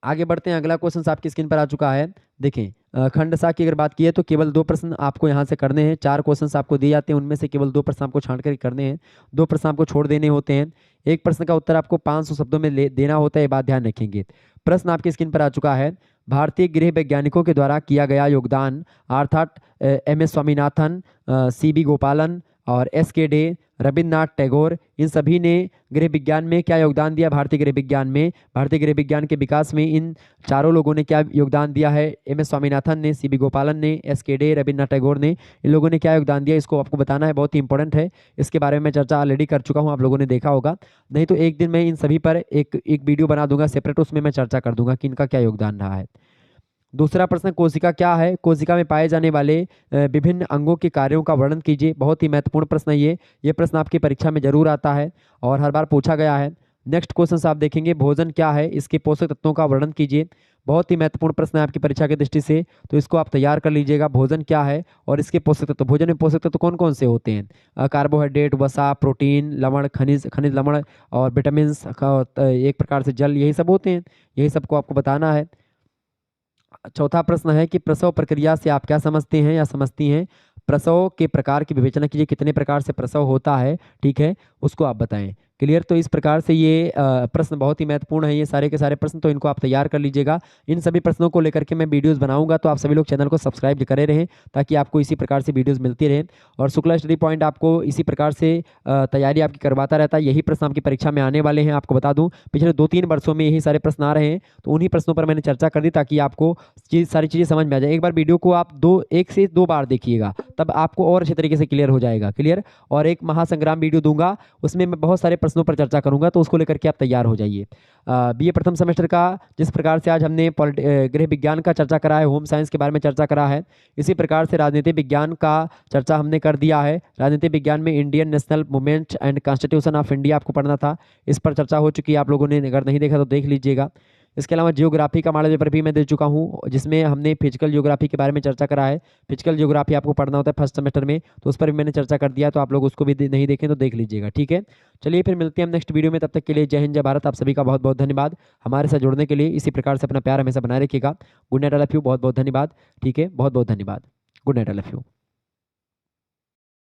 आगे बढ़ते हैं। अगला क्वेश्चन आपकी स्क्रीन पर आ चुका है। देखें, खंड सा की अगर बात की है तो केवल 2 प्रश्न आपको यहाँ से करने हैं। 4 क्वेश्चन आपको दिए जाते हैं, उनमें से केवल 2 प्रश्न आपको छांट कर करने हैं, 2 प्रश्न आपको छोड़ देने होते हैं। एक प्रश्न का उत्तर आपको 500 शब्दों में देना होता है, ये बात ध्यान रखेंगे। प्रश्न आपकी स्क्रीन पर आ चुका है। भारतीय गृह वैज्ञानिकों के द्वारा किया गया योगदान अर्थात एम.एस. स्वामीनाथन, सी.बी. गोपालन और एस.के. डे, रविन्द्रनाथ टैगोर, इन सभी ने गृह विज्ञान में क्या योगदान दिया? भारतीय गृह विज्ञान में, भारतीय गृह विज्ञान के विकास में इन चारों लोगों ने क्या योगदान दिया है? एम.एस. स्वामीनाथन ने, सी.बी. गोपालन ने, एस.के. डे, रविन्द्रनाथ टैगोर ने, इन लोगों ने क्या योगदान दिया? इसको आपको बताना है, बहुत ही इंपॉर्टेंट है। इसके बारे में मैं चर्चा ऑलरेडी कर चुका हूँ, आप लोगों ने देखा होगा। नहीं तो एक दिन मैं इन सभी पर एक वीडियो बना दूंगा सेपरेट, उसमें मैं चर्चा कर दूंगा कि इनका क्या योगदान रहा है। दूसरा प्रश्न, कोशिका क्या है? कोशिका में पाए जाने वाले विभिन्न अंगों के कार्यों का वर्णन कीजिए। बहुत ही महत्वपूर्ण प्रश्न है ये प्रश्न आपकी परीक्षा में जरूर आता है और हर बार पूछा गया है। नेक्स्ट क्वेश्चन आप देखेंगे, भोजन क्या है? इसके पोषक तत्वों का वर्णन कीजिए। बहुत ही महत्वपूर्ण प्रश्न है आपकी परीक्षा की दृष्टि से, तो इसको आप तैयार कर लीजिएगा। भोजन क्या है और इसके पोषक तत्व। भोजन में पोषक तत्व कौन कौन से होते हैं? कार्बोहाइड्रेट, वसा, प्रोटीन, लवण, खनिज लवण और विटामिन, एक प्रकार से जल, यही सब होते हैं। यही सबको आपको बताना है। चौथा प्रश्न है कि प्रसव प्रक्रिया से आप क्या समझते हैं या समझती हैं? प्रसव के प्रकार की विवेचना कीजिए, कितने प्रकार से प्रसव होता है, ठीक है, उसको आप बताएं। क्लियर? तो इस प्रकार से ये प्रश्न बहुत ही महत्वपूर्ण है, ये सारे के सारे प्रश्न, तो इनको आप तैयार कर लीजिएगा। इन सभी प्रश्नों को लेकर के मैं वीडियोस बनाऊंगा, तो आप सभी लोग चैनल को सब्सक्राइब करे रहें ताकि आपको इसी प्रकार से वीडियोस मिलती रहें। और शुक्ला स्टडी पॉइंट आपको इसी प्रकार से तैयारी आपकी करवाता रहता है। यही प्रश्न आपकी परीक्षा में आने वाले हैं। आपको बता दूं, पिछले 2-3 वर्षों में यही सारे प्रश्न आ रहे हैं, तो उन्हीं प्रश्नों पर मैंने चर्चा कर दी ताकि आपको सारी चीज़ें समझ में आ जाए। एक बार वीडियो को आप 1 से 2 बार देखिएगा, तब आपको और अच्छे तरीके से क्लियर हो जाएगा। क्लियर? और एक महासंग्राम वीडियो दूंगा, उसमें मैं बहुत सारे प्रश्नों पर चर्चा करूंगा, तो उसको लेकर के आप तैयार हो जाइए। बीए प्रथम सेमेस्टर का जिस प्रकार से आज हमने गृह विज्ञान का चर्चा करा है, होम साइंस के बारे में चर्चा करा है, इसी प्रकार से राजनीति विज्ञान का चर्चा हमने कर दिया है। राजनीति विज्ञान में Indian national movement and constitution of India आपको पढ़ना था, इस पर चर्चा हो चुकी है। आप लोगों ने अगर नहीं देखा तो देख लीजिएगा। इसके अलावा जियोग्राफी का मॉडल पेपर भी मैं दे चुका हूँ, जिसमें हमने फिजिकल जियोग्राफी के बारे में चर्चा करा है। फिजिकल जियोग्राफी आपको पढ़ना होता है फर्स्ट सेमेस्टर में, तो उस पर भी मैंने चर्चा कर दिया, तो आप लोग उसको भी नहीं देखें तो देख लीजिएगा, ठीक है। चलिए फिर मिलते हैं हम नेक्स्ट वीडियो में, तब तक के लिए जय हिंद, जय भारत। आप सभी का बहुत बहुत धन्यवाद हमारे साथ जुड़ने के लिए। इसी प्रकार से अपना प्यार हमेशा बनाए रखिएगा। Good night, I love you. बहुत बहुत धन्यवाद, ठीक है, बहुत बहुत धन्यवाद। Good night, I love you.